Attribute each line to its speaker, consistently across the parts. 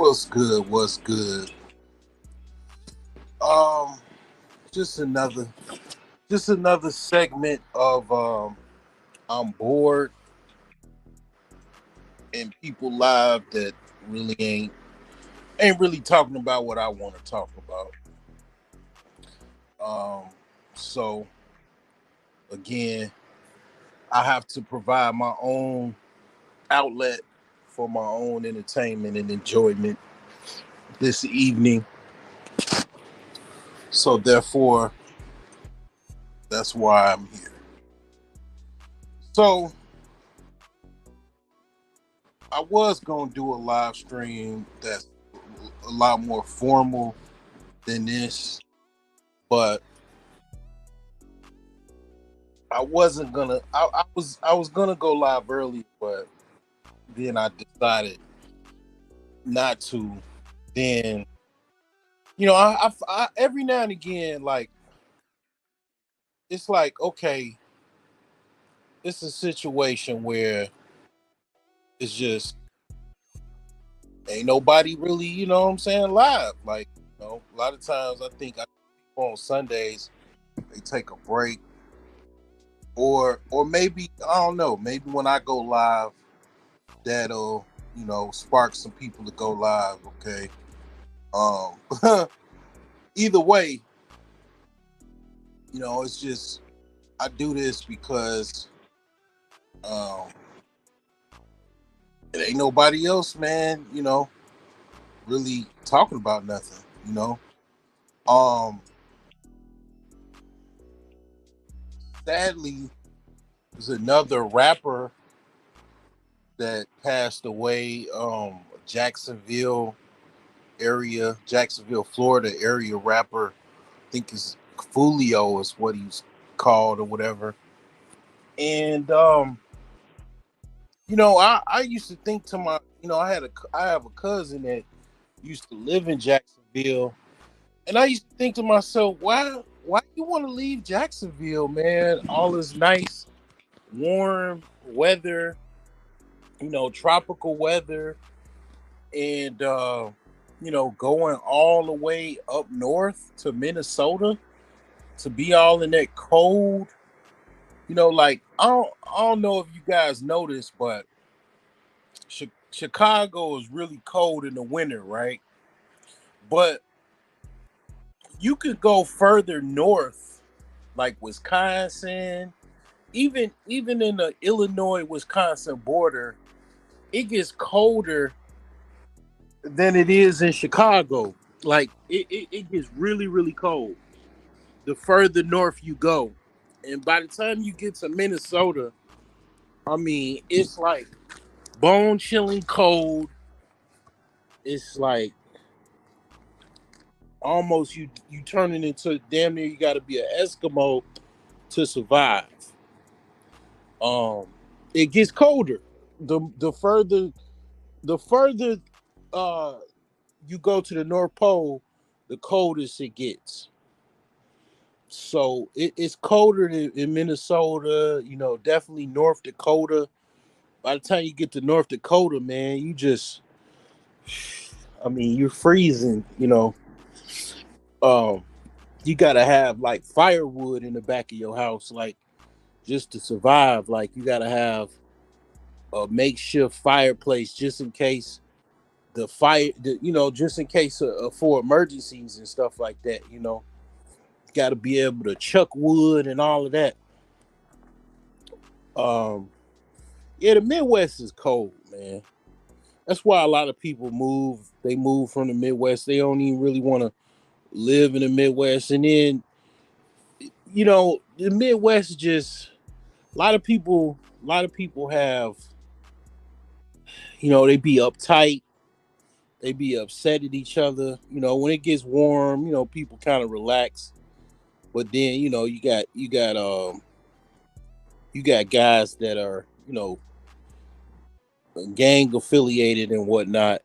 Speaker 1: What's good? What's good? Um, just another, just another segment of I'm bored and people live that really ain't really talking about what I want to talk about. Um, so again, I have to provide my own outlet for my own entertainment and enjoyment this evening. So therefore, that's why I'm here. So I was gonna do a live stream that's a lot more formal than this, but I wasn't gonna. I was gonna go live early, but then I decided not to. Then I every now and again, like it's like okay, it's a situation where it's just ain't nobody really, what I'm saying, live. Like a lot of times I think people on Sundays they take a break, or maybe I don't know, maybe when I go live that'll spark some people to go live. Okay. Either way, it's just I do this because um it ain't nobody else, man, really talking about nothing, um sadly there's another rapper that passed away, Jacksonville, Florida area rapper. I think is Fulio is what he's called or whatever. And I used to think to my, I have a cousin that used to live in Jacksonville, and I used to think to myself, why you want to leave Jacksonville, man? All this nice, warm weather, tropical weather, and going all the way up north to Minnesota to be all in that cold. Like I don't know if you guys noticed, but Chicago is really cold in the winter, right? But you could go further north, like Wisconsin, even in the Illinois Wisconsin border, it gets colder than it is in Chicago. Like it gets really, really cold the further north you go. And by the time you get to Minnesota, I mean, it's like bone chilling cold. It's like almost you turning into damn near you got to be an Eskimo to survive. Um, it gets colder. The further uh you go to the North Pole, the coldest it gets. So it's colder in Minnesota. Definitely North Dakota. By the time you get to North Dakota, man, I mean, you're freezing. Um, you gotta have like firewood in the back of your house, like just to survive. Like you gotta have a makeshift fireplace just in case just in case for emergencies and stuff like that. Got to be able to chuck wood and all of that. Um, yeah, the Midwest is cold, man. That's why a lot of people move. They move from the Midwest. They don't even really want to live in the Midwest. And then, the Midwest just a lot of people. A lot of people have, they be uptight. They be upset at each other. When it gets warm, people kind of relax. But then, you got guys that are, gang affiliated and whatnot.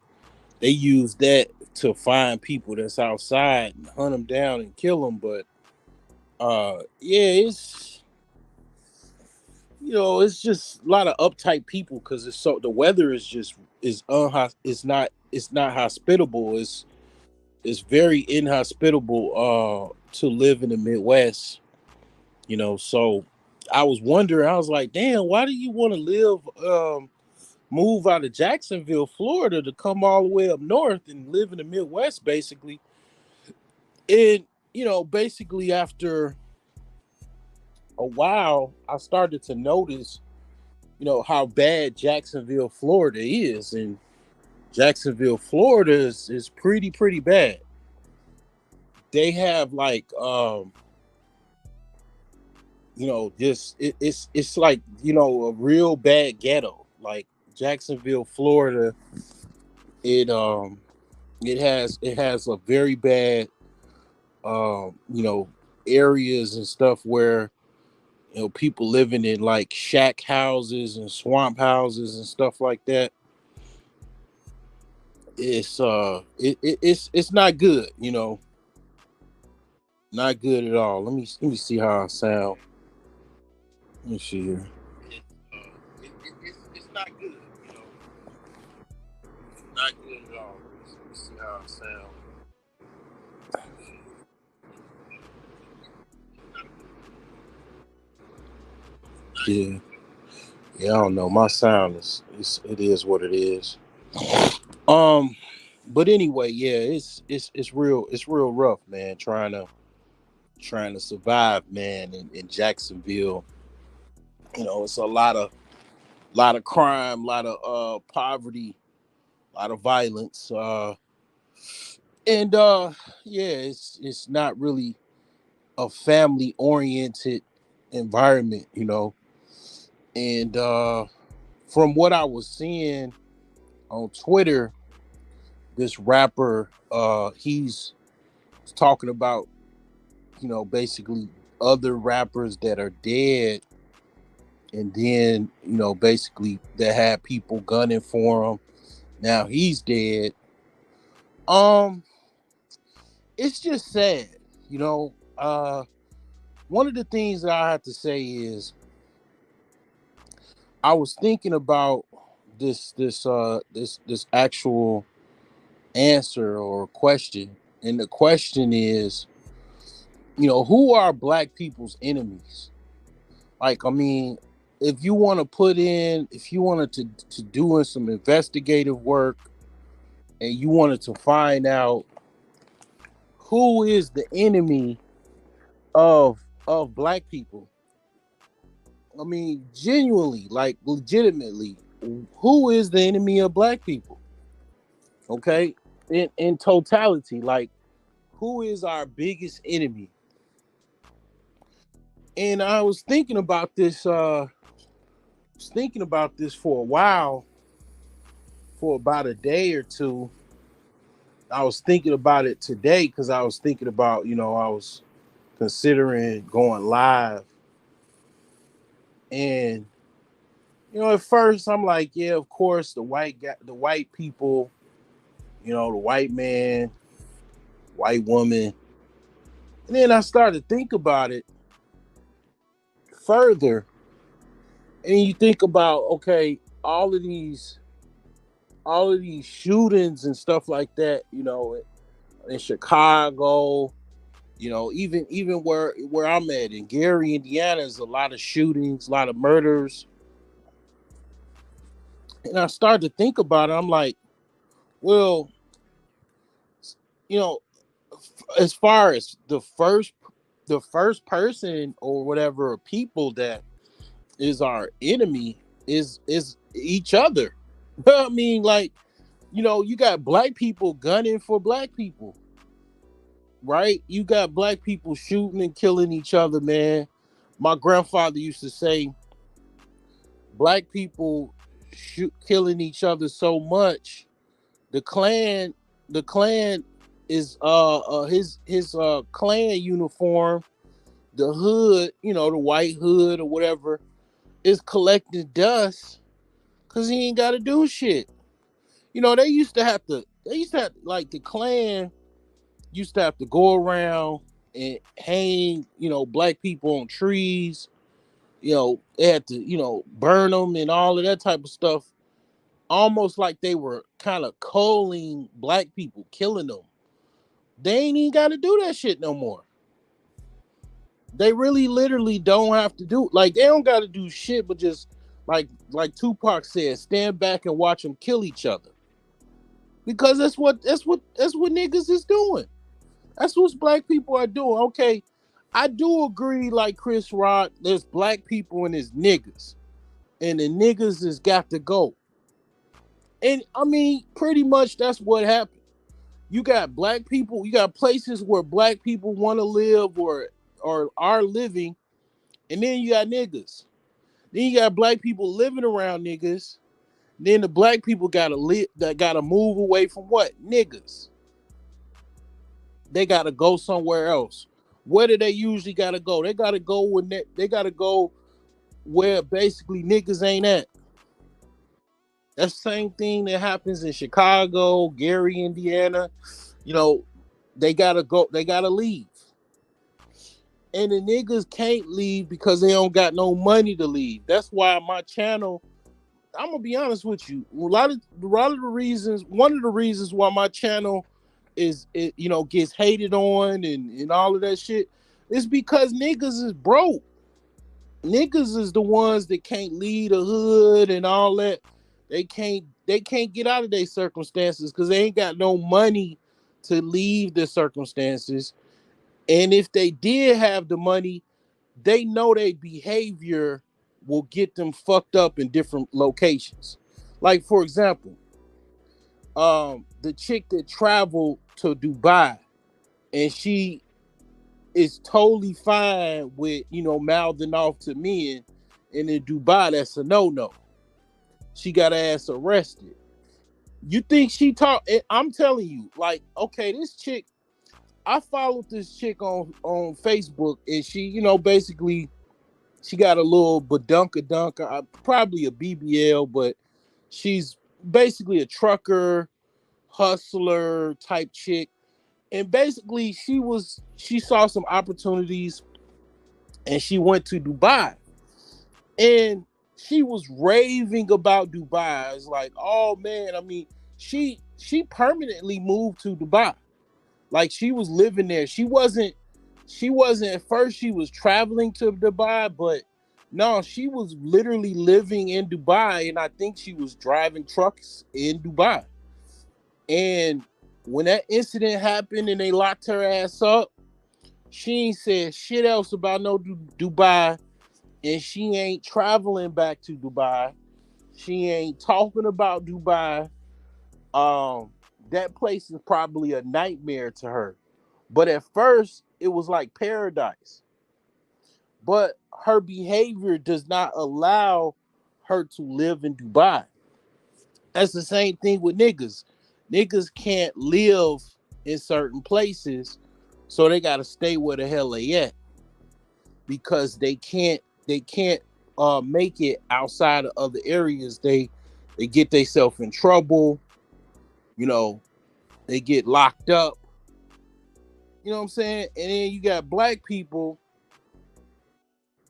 Speaker 1: They use that to find people that's outside and hunt them down and kill them. But yeah, it's just a lot of uptight people because the weather is just it's not hospitable. It's very inhospitable to live in the Midwest. So I was wondering. I was like, damn, why do you want to move out of Jacksonville, Florida, to come all the way up north and live in the Midwest, basically? And basically after a while, I started to notice how bad Jacksonville, Florida is. And Jacksonville, Florida is pretty bad. They have like just it's like a real bad ghetto. Like Jacksonville, Florida, it has a very bad um you know areas and stuff where people living in like shack houses and swamp houses and stuff like that. It's not good, not good at all. Let me see how I sound. Let me see here. It's not good, not good at all. Let me see how I sound. Yeah, yeah. I don't know. My sound it is what it is. Um, but anyway, yeah, it's real rough, man. Trying to survive, man, in Jacksonville. It's a lot of crime, a lot of poverty, a lot of violence, and yeah, it's not really a family oriented environment, and from what I was seeing on Twitter, this rapper, he's talking about, basically other rappers that are dead, and then, basically that had people gunning for him. Now he's dead. Um, it's just sad, you know. One of the things that I have to say is I was thinking about this actual answer or question, and the question is, who are black people's enemies? Like, I mean, if you wanted to doing some investigative work and you wanted to find out who is the enemy of black people, I mean, genuinely, like legitimately, who is the enemy of black people? Okay, in totality, like who is our biggest enemy? And I was thinking about this. Was thinking about this for a while, for about a day or two. I was thinking about it today because I was thinking about, I was considering going live, and at first I'm like, yeah, of course, the white people, the white man, white woman. And then I started to think about it further, and you think about, okay, all of these shootings and stuff like that, in Chicago, even where I'm at in Gary, Indiana, is a lot of shootings, a lot of murders. And I started to think about it. I'm like, well, you know, as far as the first person or whatever, or people that is our enemy, is each other. I mean, like, you got black people gunning for black people, right? You got black people shooting and killing each other, man. My grandfather used to say, black people killing each other so much. The clan is his clan uniform, the hood, the white hood or whatever, is collecting dust because he ain't got to do shit. They used to have, like, the clan used to have to go around and hang, black people on trees, they had to, burn them and all of that type of stuff, almost like they were kind of culling black people, killing them. They ain't even got to do that shit no more. They really literally don't have to do, like, they don't got to do shit, but just like Tupac said, stand back and watch them kill each other. Because that's what niggas is doing. That's what black people are doing. Okay, I do agree, like Chris Rock, there's black people and there's niggas. And the niggas has got to go. And I mean, pretty much that's what happened. You got black people, you got places where black people want to live or are living, and then you got niggas. Then you got black people living around niggas. Then the black people gotta move away from what? Niggas. They gotta go somewhere else. Where do they usually gotta go? They gotta go they gotta go where basically niggas ain't at. That's the same thing that happens in Chicago, Gary, Indiana. You know, they gotta go, they gotta leave. And the niggas can't leave because they don't got no money to leave. That's why my channel, I'm gonna be honest with you. One of the reasons why my channel gets hated on and all of that shit is because niggas is broke. Niggas is the ones that can't lead a hood and all that. They can't get out of their circumstances because they ain't got no money to leave the circumstances. And if they did have the money, they know their behavior will get them fucked up in different locations. Like, for example, the chick that traveled to Dubai, and she is totally fine with, mouthing off to men, and in Dubai, that's a no-no. She got her ass arrested. You think she talk? I'm telling you, like, okay, this chick, I followed this chick on Facebook, and she, basically, she got a little badunka, probably a BBL, but she's basically a trucker, hustler type chick. And basically, she saw some opportunities, and she went to Dubai, and she was raving about Dubai. It's like, oh man, I mean, she permanently moved to Dubai. Like, she was living there. She wasn't at first, she was traveling to Dubai, but no, she was literally living in Dubai, and I think she was driving trucks in Dubai. And when that incident happened and they locked her ass up, she ain't said shit else about no Dubai, and she ain't traveling back to Dubai. She ain't talking about Dubai. That place is probably a nightmare to her. But at first, it was like paradise. But her behavior does not allow her to live in Dubai. That's the same thing with niggas. Niggas can't live in certain places, so they gotta stay where the hell they at because they can't make it outside of other areas. They get themselves in trouble. You know, they get locked up. You know what I'm saying? And then you got black people,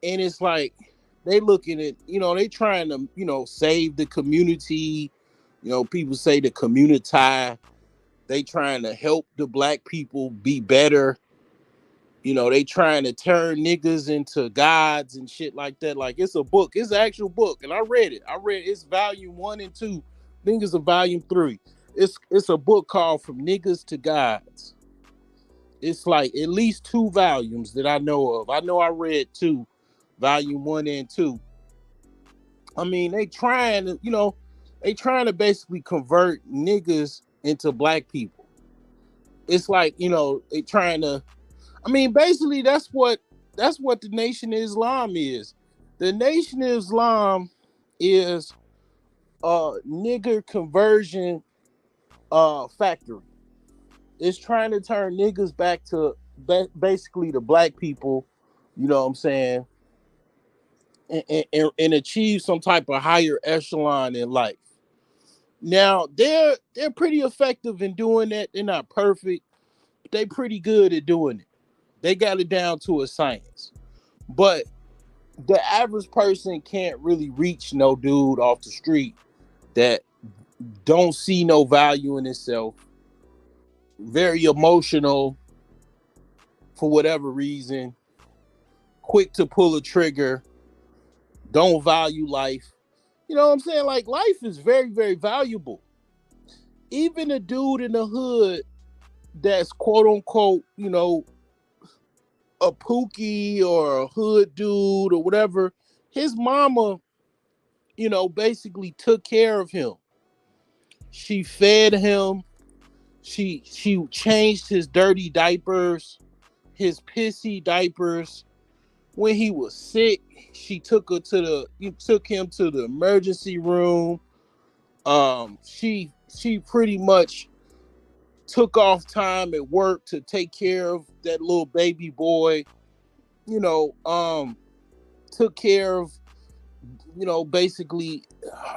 Speaker 1: and it's like they looking at, they trying to, save the community. People say the community. They trying to help the black people be better. They trying to turn niggas into gods and shit like that. Like, it's a book. It's an actual book. And I read it. It's volume 1 and 2. I think it's a volume 3. It's a book called From Niggas to Gods. It's like at least 2 volumes that I know of. I know I read 2, volume 1 and 2. I mean, they trying to basically convert niggas into black people. It's like, they trying to, I mean, basically that's what the Nation of Islam is. The Nation of Islam is a nigger conversion factory. It's trying to turn niggas back to basically the black people, you know what I'm saying, and achieve some type of higher echelon in life. Now they're pretty effective in doing that. They're not perfect, but they pretty good at doing it. They got it down to a science. But the average person can't really reach no dude off the street that don't see no value in itself, very emotional for whatever reason, quick to pull a trigger, don't value life. You know what I'm saying? Like, life is very, very valuable. Even a dude in the hood that's quote unquote, a pookie or a hood dude or whatever, his mama, basically took care of him. She fed him. She changed his dirty diapers, his pissy diapers. When he was sick, she took him to the emergency room. She pretty much took off time at work to take care of that little baby boy. You know, took care of basically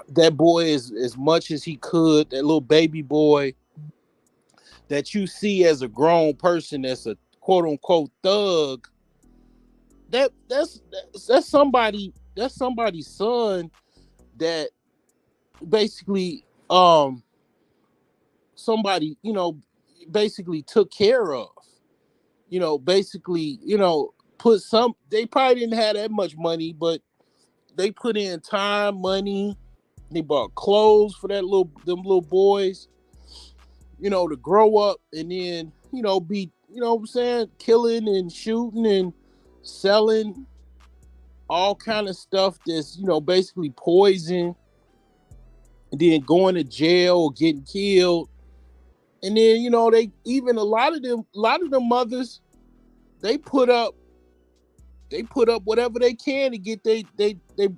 Speaker 1: that boy as much as he could. That little baby boy that you see as a grown person that's a quote unquote thug. That's somebody's son that basically somebody basically took care of, basically put some, they probably didn't have that much money, but they put in time, money. They bought clothes for them little boys, to grow up and then, be, what I'm saying, killing and shooting and selling all kind of stuff that's, basically poison, and then going to jail or getting killed. And then, they even a lot of them mothers, they put up whatever they can to get they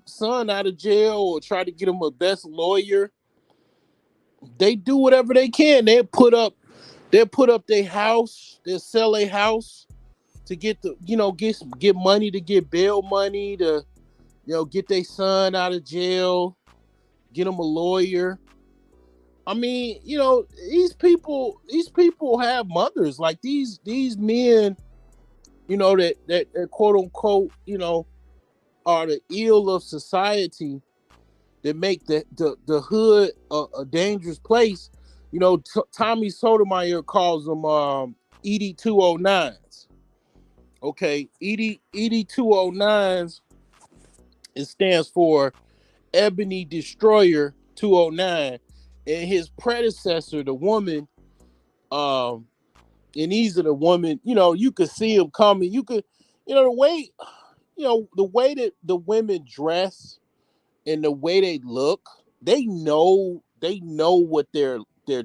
Speaker 1: son out of jail or try to get them a best lawyer. They do whatever they can. They'll put up their house. They'll sell a house to get the get money, to get bail money, to get their son out of jail, get them a lawyer. I mean, these people have mothers. Like, these men, that quote unquote, are the ill of society, that make the hood a dangerous place. Tommy Sotomayor calls them ED 209s. Okay, ED 209s. It stands for Ebony Destroyer 209, and his predecessor, the woman, um, and these are the women. You could see them coming. You could, the way that the women dress and the way they look, they know what they're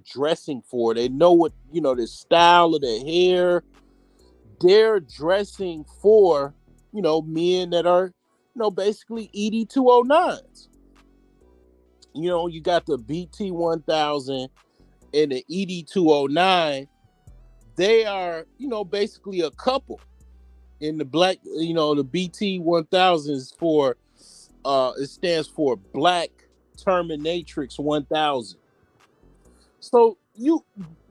Speaker 1: dressing for. They know what, the style of their hair. They're dressing for, men that are, basically ED 209s. You got the BT 1000 and the ED 209. They are, basically a couple. In the black, the BT 1000 is for, it stands for Black Terminatrix 1000. So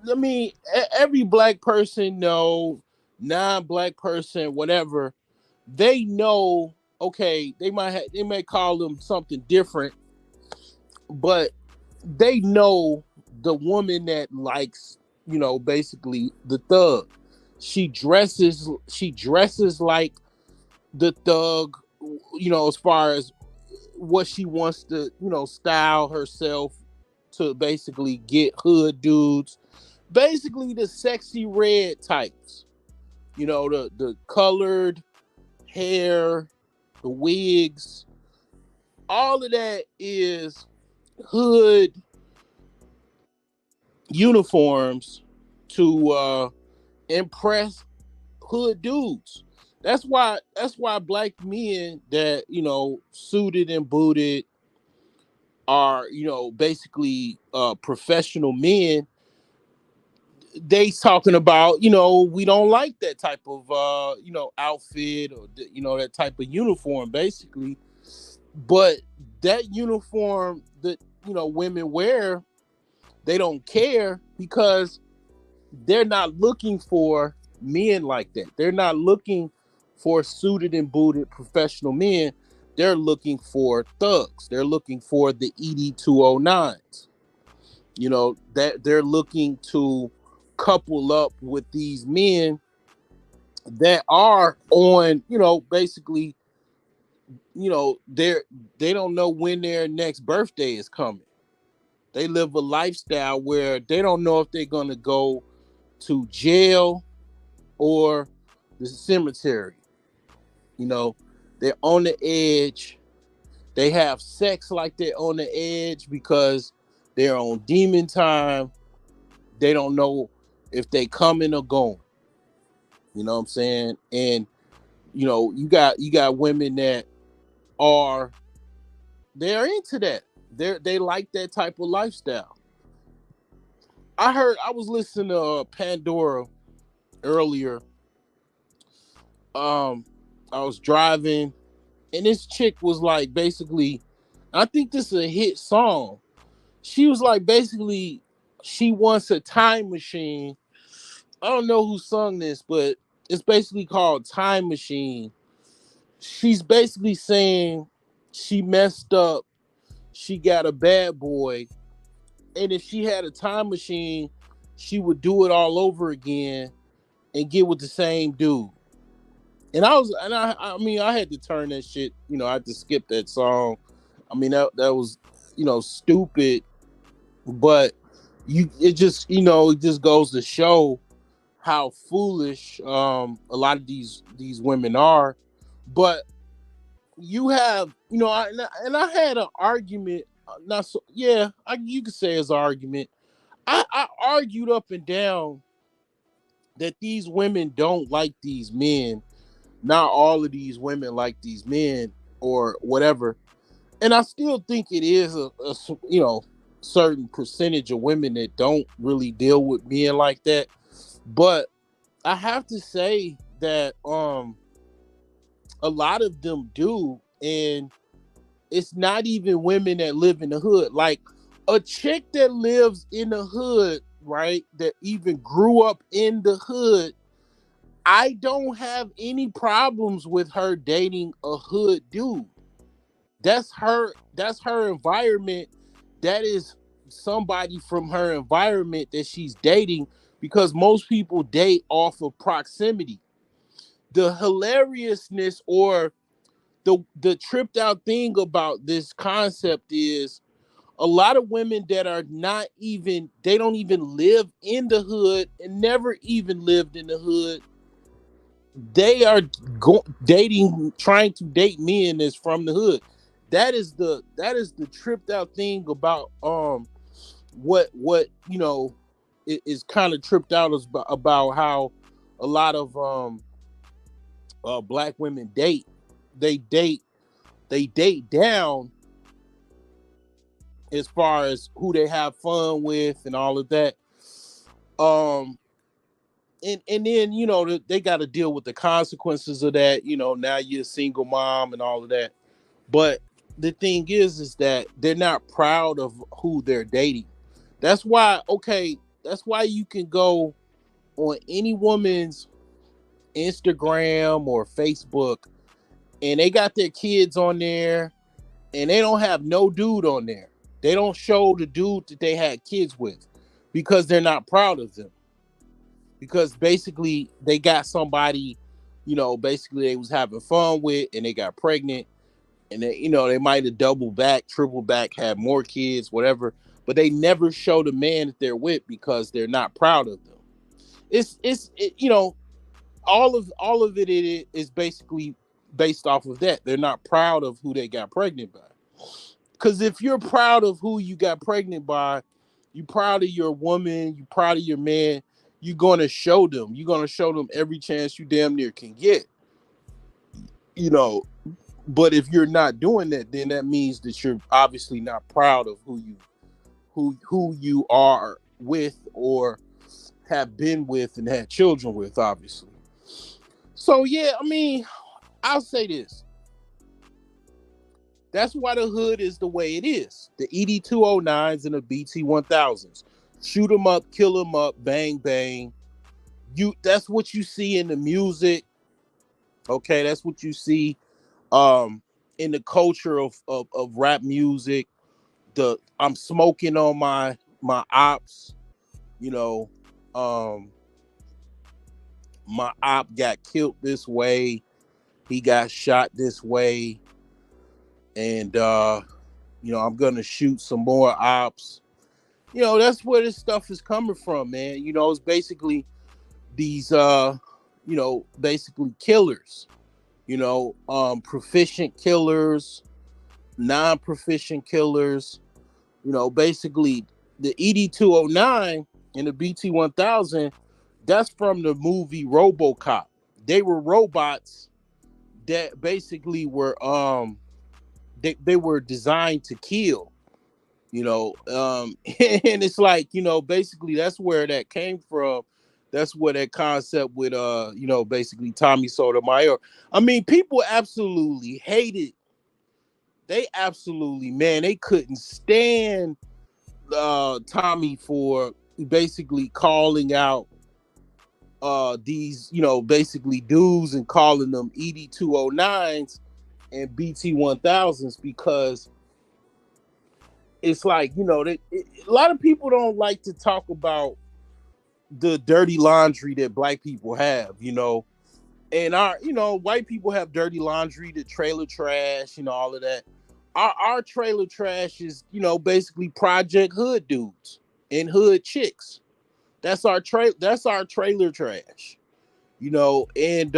Speaker 1: I mean, every black person know, non-black person, whatever, they know. Okay, they may call them something different, but they know the woman that likes, basically the thug. She dresses like the thug, as far as what she wants to, style herself to basically get hood dudes. Basically the sexy red types. The colored hair, the wigs, all of that is hood uniforms to impress hood dudes. That's why black men that, suited and booted are, basically professional men. They talking about, we don't like that type of outfit, or that type of uniform, basically. But that uniform that, women wear, they don't care, because they're not looking for men like that. They're not looking for suited and booted professional men, they're looking for thugs. They're looking for the ED209s. You know, that they're looking to couple up with these men that are on, basically, they don't know when their next birthday is coming. They live a lifestyle where they don't know if they're going to go to jail or the cemetery. You know, they're on the edge. They have sex like they're on the edge because they're on demon time. They don't know if they coming or going. You know what I'm saying? And you got women that are they're into that. They like that type of lifestyle. I was listening to Pandora earlier. I was driving, and this chick was like, basically, I think this is a hit song. She was like, basically, she wants a time machine. I don't know who sung this, but it's basically called Time Machine. She's basically saying she messed up. She got a bad boy, and if she had a time machine, she would do it all over again and get with the same dude. I mean, I had to turn that shit. I had to skip that song. I mean, that was, stupid. But it just goes to show how foolish a lot of these women are. But you have, and I had an argument. Not so, yeah, you could say it's an argument. I argued up and down that these women don't like these men. Not all of these women like these men or whatever. And I still think it is a certain percentage of women that don't really deal with men like that. But I have to say that a lot of them do, and it's not even women that live in the hood. Like a chick that lives in the hood, right? That even grew up in the hood, I don't have any problems with her dating a hood dude. That's her environment. That is somebody from her environment that she's dating, because most people date off of proximity. The hilariousness or the tripped out thing about this concept is a lot of women that are not even they don't even live in the hood and never even lived in the hood. They are dating, trying to date men that's from the hood. That is the tripped out thing about what is kind of tripped out about how a lot of black women date. They date they date down as far as who they have fun with and all of that. Um, and then they got to deal with the consequences of that. Now you're a single mom and all of that. But the thing is that they're not proud of who they're dating. That's why, okay, that's why you can go on any woman's Instagram or Facebook, and they got their kids on there, and they don't have no dude on there. They don't show the dude that they had kids with because they're not proud of them. Because basically they got somebody, basically they was having fun with, and they got pregnant, and they might have double back, triple back, had more kids, whatever, but they never show the man that they're with because they're not proud of them. All of it is basically based off of that. They're not proud of who they got pregnant by. Because if you're proud of who you got pregnant by, you proud of your woman, you proud of your man, you're gonna show them. You're gonna show them every chance you damn near can get. You know, but if you're not doing that, then that means that you're obviously not proud of who you are with or have been with and had children with, obviously. So yeah, I mean, I'll say this. That's why the hood is the way it is. The ED209s and the BT1000s. Shoot them up, kill them up, bang bang. That's what you see in the music. Okay, that's what you see um in the culture of rap music. The I'm smoking on my ops, you know, um my op got killed this way, he got shot this way, and I'm gonna shoot some more ops. That's where this stuff is coming from, man. It's basically these basically killers, proficient killers, non-proficient killers. Basically the ED-209 and the BT-1000, that's from the movie RoboCop. They were robots that basically were they were designed to kill, and it's like, basically that's where that came from. That's where that concept with basically Tommy Sotomayor. I mean, people absolutely hated. They absolutely, man, they couldn't stand Tommy for basically calling out these, basically dudes and calling them ED-209s and BT-1000s, because it's like, a lot of people don't like to talk about the dirty laundry that black people have, and our, white people have dirty laundry, the trailer trash, all of that. Our trailer trash is, basically project hood dudes and hood chicks. That's our trailer trash, and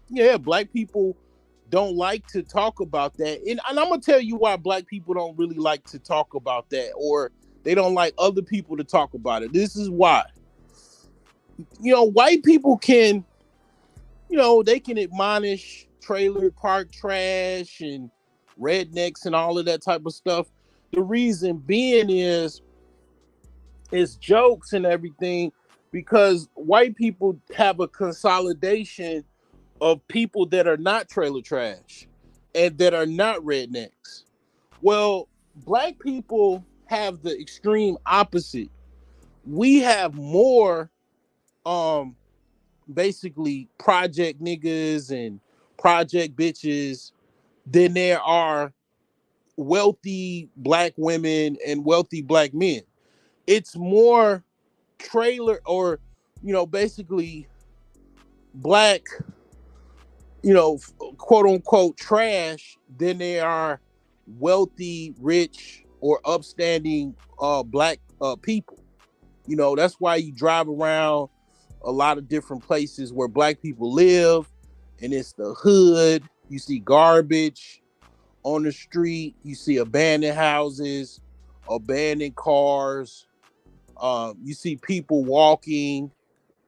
Speaker 1: yeah, black people don't like to talk about that. And I'm gonna tell you why black people don't really like to talk about that, or they don't like other people to talk about it. This is why. White people can, they can admonish trailer park trash and rednecks and all of that type of stuff. The reason being is it's jokes and everything, because white people have a consolidation of people that are not trailer trash and that are not rednecks. Well, black people have the extreme opposite. We have more um basically project niggas and project bitches than there are wealthy black women and wealthy black men. It's more trailer, or basically black, quote unquote trash, than they are wealthy, rich, or upstanding black people. That's why you drive around a lot of different places where black people live, and it's the hood. You see garbage on the street, you see abandoned houses, abandoned cars, you see people walking,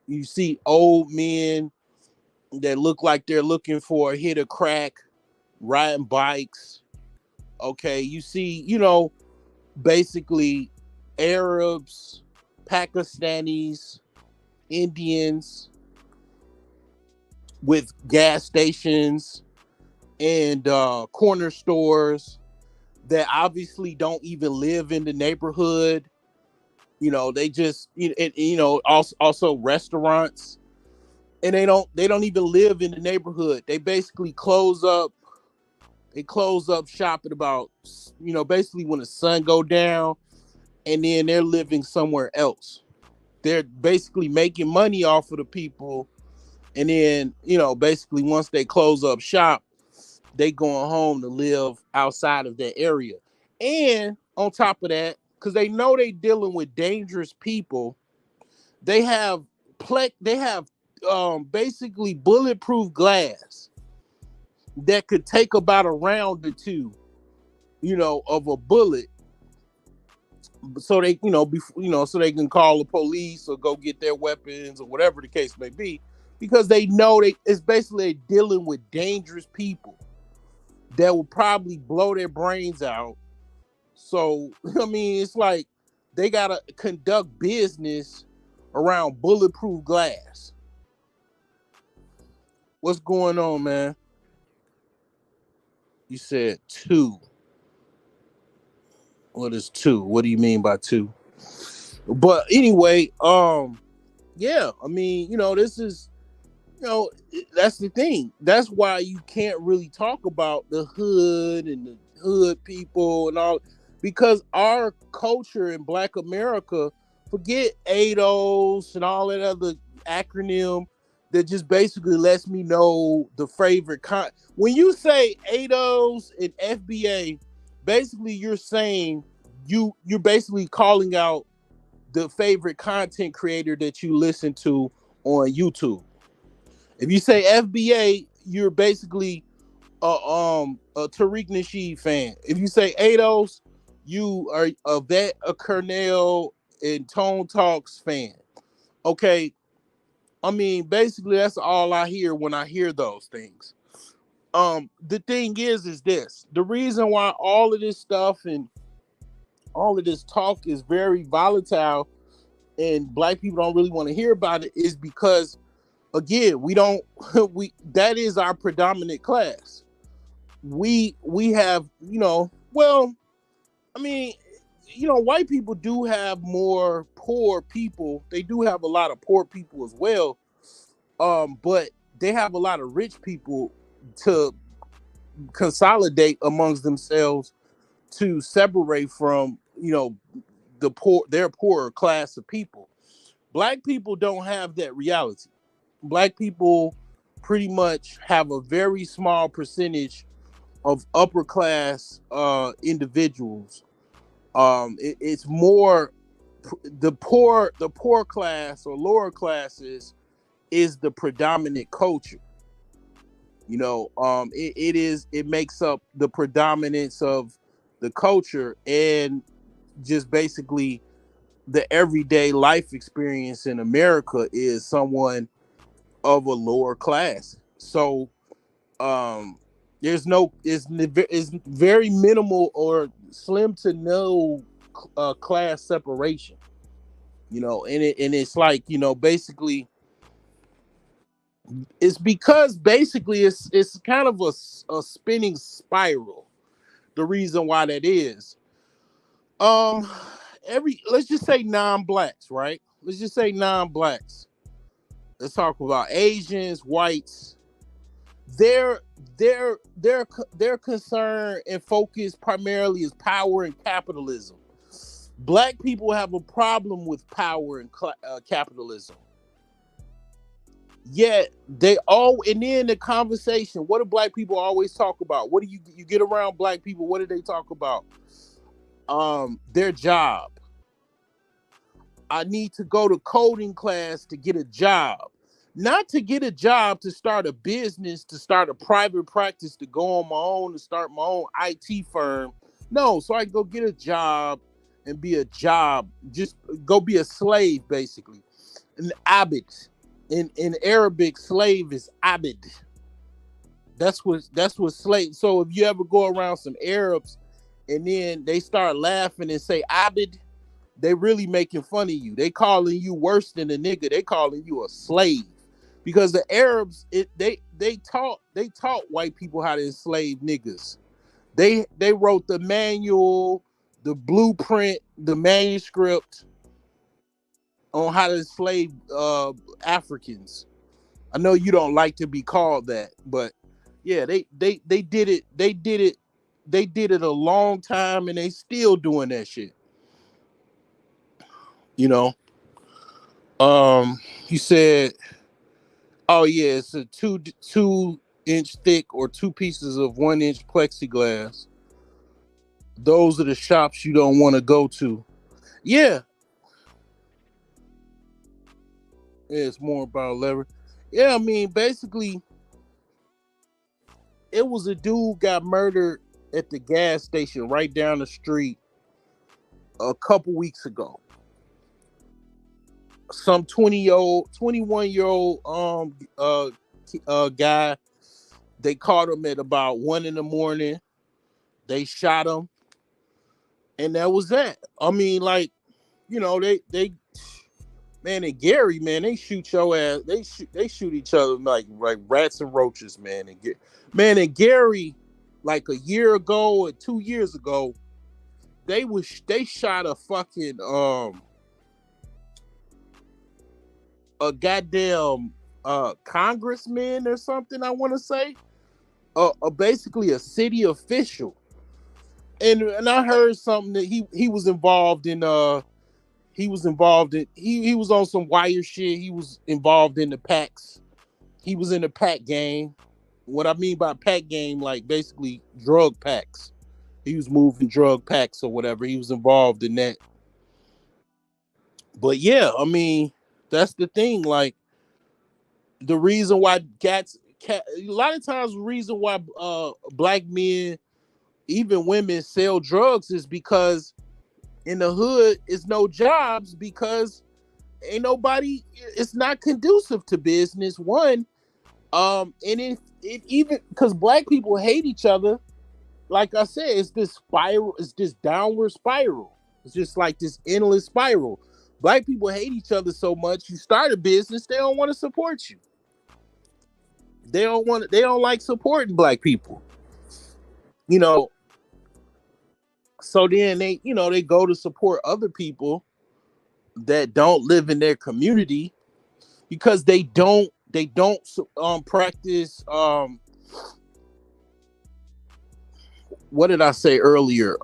Speaker 1: you see old men that look like they're looking for a hit of crack, riding bikes. Okay, you see, basically Arabs, Pakistanis, Indians with gas stations and corner stores that obviously don't even live in the neighborhood. They just, also restaurants, and they don't even live in the neighborhood. They basically close up. They close up shop at about, basically when the sun go down, and then they're living somewhere else. They're basically making money off of the people, and then, basically once they close up shop, they going home to live outside of that area. And on top of that, because they know they dealing with dangerous people, they have basically bulletproof glass that could take about a round or two, of a bullet, so they, so they can call the police or go get their weapons or whatever the case may be, because they know it's basically dealing with dangerous people that will probably blow their brains out. So, I mean, it's like they gotta conduct business around bulletproof glass. What's going on, man? You said two. What is two? What do you mean by two? But anyway, yeah, I mean, this is That's the thing. That's why you can't really talk about the hood and the hood people and all, because our culture in Black America, forget ADOS and all that other acronym that just basically lets me know the favorite when you say ADOS and FBA, basically you're saying you're basically calling out the favorite content creator that you listen to on YouTube. If you say FBA, you're basically a Tariq Nasheed fan. If you say ADOS, you are a Vet, a Cornell, and Tone Talks fan. Okay, I mean basically that's all I hear when I hear those things. The thing is this: the reason why all of this stuff and all of this talk is very volatile and Black people don't really want to hear about it is because again we don't we that is our predominant class. We have, well, I mean, white people do have more poor people. They do have a lot of poor people as well. But they have a lot of rich people to consolidate amongst themselves to separate from, the poor, their poorer class of people. Black people don't have that reality. Black people pretty much have a very small percentage of upper class individuals. It's more the poor class or lower classes is the predominant culture. It makes up the predominance of the culture and just basically the everyday life experience in America is someone of a lower class. So um there's no is very minimal or slim to no class separation, and it's like, basically it's because basically it's kind of a spinning spiral. The reason why that is, um every let's just say non-blacks, right? Let's just say non-blacks. Let's talk about Asians, whites. their their concern and focus primarily is power and capitalism. Black people have a problem with power and capitalism. Yet they all, and then the conversation. What do black people always talk about? What do you get around black people? What do they talk about? Their job. I need to go to coding class to get a job. Not to get a job to start a business, to start a private practice, to go on my own, to start my own IT firm. No, so I can go get a job and be a job, just go be a slave, basically. An abid. In Arabic, slave is abid. That's what slave. So if you ever go around some Arabs and then they start laughing and say abid, they really making fun of you. They calling you worse than a nigga. They calling you a slave. Because the Arabs, they taught white people how to enslave niggas. They wrote the manual, the blueprint, the manuscript on how to enslave Africans. I know you don't like to be called that, but yeah, they did it. They did it a long time, and they still doing that shit. You know. He said, "Oh yeah, it's a two inch thick or two pieces of 1 inch plexiglass. Those are the shops you don't want to go to." Yeah, yeah, it's more about leverage. Yeah, I mean, basically, it was a dude got murdered at the gas station right down the street a couple weeks ago. Some 21-year-old guy. They caught him at about 1 in the morning. They shot him, and that was that. I mean, like, they man, and Gary, man, they shoot your ass. They shoot each other like rats and roaches, man. And Gary, like a year ago or 2 years ago, they shot a goddamn congressman or something, I want to say, basically a city official, and I heard something that he was involved in. He was on some wire shit. He was involved in the packs. He was in the pack game. What I mean by pack game, like basically drug packs. He was moving drug packs or whatever. He was involved in that. But yeah, I mean, that's the thing. Like the reason why a lot of times the reason why black men, even women, sell drugs is because in the hood it's no jobs, because ain't nobody, it's not conducive to business. One, and it even because black people hate each other. Like I said, it's this spiral, it's this downward spiral. It's just like this endless spiral. Black people hate each other so much. You start a business, they don't want to support you. They don't like supporting black people. You know, so then they go to support other people that don't live in their community because they don't practice what did I say earlier?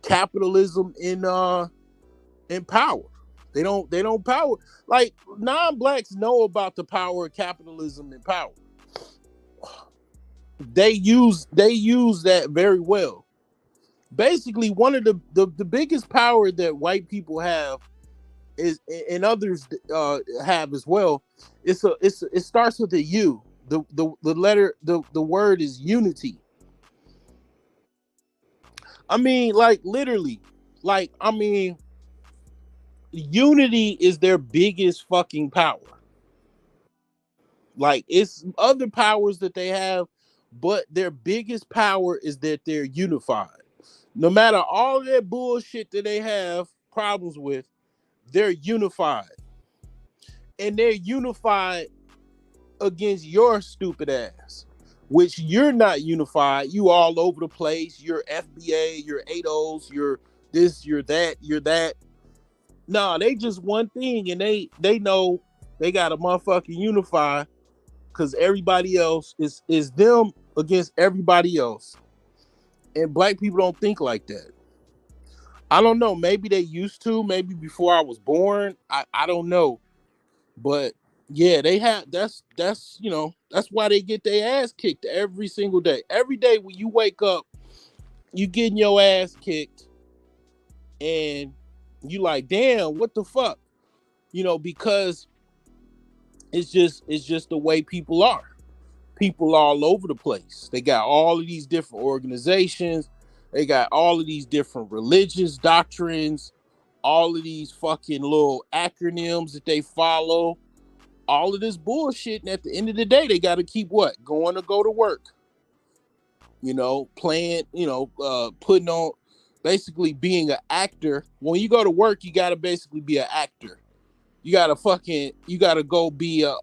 Speaker 1: Capitalism in power. They don't power, like non-blacks know about the power of capitalism and power. They use that very well. Basically, one of the biggest power that white people have is, and others have as well. It starts with a U. The letter, the word is unity. I mean, like literally, like I mean, unity is their biggest fucking power. Like it's other powers that they have, but their biggest power is that they're unified. No matter all that bullshit that they have problems with, they're unified. And they're unified against your stupid ass, which you're not unified. You all over the place. You're FBA, you're ADOS, you're this, you're that, you're that. No, they just one thing, and they know they got to motherfucking unify because everybody else is them against everybody else. And black people don't think like that. I don't know. Maybe they used to. Maybe before I was born. I don't know. But yeah, they have. That's why they get their ass kicked every single day. Every day when you wake up, you getting your ass kicked, and you like, damn, what the fuck? Because it's just the way people are. People all over the place. They got all of these different organizations. They got all of these different religious doctrines, all of these fucking little acronyms that they follow, all of this bullshit. And at the end of the day, they got to keep what? Going to go to work, playing, putting on, basically being an actor. When you go to work, you got to basically be an actor. You got to go be a,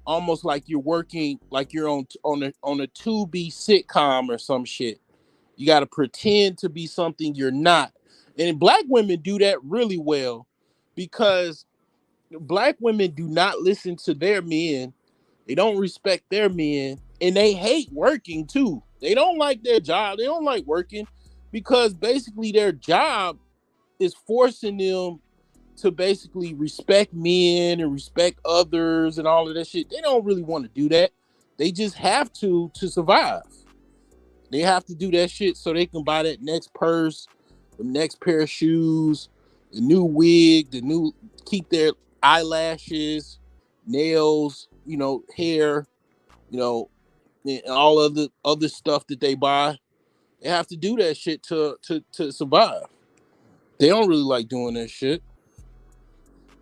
Speaker 1: almost like you're working, like you're on a 2B sitcom or some shit. You got to pretend to be something you're not. And black women do that really well because black women do not listen to their men. They don't respect their men, and they hate working too. They don't like their job. They don't like working because basically their job is forcing them to basically respect men and respect others and all of that shit. They don't really want to do that. They just have to survive. They have to do that shit so they can buy that next purse, the next pair of shoes, the new wig, keep their eyelashes, nails, hair, you know, and all of the other stuff that they buy. They have to do that shit to survive. They don't really like doing that shit.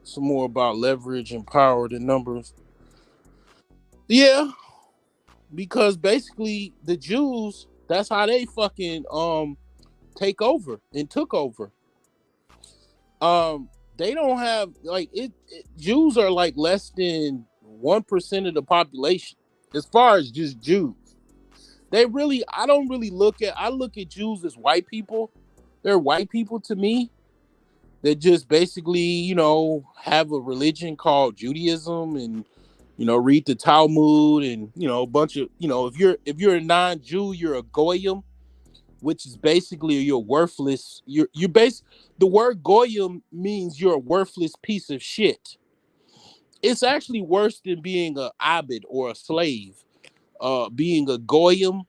Speaker 1: Some more about leverage and power than numbers. Yeah, because basically the Jews, that's how they fucking take over and took over. They don't have like Jews are like less than 1% of the population as far as just Jews. I don't really I look at Jews as white people. They're white people to me. that just basically, have a religion called Judaism, and read the Talmud, and a bunch of, if you're a non-Jew, you're a goyim, which is basically you're worthless. The word goyim means you're a worthless piece of shit. It's actually worse than being a abid or a slave. Being a goyim,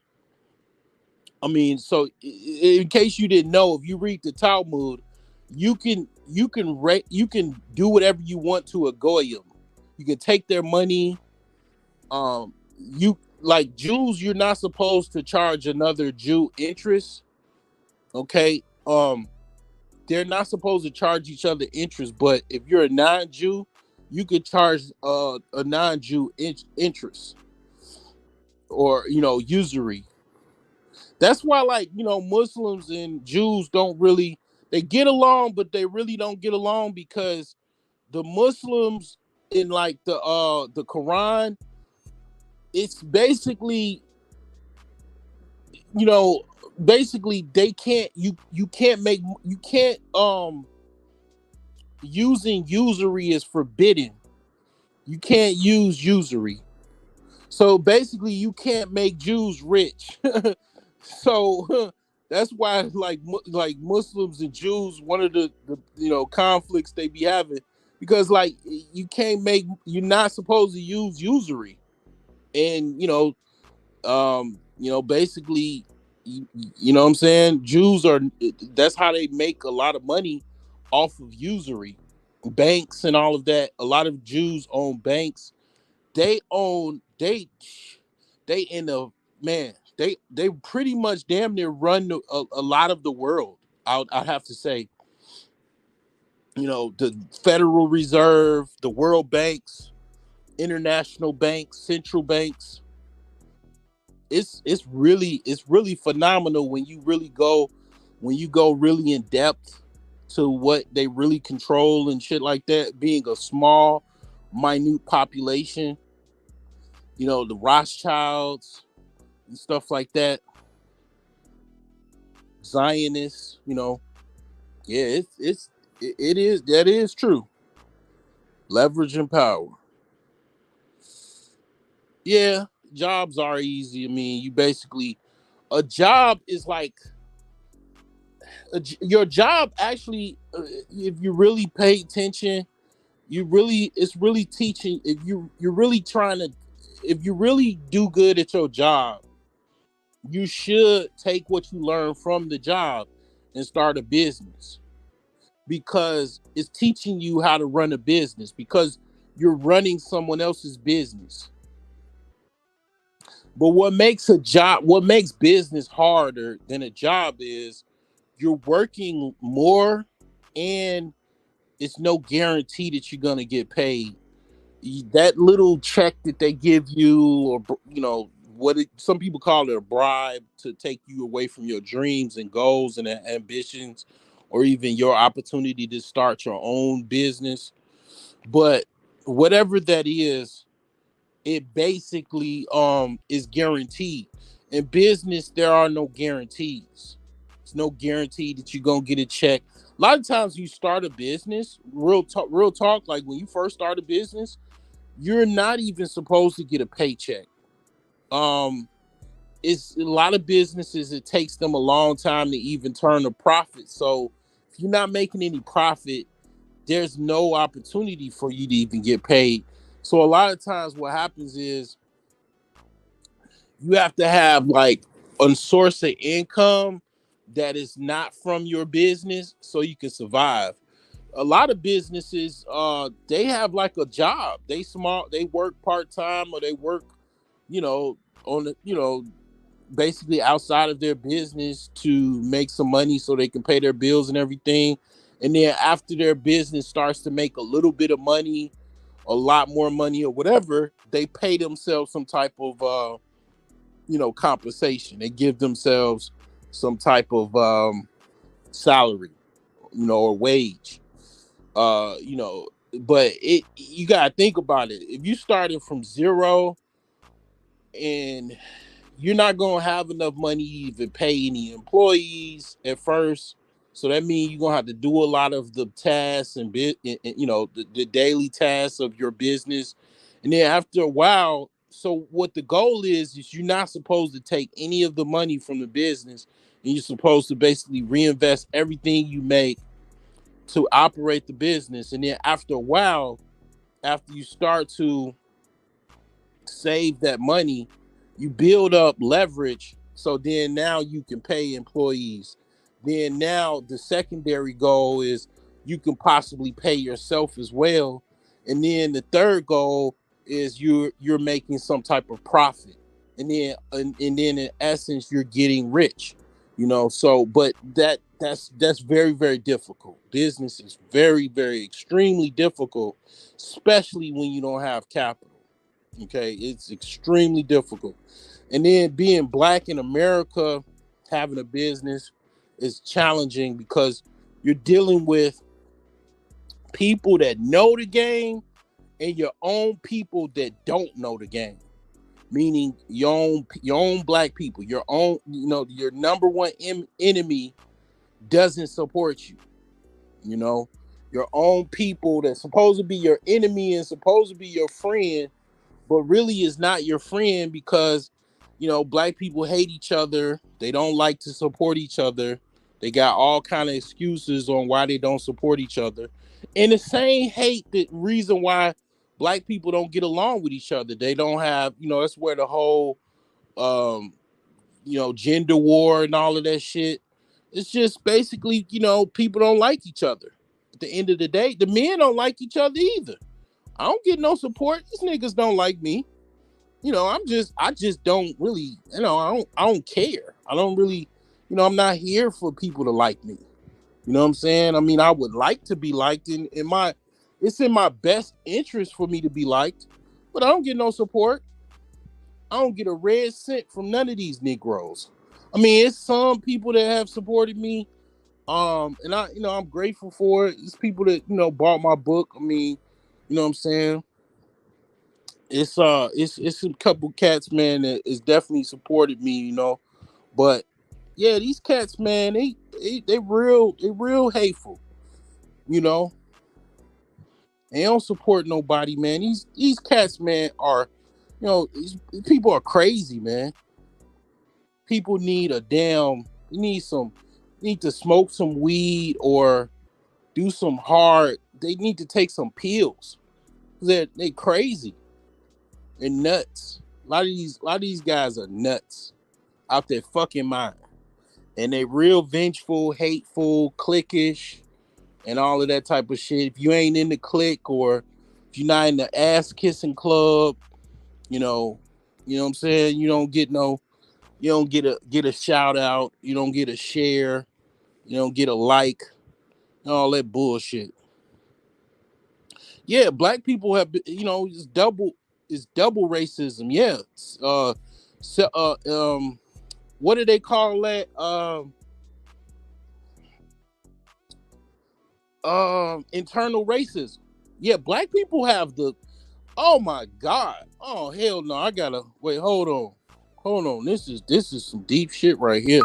Speaker 1: I mean, so in case you didn't know, if you read the Talmud, you can do whatever you want to a goyim. You can take their money. You like Jews, you're not supposed to charge another Jew interest. Okay, they're not supposed to charge each other interest. But if you're a non-Jew, you could charge a non-Jew interest, or usury. That's why, like, Muslims and Jews don't really, they get along, but they really don't get along, because the Muslims, in like the Quran, it's basically, you know basically they can't, you can't make, you can't, using usury is forbidden. You can't use usury. So basically, you can't make Jews rich. So that's why, like Muslims and Jews, one of the conflicts they be having, because like you're not supposed to use usury, and basically, you know what I'm saying. Jews are, that's how they make a lot of money, off of usury, banks and all of that. A lot of Jews own banks. They own they in the man. They pretty much damn near run a lot of the world. I'd have to say, the Federal Reserve, the World Banks, international banks, central banks. It's really phenomenal when you go really in depth to what they really control and shit like that. Being a small, minute population, the Rothschilds and stuff like that, Zionists, yeah, it is, that is true. Leverage and power. Yeah, jobs are easy. I mean, you basically, a job is like, your job actually, if you really pay attention, it's really teaching. If you're really trying to, if you really do good at your job, you should take what you learn from the job and start a business, because it's teaching you how to run a business, because you're running someone else's business. But what makes business harder than a job is you're working more, and it's no guarantee that you're going to get paid. That little check that they give you, or some people call it a bribe, to take you away from your dreams and goals and ambitions, or even your opportunity to start your own business. But whatever that is, it basically is guaranteed. In business, there are no guarantees. It's no guarantee that you're gonna get a check. A lot of times you start a business, real talk, like when you first start a business, you're not even supposed to get a paycheck. Um, it's a lot of businesses, it takes them a long time to even turn a profit. So if you're not making any profit, there's no opportunity for you to even get paid. So a lot of times what happens is you have to have like a source of income that is not from your business, so you can survive. A lot of businesses, they have like a job. They work part-time, or they work, you know, on the, basically outside of their business to make some money so they can pay their bills and everything. And then after their business starts to make a little bit of money, a lot more money or whatever, they pay themselves some type of compensation. They give themselves some type of salary, or wage. But you gotta think about it. If you started from zero, and you're not gonna have enough money to even pay any employees at first, So that means you're gonna have to do a lot of the tasks and the daily tasks of your business. And then after a while, so what the goal is you're not supposed to take any of the money from the business, and you're supposed to basically reinvest everything you make to operate the business. And then after a while, after you start to save that money, you build up leverage. So then now you can pay employees. Then now the secondary goal is you can possibly pay yourself as well. And then the third goal is you're making some type of profit. And then in essence you're getting rich. So but that's very, very difficult. Business is very, very extremely difficult, especially when you don't have capital. Okay, it's extremely difficult. And then being black in America, having a business is challenging because you're dealing with people that know the game and your own people that don't know the game. Meaning your own black people, your own, your number one enemy doesn't support you. You know, your own people that's supposed to be your enemy and supposed to be your friend, but really is not your friend because black people hate each other. They don't like to support each other. They got all kind of excuses on why they don't support each other, and the same hate, the reason why black people don't get along with each other. They don't have, that's where the whole um gender war and all of that shit. It's just basically, people don't like each other. At the end of the day, the men don't like each other either. I don't get no support. These niggas don't like me. I just don't really, I don't care. I don't really, I'm not here for people to like me. You know what I'm saying? I mean, I would like to be liked, it's in my best interest for me to be liked, but I don't get no support. I don't get a red cent from none of these Negroes. I mean, it's some people that have supported me, and I'm grateful for it. It's people that bought my book. I mean, you know what I'm saying? It's a couple cats, man, that is definitely supported me, But yeah, these cats, man, they real hateful, you know. They don't support nobody, man. These cats, man, are, these people are crazy, man. People need a damn, need to smoke some weed or do some hard. They need to take some pills. They crazy and nuts. A lot of these guys are nuts out their fucking mind, and they real vengeful, hateful, cliquish, and all of that type of shit. If you ain't in the clique or if you're not in the ass kissing club, you know, you know what I'm saying. You don't get a shout out. You don't get a share. You don't get a like. All that bullshit. Yeah, black people have been, it's double racism. Yeah. So, what do they call that? Internal racism. Yeah, black people have the. Oh my god. Oh hell no. I gotta wait. Hold on. This is some deep shit right here.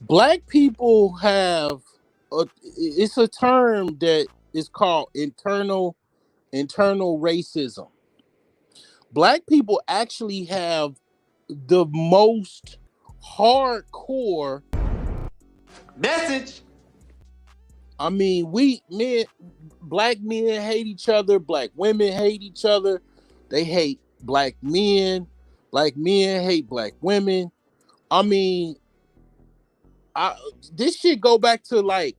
Speaker 1: Black people have it's a term that is called internal racism. Black people actually have the most hardcore.
Speaker 2: Message.
Speaker 1: I mean, black men hate each other, black women hate each other. They hate black men. Black men hate black women. I mean, this shit go back to like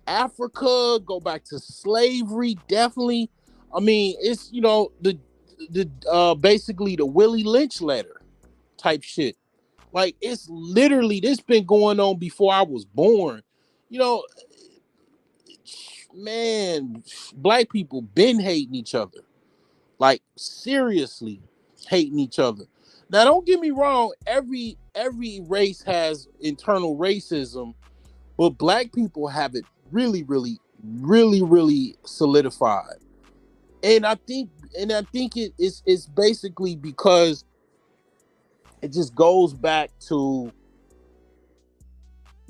Speaker 1: Africa, go back to slavery, definitely. I mean, it's the basically the Willie Lynch letter type shit. Like it's literally this been going on before I was born. You know, man, black people been hating each other. Like seriously hating each other. Now don't get me wrong, every race has internal racism, but black people have it really, really, really, really solidified. And I think it's basically because it just goes back to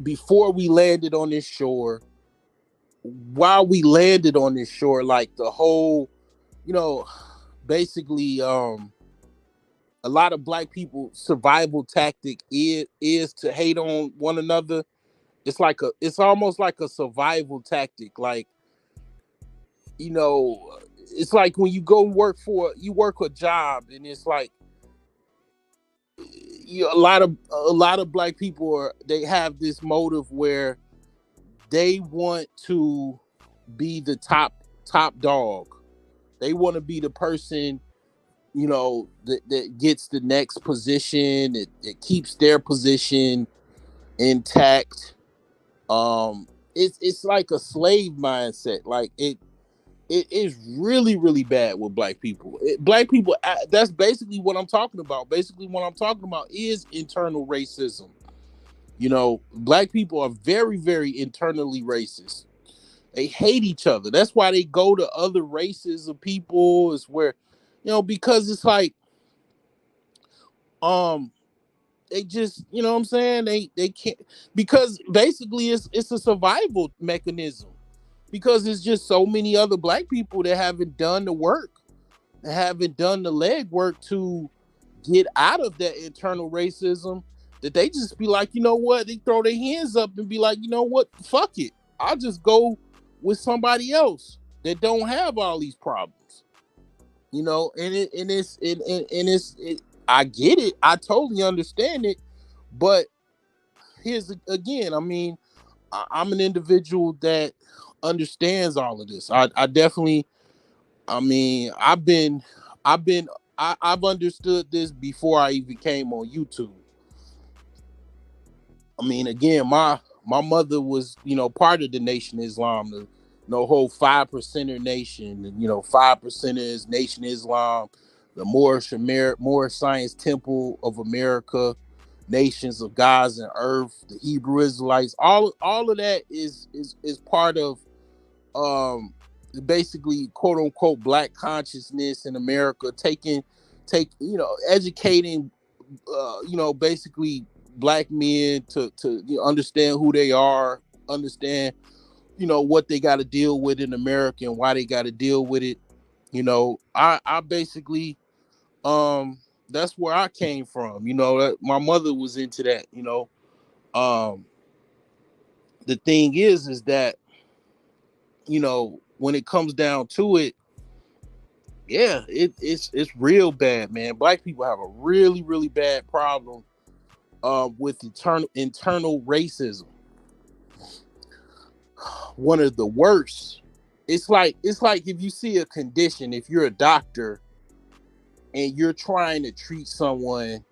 Speaker 1: before we landed on this shore, while we landed on this shore, like the whole, you know, basically, a lot of black people survival tactic is to hate on one another. It's almost like a survival tactic. Like, you know, it's like when you work a job, and it's like a lot of black people they have this motive where they want to be the top dog. They want to be the person, that gets the next position. It keeps their position intact. It's like a slave mindset. Like it is really really bad with black people. Black people. That's basically what I'm talking about. Basically, what I'm talking about is internal racism. Black people are very very internally racist. They hate each other. That's why they go to other races of people. Is where, because it's like, um, they just, what I'm saying, they can't, because basically it's a survival mechanism, because there's just so many other black people that haven't done the work, that haven't done the leg work to get out of that internal racism, that they just be like, you know what, they throw their hands up and be like, you know what, fuck it, I'll just go with somebody else that don't have all these problems. I get it, I totally understand it, but here's again, I mean, I'm an individual that understands all of this. I definitely, I mean, I've been, I've understood this before I even came on YouTube. I mean, again, my mother was, part of the Nation of Islam, the whole 5%er nation, and 5%ers, Nation of Islam, the Moorish Science Temple of America, Nations of Gods and Earth, the Hebrew Israelites. All of that is part of, basically, quote unquote, black consciousness in America, educating, basically black men to understand who they are, understand, what they got to deal with in America and why they got to deal with it. I basically, that's where I came from. That my mother was into that. Um, the thing is that, when it comes down to it, yeah, it's real bad, man. Black people have a really really bad problem, with internal racism. One of the worst. It's like if you see a condition, if you're a doctor and you're trying to treat someone,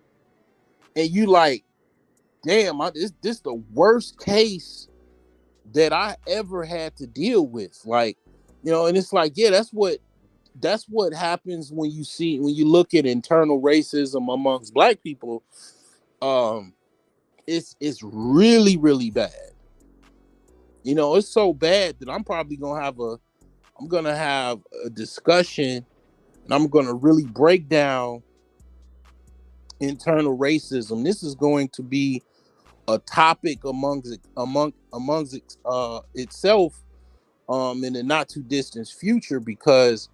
Speaker 1: and you like, damn, this the worst case that I ever had to deal with. Like, and it's like, yeah, that's what happens when you look at internal racism amongst black people. Um, it's really really bad. It's so bad that I'm gonna have a discussion, and I'm gonna really break down internal racism. This is going to be a topic amongst itself, in the not too distant future, because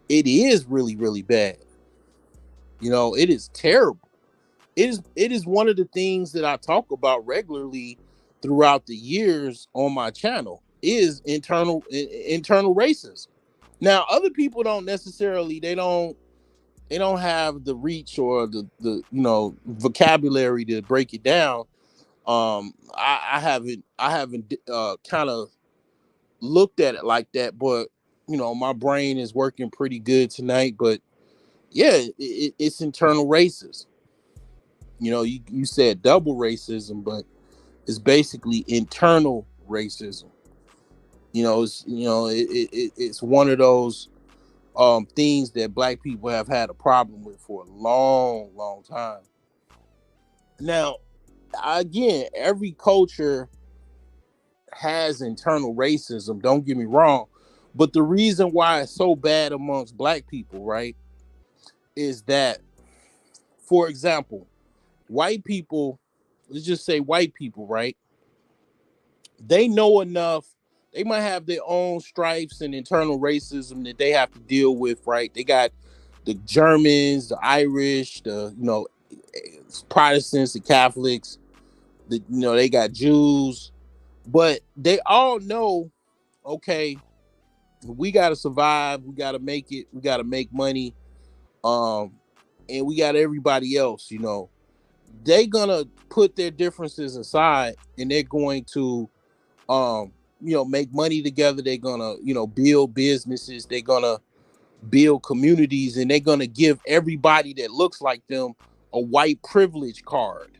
Speaker 1: it is really really bad. It is terrible. It is one of the things that I talk about regularly throughout the years on my channel, is internal racism. Now, other people don't necessarily, they don't have the reach or the vocabulary to break it down. I haven't kind of looked at it like that, but my brain is working pretty good tonight. But yeah, it's internal racism. You said double racism, but it's basically internal racism. It's one of those, things that black people have had a problem with for a long long time. Now, again, every culture has internal racism, don't get me wrong, but the reason why it's so bad amongst black people, right, is that, for example, white people, let's just say white people, right? They know enough. They might have their own stripes and internal racism that they have to deal with, right? They got the Germans, the Irish, the Protestants, the Catholics, they got Jews, but they all know, okay, we got to survive, we got to make it, we got to make money, um, and we got everybody else, they gonna put their differences aside and they're going to um make money together. They're gonna build businesses, they're gonna build communities, and they're gonna give everybody that looks like them a white privilege card.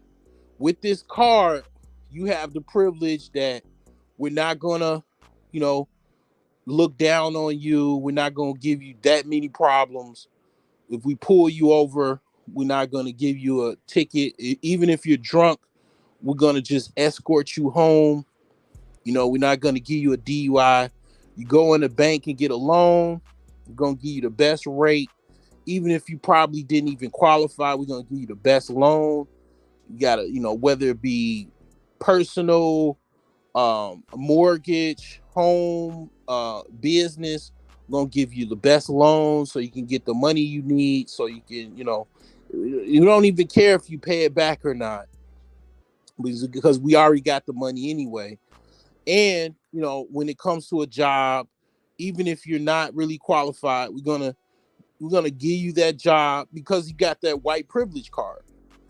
Speaker 1: With this card, you have the privilege that we're not gonna you know look down on you, we're not gonna give you that many problems. If we pull you over, we're not gonna give you a ticket. Even if you're drunk, we're gonna just escort you home. We're not gonna give you a DUI. You go in the bank and get a loan, we're gonna give you the best rate. Even if you probably didn't even qualify, we're gonna give you the best loan. You gotta, whether it be personal, mortgage, home, business, we're gonna give you the best loan so you can get the money you need, so you can, you don't even care if you pay it back or not, because we already got the money anyway. And when it comes to a job, even if you're not really qualified, we're gonna give you that job because you got that white privilege card.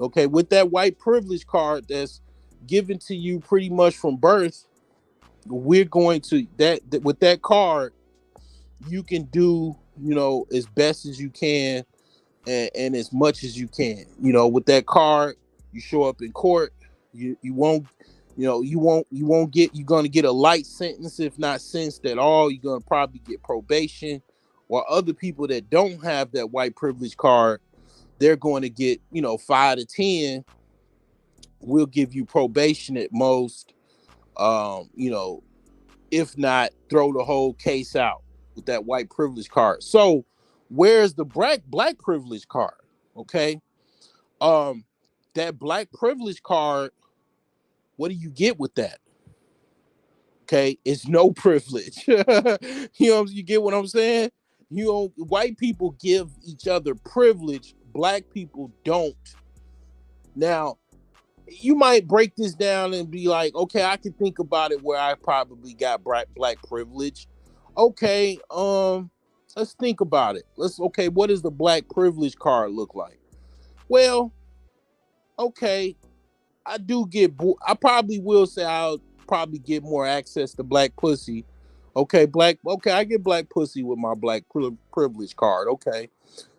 Speaker 1: Okay, with that white privilege card that's given to you pretty much from birth, we're going to that with that card, you can do as best as you can, and as much as you can. With that card, you show up in court. You won't you're gonna get a light sentence, if not sentenced at all. You're gonna probably get probation. While other people that don't have that white privilege card, they're going to get 5 to 10. We'll give you probation at most. If not, throw the whole case out with that white privilege card. So where's the black privilege card? Okay. um that black privilege card, what do you get with that? Okay, it's no privilege. You get what I'm saying? White people give each other privilege, black people don't. Now, you might break this down and be like, okay, I can think about it where I probably got black privilege. Okay, let's think about it. Okay, what does the black privilege card look like? Well, okay, I probably will say I'll probably get more access to black pussy. Okay, I get black pussy with my black privilege card. Okay,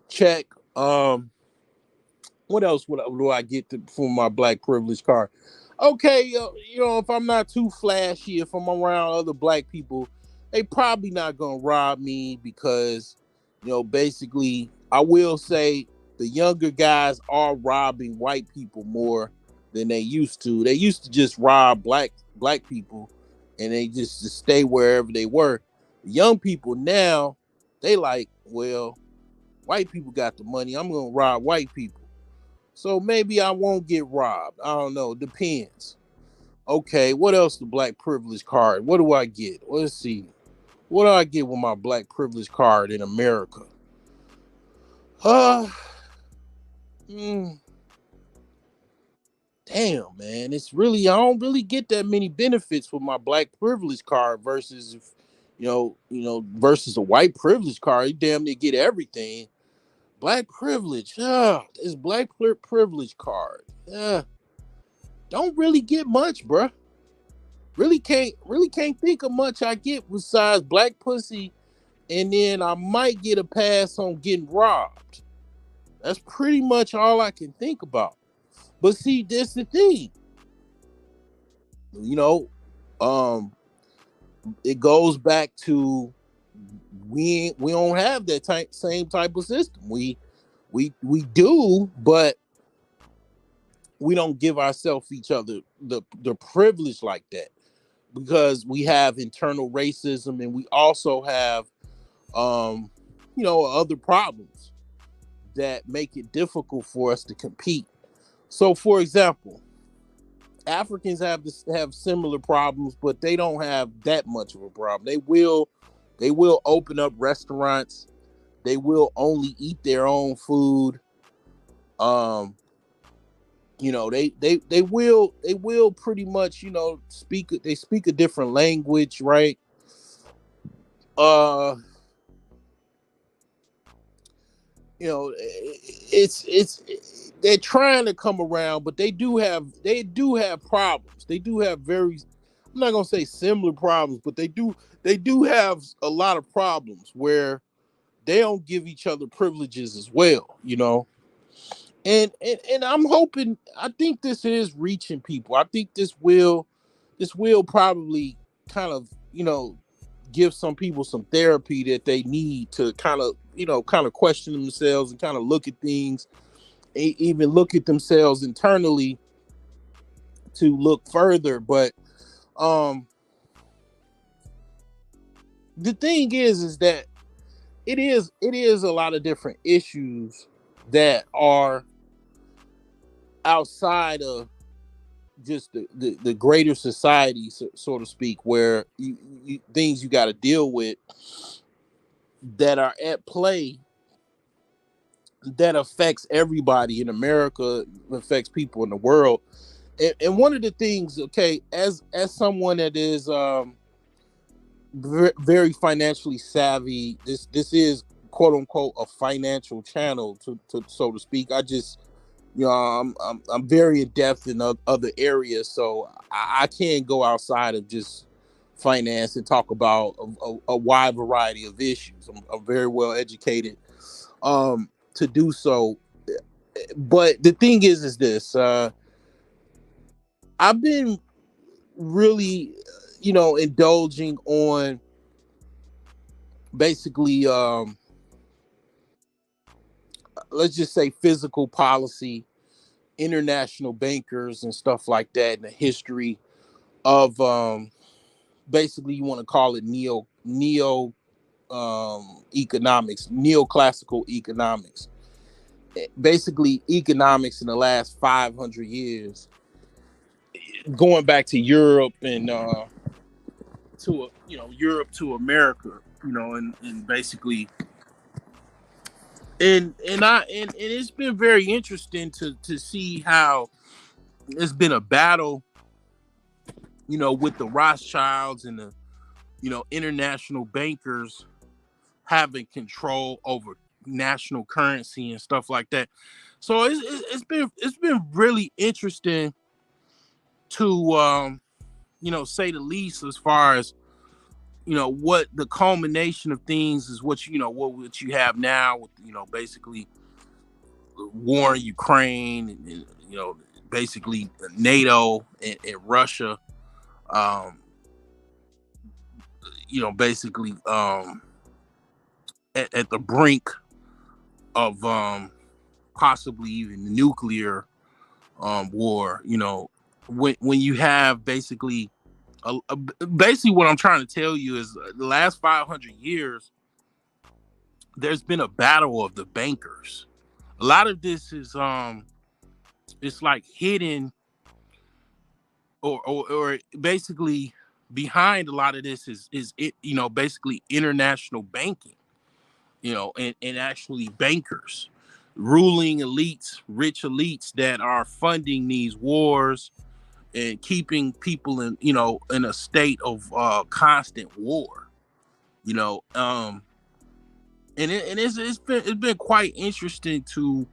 Speaker 1: check. What else do I get for my black privilege card? Okay, if I'm not too flashy, if I'm around other black people, they probably not gonna rob me because, basically, I will say the younger guys are robbing white people more than they used to. They used to just rob black people, and they just stay wherever they were. The young people now, they like, well, white people got the money, I'm gonna rob white people. So maybe I won't get robbed. I don't know. Depends. Okay, what else? The black privilege card. What do I get? Let's see. What do I get with my black privilege card in America? Uh, mm, damn, man. I don't really get that many benefits with my black privilege card versus if, versus a white privilege card. You damn near get everything. Black privilege. This black privilege card. Don't really get much, bruh. Really can't think of much I get besides black pussy, and then I might get a pass on getting robbed. That's pretty much all I can think about. But see, this the thing. You know, um, it goes back to we don't have that same type of system. We do, but we don't give ourselves each other the privilege like that, because we have internal racism, and we also have other problems that make it difficult for us to compete. So, for example, Africans have similar problems, but they don't have that much of a problem. They will open up restaurants. They will only eat their own food. Um, they will pretty much speak a different language, right? Uh, it's they're trying to come around, but they do have problems. They do have very, I'm not gonna say similar problems, but they do have a lot of problems where they don't give each other privileges as well. And I'm hoping, I think this is reaching people. I think this will probably kind of, give some people some therapy that they need to kind of question themselves and kind of look at things, even look at themselves internally to look further. But um the thing is that it is a lot of different issues that are outside of just the greater society, so to speak, where things you got to deal with that are at play that affects everybody in America, affects people in the world. And one of the things, okay, as someone that is very financially savvy, this is quote unquote a financial channel, to so to speak. I just, I'm very in depth in other areas, so I can't go outside of just finance and talk about a wide variety of issues. I'm very well educated to do so. But the thing is this: I've been really, indulging on basically, let's just say, physical policy, international bankers, and stuff like that, and the history of, basically, you want to call it neo economics, neoclassical economics. Basically, economics in the last 500 years, going back to Europe and Europe to America, and basically, and it's been very interesting to see how it's been a battle, with the Rothschilds and the, international bankers having control over national currency and stuff like that. So it's been really interesting to, say the least, as far as, what the culmination of things is, what you have now with, basically war in Ukraine, and basically NATO and Russia, um, basically, at the brink of, possibly even nuclear war. When you have basically, basically what I'm trying to tell you is, the last 500 years there's been a battle of the bankers. A lot of this is, it's like hidden, or basically behind a lot of this is it, basically international banking, and actually bankers, ruling elites, rich elites that are funding these wars and keeping people in a state of constant war. You know, and it's been quite interesting to,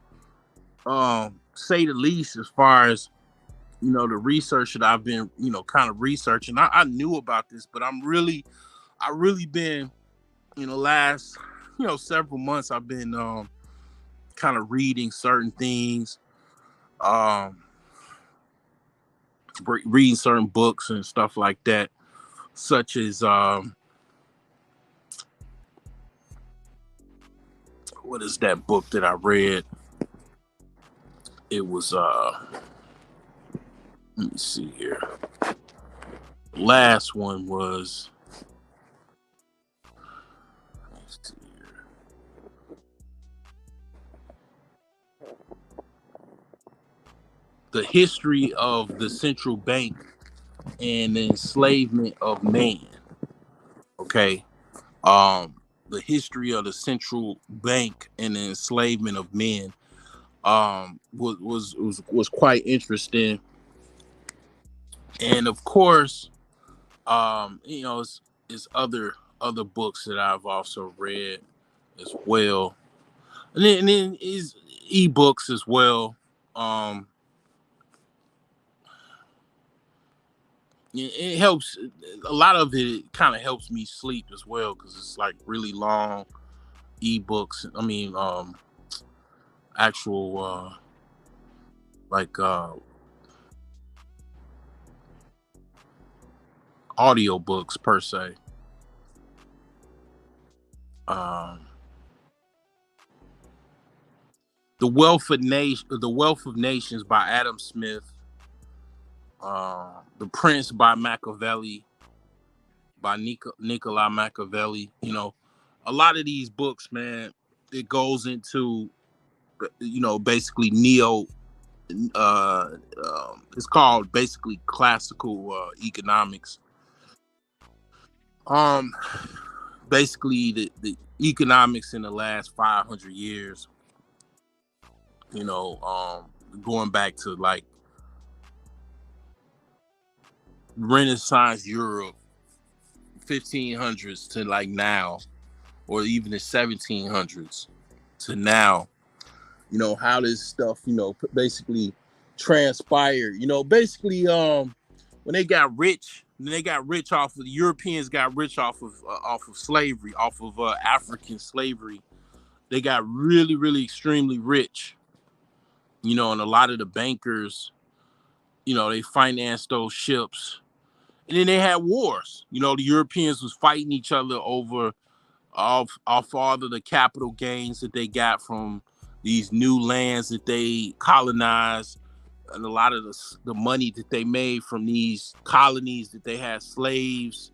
Speaker 1: say the least, as far as, the research that I've been, kind of researching. I knew about this, but I really been, last, several months, I've been, kind of reading certain things, um, reading certain books and stuff like that, such as, what is that book that I read? It was, let me see here. Last one was, let's see here. the history of the central bank and the enslavement of man. Okay, um, the history of the central bank and the enslavement of men was quite interesting, and of course, it's other books that I've also read as well, and then is ebooks as well. Um, it helps. A lot of it kind of helps me sleep as well because it's like really long ebooks. I mean, actual like audio books per se. Um, The Wealth of Nations by Adam Smith. The Prince by Machiavelli, by Niccolo Machiavelli. A lot of these books, man, it goes into basically neo. It's called basically classical economics. Um, Basically the economics in the last 500 years. Going back to like Renaissance Europe, 1500s to like now, or even the 1700s to now. How this stuff basically transpired. Basically when they got rich off of the Europeans, got rich off of slavery, off of African slavery. They got really, really extremely rich. And a lot of the bankers, they financed those ships, and then they had wars. The Europeans was fighting each other over off all of the capital gains that they got from these new lands that they colonized, and a lot of the money that they made from these colonies that they had slaves.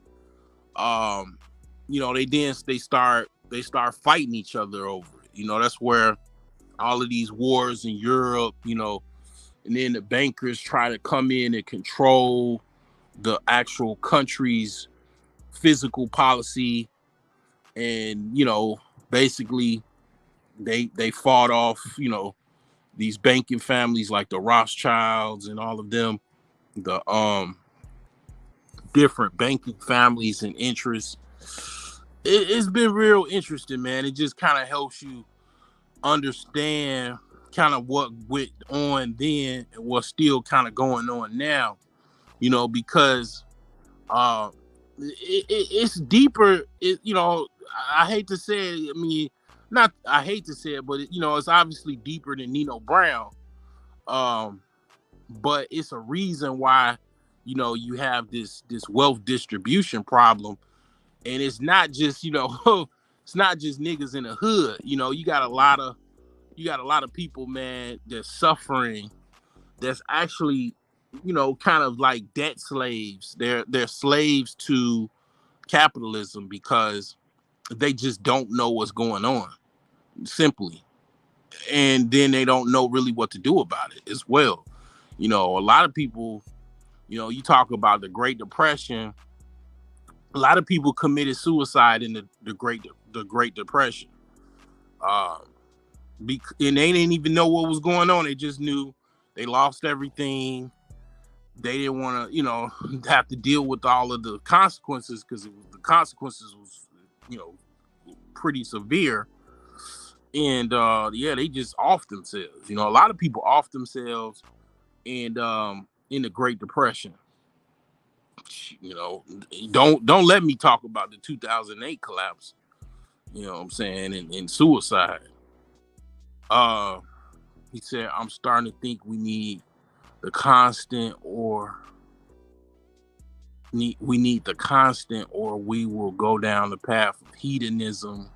Speaker 1: um they start fighting each other over it. That's where all of these wars in Europe, and then the bankers try to come in and control the actual country's physical policy, and basically they fought off these banking families like the Rothschilds and all of them, the different banking families and interests. It's been real interesting, man. It just kind of helps you understand kind of what went on then and what's still kind of going on now. Because uh, it's deeper. I hate to say it. I mean, not I hate to say it, but it's obviously deeper than Nino Brown. Um, but it's a reason why you have this wealth distribution problem, and it's not just it's not just niggas in the hood. You got a lot of people, man, that's suffering, that's actually kind of like debt slaves. They're slaves to capitalism because they just don't know what's going on, simply, and then they don't know really what to do about it as well. A lot of people, you talk about the Great Depression. A lot of people committed suicide in the Great Depression. Um, and they didn't even know what was going on. They just knew they lost everything. They didn't want to, have to deal with all of the consequences, because the consequences was, you know, pretty severe. And yeah, they just off themselves. A lot of people off themselves, and in the Great Depression. You know, don't let me talk about the 2008 collapse. You know what I'm saying? And suicide. Uh, he said, "I'm starting to think we need the constant, or we need the constant, or we will go down the path of hedonism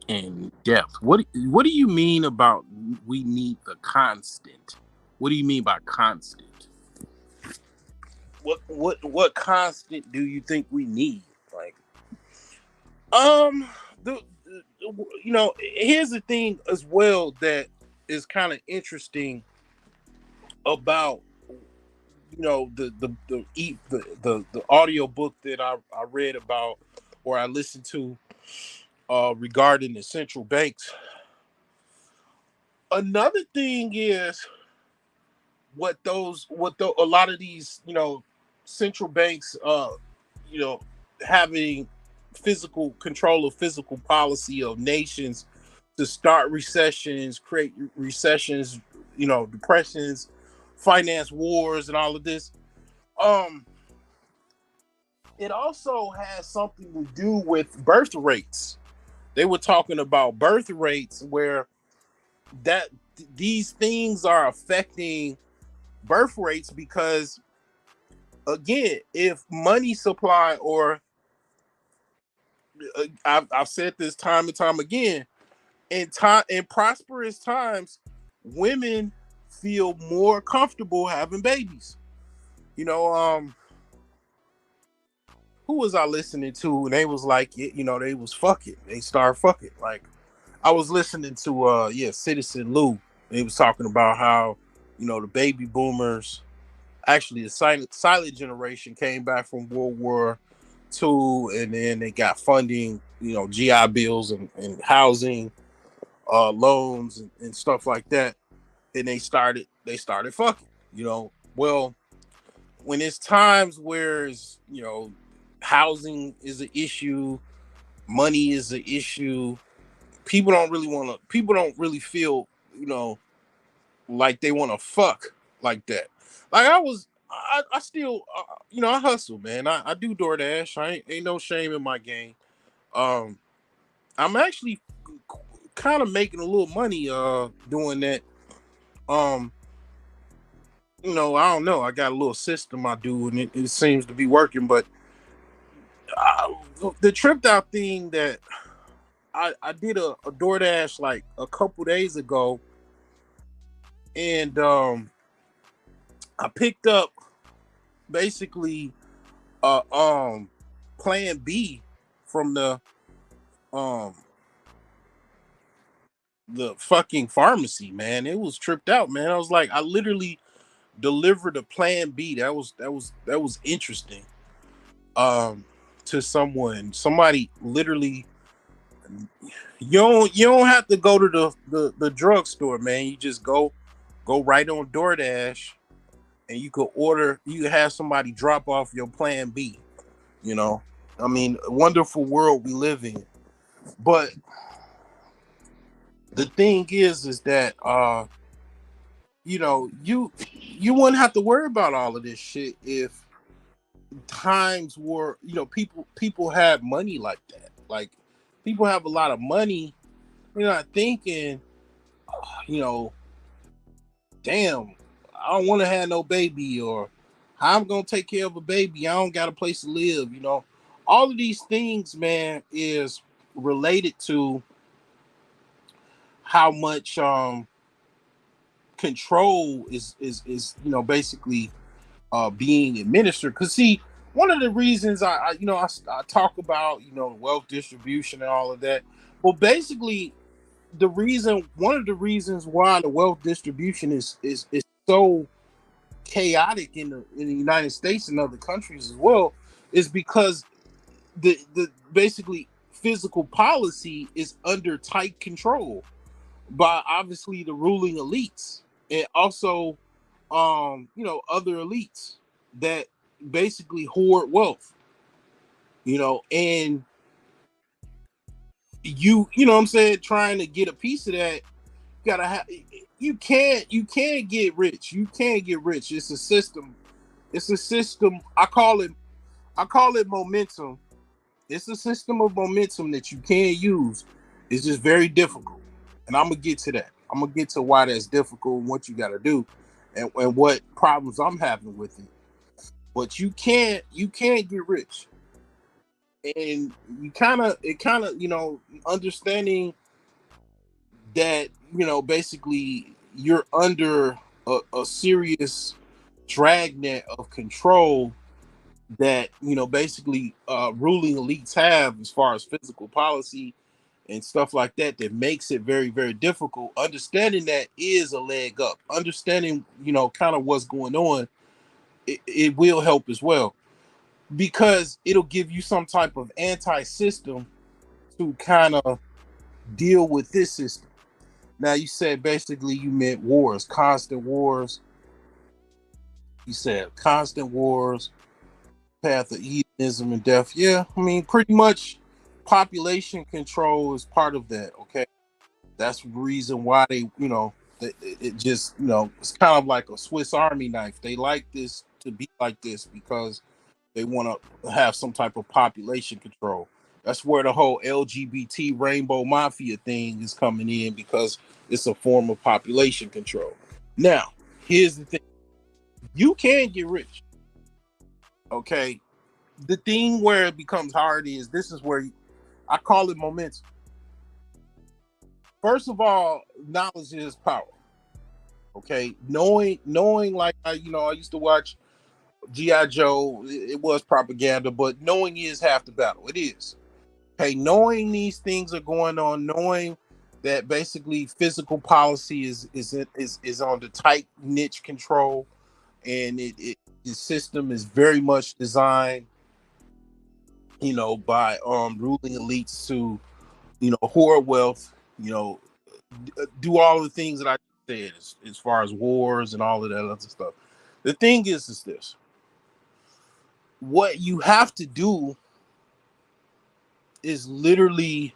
Speaker 1: and death." What do you mean about we need the constant? What do you mean by constant? What constant do you think we need? Like, um, the here's the thing as well that is kind of interesting about the audio book that I read about or I listened to regarding the central banks. Another thing is a lot of these central banks you know having physical control of physical policy of nations to start recessions, create recessions, depressions, finance wars, and all of this. Um, it also has something to do with birth rates. They were talking about birth rates where that these things are affecting birth rates because again, if money supply or I've said this time and time again, in prosperous times, women feel more comfortable having babies. You know, who was I listening to? And they was like, they was fucking. They started fucking. Like I was listening to Citizen Lou. He was talking about how, the baby boomers, actually the silent generation came back from World War II, and then they got funding, GI bills and housing loans and stuff like that. And they started fucking, well, when it's times where housing is an issue, money is an issue, people don't really feel, like they want to fuck like that. Like I still, I hustle, man. I do DoorDash. Ain't no shame in my game. Um, I'm actually kind of making a little money doing that. Um, I don't know. I got a little system I do, and it seems to be working. But the tripped out thing that I did a DoorDash like a couple days ago, and I picked up basically Plan B from um the fucking pharmacy, man. It was tripped out, man. I was like, I literally delivered a Plan B. That was interesting. Um, to someone, somebody literally. You don't have to go to the drugstore, man. You just go right on DoorDash, and you could order. You could have somebody drop off your Plan B. You know, I mean, a wonderful world we live in. But the thing is that you wouldn't have to worry about all of this shit if times were, people had money like that. Like people have a lot of money. You're not thinking, you know, damn, I don't want to have no baby, or how I'm gonna take care of a baby. I don't got a place to live. All of these things, man, is related to how much control is basically being administered. Because see, one of the reasons I talk about wealth distribution and all of that. Well, basically, one of the reasons why the wealth distribution is so chaotic in the United States and other countries as well is because the basically physical policy is under tight control by obviously the ruling elites, and also other elites that basically hoard wealth, and you know what I'm saying, trying to get a piece of that. Gotta have, you can't get rich. You can't get rich. It's a system. I call it momentum. It's a system of momentum that you can't use. It's just very difficult. And I'm gonna get to that. I'm gonna get to why that's difficult and what you gotta do, and what problems I'm having with it. But you can't get rich. And it kind of understanding that basically you're under a serious dragnet of control that basically ruling elites have as far as physical policy and stuff like that that makes it very, very difficult. Understanding that is a leg up. Understanding, kind of what's going on, it will help as well, because it'll give you some type of anti-system to kind of deal with this system. Now, you said basically you meant wars, constant wars. You said constant wars, path of hedonism and death. Yeah, I mean, pretty much population control is part of that. Okay. That's the reason why it just, it's kind of like a Swiss Army knife. They like this to be like this because they want to have some type of population control. That's where the whole LGBT rainbow mafia thing is coming in, because it's a form of population control. Now, here's the thing. You can get rich. Okay. The thing where it becomes hard is, this is where I call it momentum. First of all, knowledge is power. Okay. Knowing like I used to watch G.I. Joe, it was propaganda, but knowing is half the battle. It is. Okay, knowing these things are going on, knowing that basically physical policy is on the tight niche control, and the system is very much designed, by ruling elites to, hoard wealth, do all the things that I said as far as wars and all of that other stuff. The thing is this: what you have to do is literally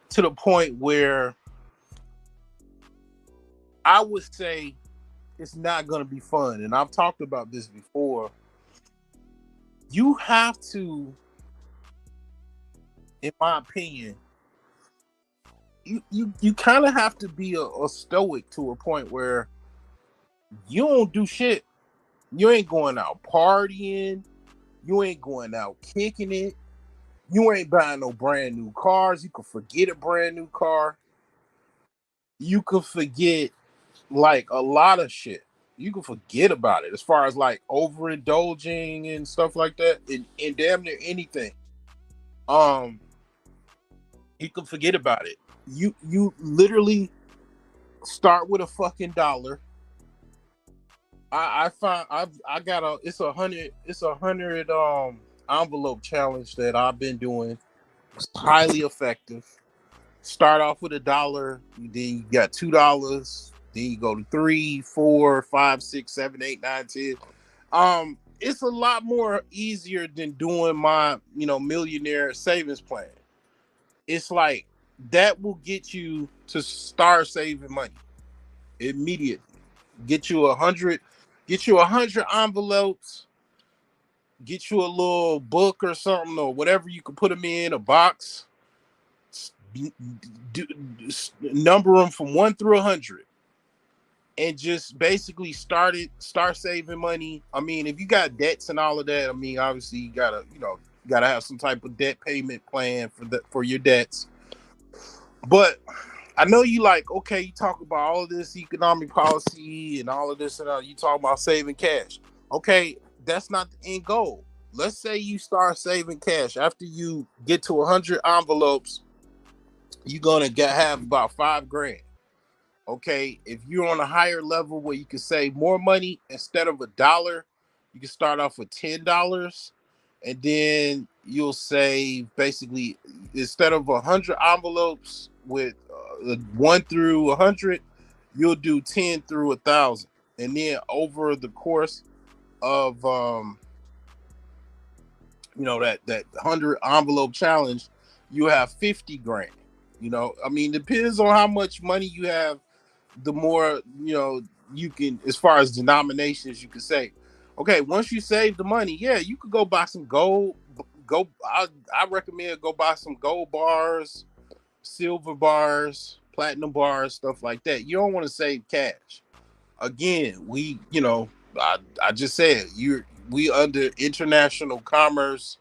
Speaker 1: to the point where I would say it's not going to be fun. And I've talked about this before. You have to, in my opinion, you kind of have to be a stoic to a point where you don't do shit. You ain't going out partying. You ain't going out kicking it. You ain't buying no brand new cars. You can forget a brand new car. You can forget like a lot of shit. You can forget about it as far as like overindulging and stuff like that, in damn near anything. Um, you can forget about it. You literally start with a fucking dollar. I find I got it's a hundred envelope challenge that I've been doing. It's highly effective. Start off with a dollar, then you got $2, then you go to 3, 4, 5, 6, 7, 8, 9, 10. It's a lot more easier than doing my millionaire savings plan. It's like that will get you to start saving money immediately. Get you 100, get you 100 envelopes, get you a little book or something, or whatever you can put them in a box. Number them from 1 through 100, and just basically start saving money. I mean, if you got debts and all of that, I mean, obviously you gotta have some type of debt payment plan for your debts. But I know you like, okay, you talk about all of this economic policy and all of this, and you talk about saving cash. Okay, that's not the end goal. Let's say you start saving cash after you get to 100 envelopes. You're gonna have about $5,000. Okay, if you're on a higher level where you can save more money, instead of a dollar, you can start off with $10, and then you'll save basically, instead of 100 envelopes with 1 through 100, you'll do 10 through 1,000, and then over the course of that 100 envelope challenge, you have $50,000. I mean, depends on how much money you have, the more you can, as far as denominations, you can say, okay, once you save the money, yeah, you could go buy some gold. I recommend go buy some gold bars, silver bars, platinum bars, stuff like that. You don't want to save cash. Again, I just said, we under international commerce.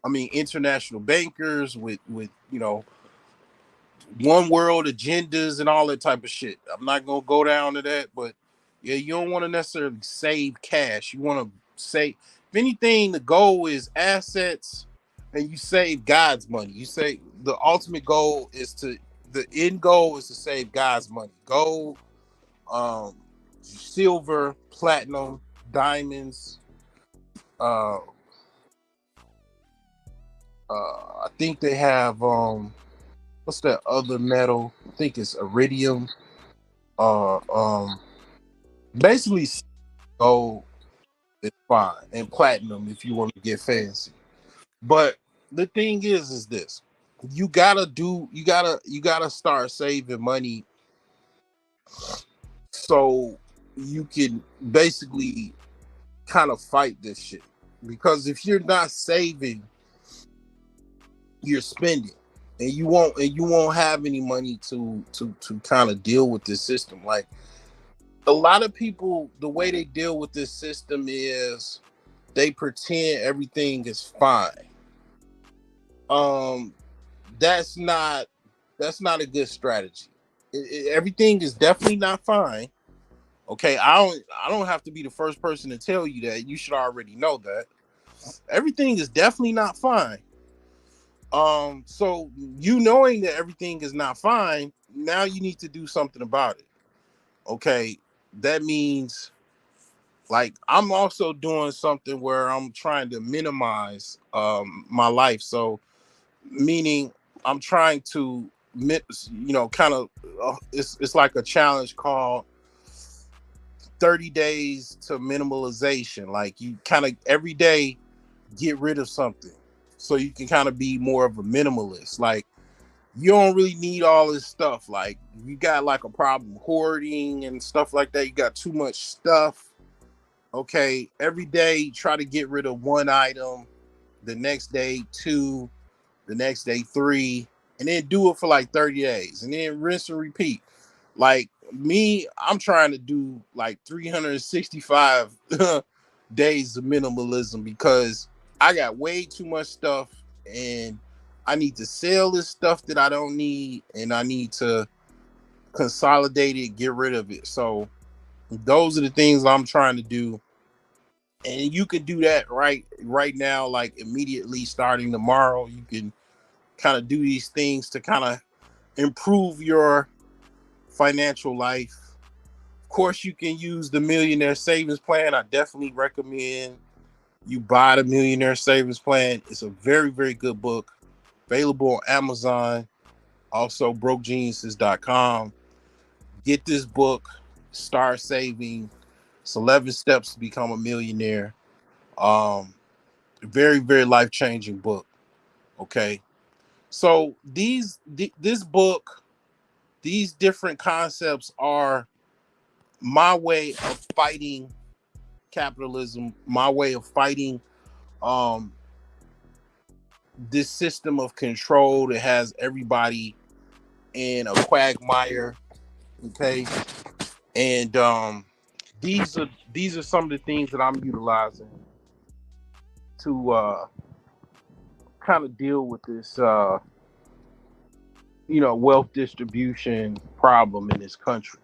Speaker 1: I mean, international bankers with one world agendas and all that type of shit. I'm not gonna go down to that, but yeah, you don't want to necessarily save cash. You want to save. If anything, the goal is assets and you save God's money. You say the ultimate goal is to the end goal is to save God's money. Gold, um, silver, platinum, diamonds. Uh, I think they have what's that other metal? I think it's iridium. Uh, um, basically gold is fine, and platinum if you want to get fancy. But the thing is this: you gotta start saving money so you can basically kind of fight this shit. Because if you're not saving, you're spending, and you won't have any money to kind of deal with this system. Like a lot of people, the way they deal with this system is they pretend everything is fine. Um, that's not a good strategy. Everything is definitely not fine. Okay, I don't have to be the first person to tell you that. You should already know that everything is definitely not fine. So you knowing that everything is not fine, now you need to do something about it. Okay, that means like I'm also doing something where I'm trying to minimize my life. So meaning I'm trying to kind of it's like a challenge called 30 days to minimalization. Like you kind of every day get rid of something so you can kind of be more of a minimalist. Like you don't really need all this stuff. Like you got like a problem hoarding and stuff like that. You got too much stuff. Okay, every day try to get rid of one item, the next day two, the next day three, and then do it for like 30 days and then rinse and repeat. Like me, I'm trying to do like 365 days of minimalism because I got way too much stuff and I need to sell this stuff that I don't need and I need to consolidate it, get rid of it. So those are the things I'm trying to do. And you can do that right now, like immediately starting tomorrow. You can kind of do these things to kind of improve your financial life. Of course, you can use the Millionaire Savings Plan. I definitely recommend you buy the Millionaire Savings Plan. It's a very, very good book. Available on Amazon, also brokegeniuses.com. Get this book, start saving. It's 11 steps to become a millionaire. Um, Very, very life-changing book. Okay. So this book, these different concepts are my way of fighting capitalism, my way of fighting um this system of control that has everybody in a quagmire. Okay. And these are some of the things that I'm utilizing to kind of deal with this wealth distribution problem in this country.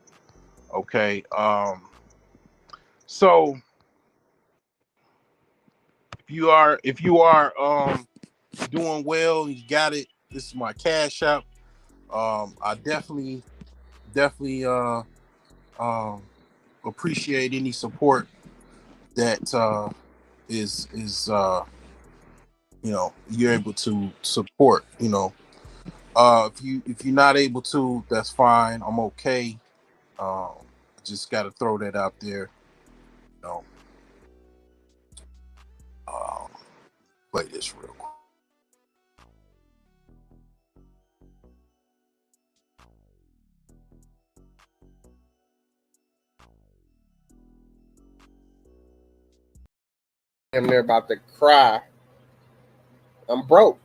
Speaker 1: Okay. So if you are doing well, you got it. This is my cash app. I definitely um appreciate any support that is you're able to support. If you're not able to, that's fine. I'm okay. Just got to throw that out there. You know, um, play this real quick.
Speaker 3: They're about to cry. I'm broke.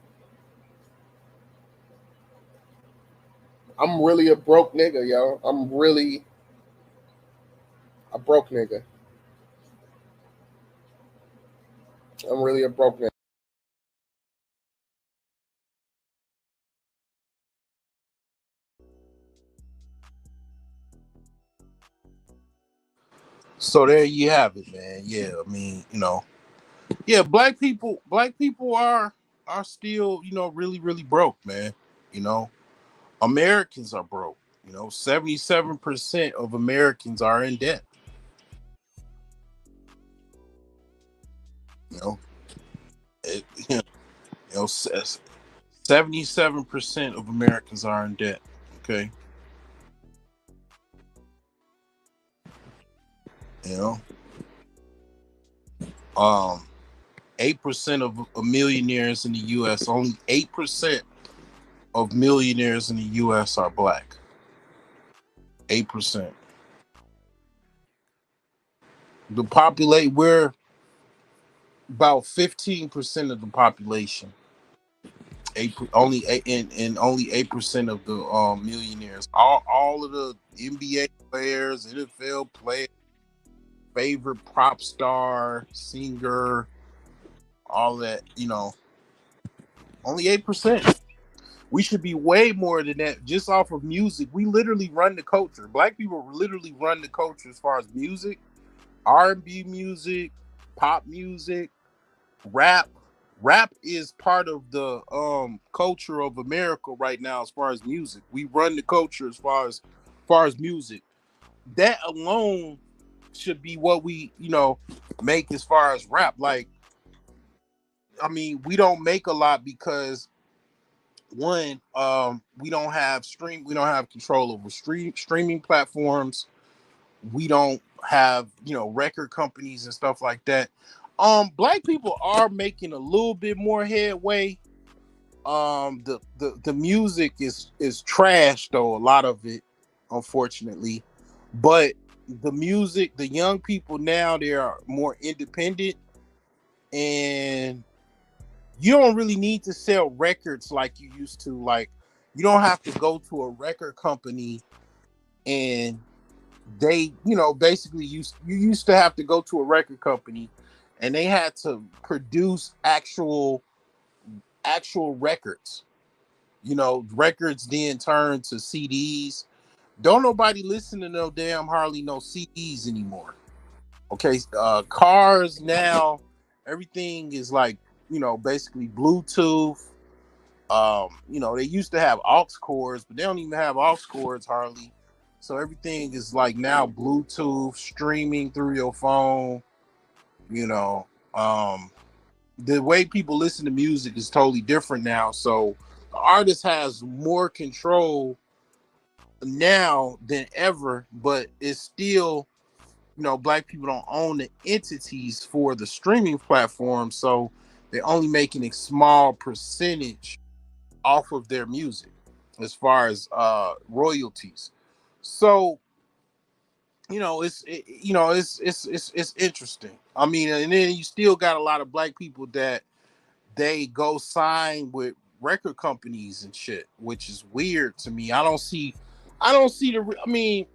Speaker 3: I'm really a broke nigga, yo. I'm really a broke nigga. I'm really a broke nigga.
Speaker 1: So there you have it, man. Yeah, I mean, yeah, black people are. are still, really, really broke, man. You know, Americans are broke. 77% of Americans are in debt. You know, it, you know, 77% of Americans are in debt. Okay, you know, 8% of millionaires in the U.S. Only 8% of millionaires in the U.S. are black. 8%. The populate we're about 15% of the population. Only eight, and only 8% of the millionaires. All of the NBA players, NFL players, favorite prop star, singer, all that. Only 8%. We should be way more than that just off of music. We literally run the culture. Black people literally run the culture as far as music, R&B music, pop music, rap. Rap is part of the culture of America right now as far as music. We run the culture as far as music. That alone should be what we, make as far as rap. Like, I mean, we don't make a lot because one, we don't have control over streaming platforms. We don't have, record companies and stuff like that. Black people are making a little bit more headway. The music is trash though, a lot of it, unfortunately. But the young people now, they are more independent, and you don't really need to sell records like you used to. Like, you don't have to go to a record company and they, basically you used to have to go to a record company and they had to produce actual records. Records then turned to CDs. Don't nobody listen to no damn hardly no CDs anymore. Okay, cars now, everything is like, basically Bluetooth. They used to have aux cords, but they don't even have aux cords hardly. So everything is like now Bluetooth, streaming through your phone. You know, um, the way people listen to music is totally different now. So the artist has more control now than ever, but it's still, black people don't own the entities for the streaming platform, so they're only making a small percentage off of their music as far as royalties. So it's interesting. I mean, and then you still got a lot of black people that they go sign with record companies and shit, which is weird to me. I don't see the. I mean,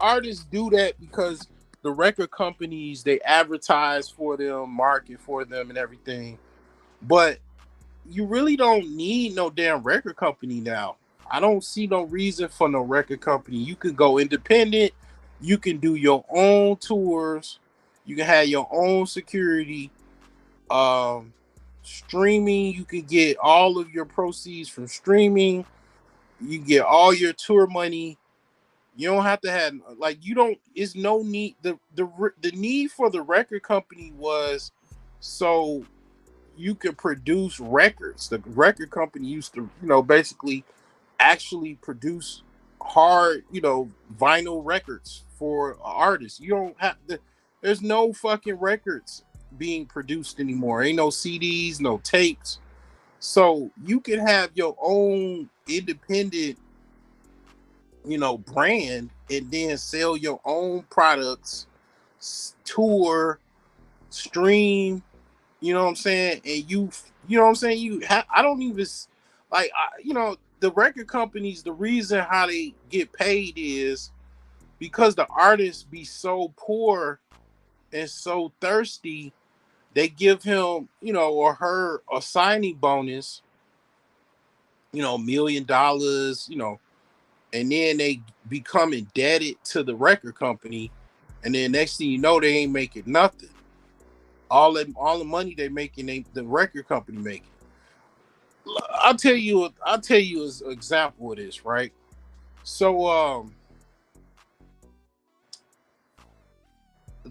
Speaker 1: artists do that because the record companies, they advertise for them, market for them, and everything. But you really don't need no damn record company now. I don't see no reason for no record company. You can go independent. You can do your own tours. You can have your own security. Um, Streaming, you can get all of your proceeds from streaming. You get all your tour money. You don't have to have, like, you don't. It's no need. The need for the record company was so you could produce records. The record company used to, basically actually produce hard, vinyl records for artists. You don't have to. There's no fucking records being produced anymore. Ain't no CDs, no tapes. So you can have your own independent, brand, and then sell your own products, tour, stream. You know what I'm saying? And you know what I'm saying? I don't even like, the record companies. The reason how they get paid is because the artists be so poor and so thirsty. They give him, or her, a signing bonus, $1 million, and then they become indebted to the record company, and then next thing you know, they ain't making nothing. All the money they making, the record company making. I'll tell you as an example of this, right? So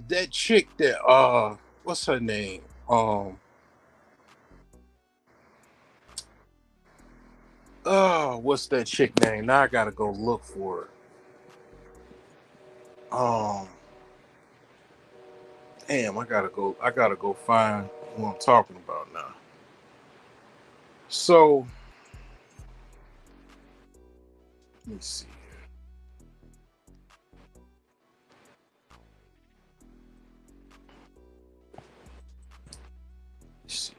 Speaker 1: that chick that what's her name? What's that chick name? Now I gotta go look for it. Damn, I gotta go find who I'm talking about now. So let me see. Let's see.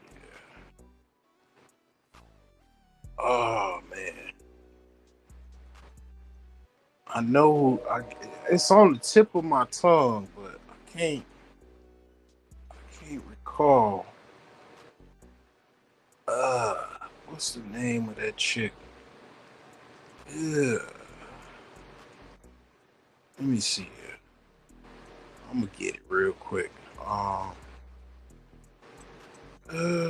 Speaker 1: Oh man, I know it's on the tip of my tongue, but I can't recall. Uh, what's the name of that chick? Yeah, let me see here. I'm gonna get it real quick. Um, uh,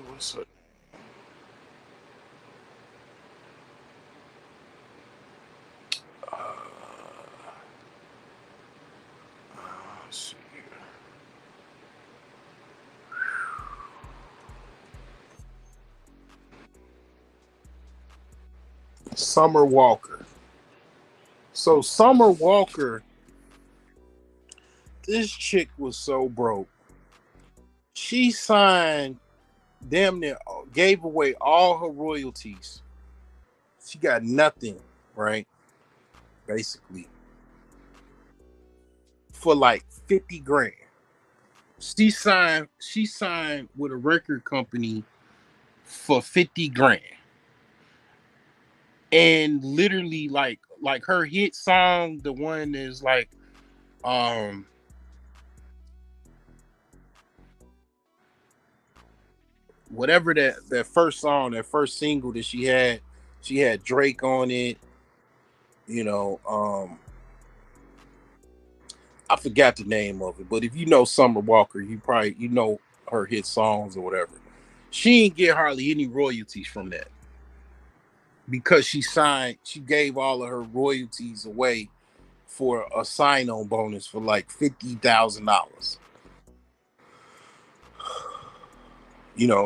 Speaker 1: what's her? Uh, let's see here. Summer Walker. So Summer Walker, this chick was so broke. She signed, damn near gave away all her royalties. She got nothing, right? Basically, for like 50 grand. She signed with a record company for 50 grand. And literally like her hit song, the one is like um whatever that first song, that first single that she had Drake on it, you know, I forgot the name of it, but if you know Summer Walker, you know her hit songs or whatever. She didn't get hardly any royalties from that because she gave all of her royalties away for a sign-on bonus for like $50,000.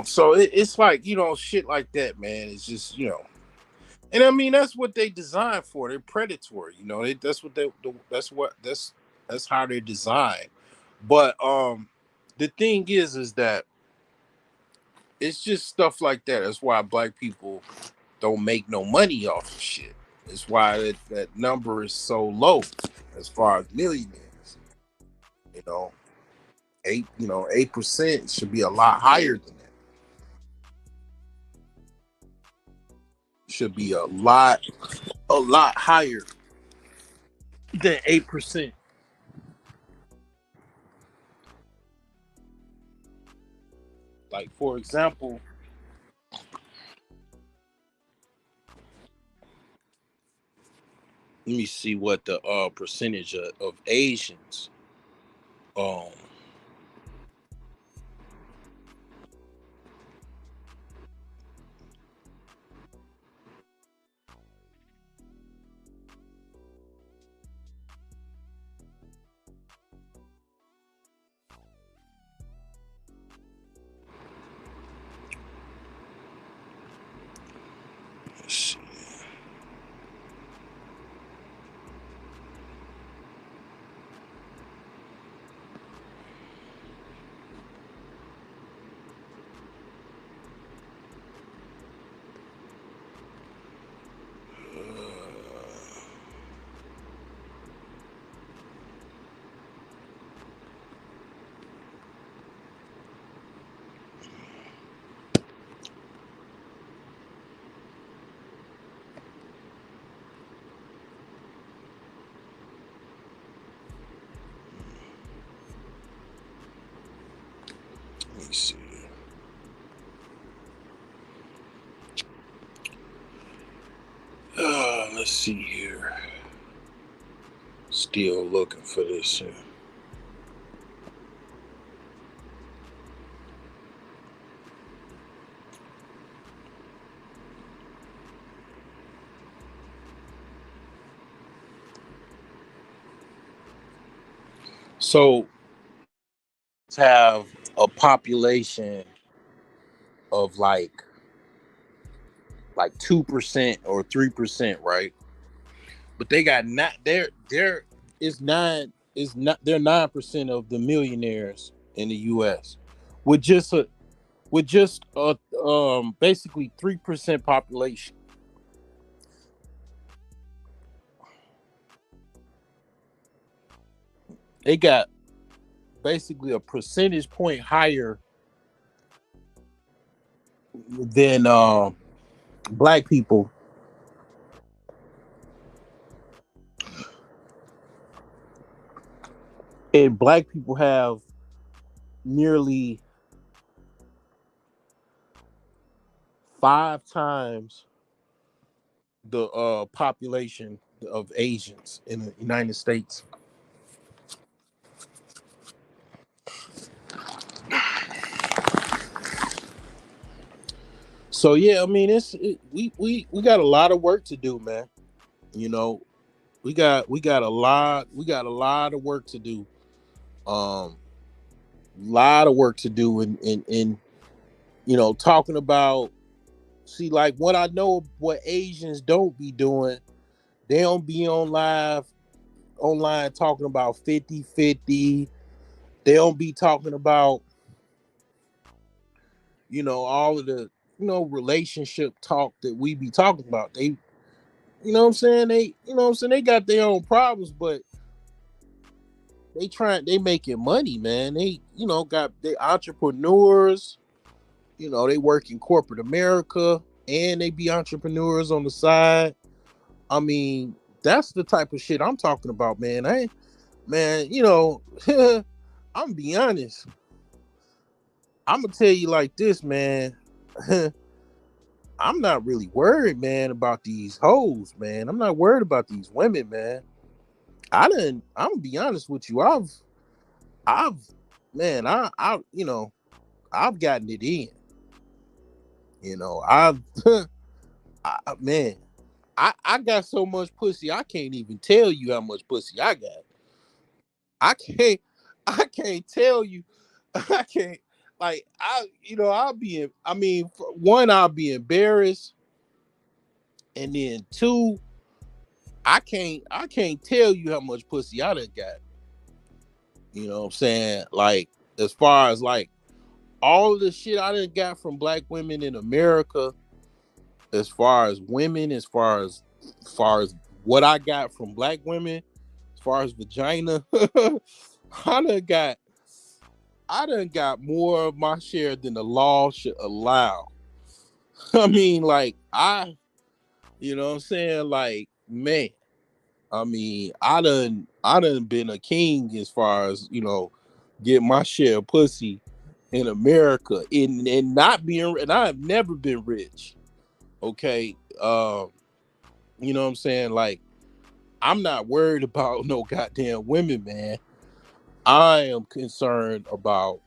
Speaker 1: So it's like, shit like that, man. It's just, and I mean that's what they designed for. They're predatory, that's how they're designed. But the thing is that it's just stuff like that. That's why black people don't make no money off of shit. It's why that number is so low as far as millionaires. You know, 8% should be a lot higher than that. Should be a lot higher than 8%. Like for example, let me see what the percentage of Asians. Um, let's see. Let me see. Let's see here. Still looking for this. So have a population of like 2% or 3%, right? But they got not there is nine is not they're 9% of the millionaires in the US with just a basically 3% population. They got basically a percentage point higher than black people. And black people have nearly 5 times the population of Asians in the United States. So yeah, I mean we got a lot of work to do, man. You know, we got a lot of work to do. Um, lot of work to do in talking about, see, like, what I know what Asians don't be doing. They don't be online talking about 50-50. They don't be talking about all of the relationship talk that we be talking about. They what I'm saying, they got their own problems, but they making money, man. They got they entrepreneurs. They work in corporate America, and they be entrepreneurs on the side. I mean, that's the type of shit I'm talking about, man. Man, I'm gonna be honest. I'm gonna tell you like this, man. I'm not really worried, man, about these hoes, man. I'm not worried about these women, man. I'm gonna be honest with you. I've, man, I've gotten it in. I've, man, I got so much pussy, I can't even tell you how much pussy I got. I can't, I can't tell you. I can't, like, I'll be, I mean, for one, I'll be embarrassed. And then two, I can't tell you how much pussy I done got. You know what I'm saying? Like, as far as like all of the shit I done got from black women in America, as far as women, as far as what I got from black women, as far as vagina, I done got more of my share than the law should allow. I mean, like, you know what I'm saying? Like, man, I mean, I done been a king as far as, get my share of pussy in America, and not being, and I have never been rich. Okay. You know what I'm saying? Like, I'm not worried about no goddamn women, man. I am concerned about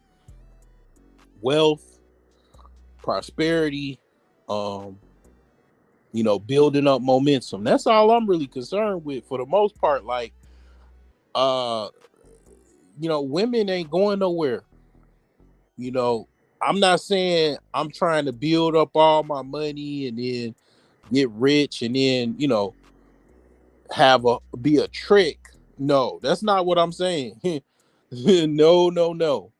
Speaker 1: wealth, prosperity, um, building up momentum. That's all I'm really concerned with for the most part. Like, uh, women ain't going nowhere. You know, I'm not saying I'm trying to build up all my money and then get rich and then, have a be a trick. No, that's not what I'm saying. No, no, no.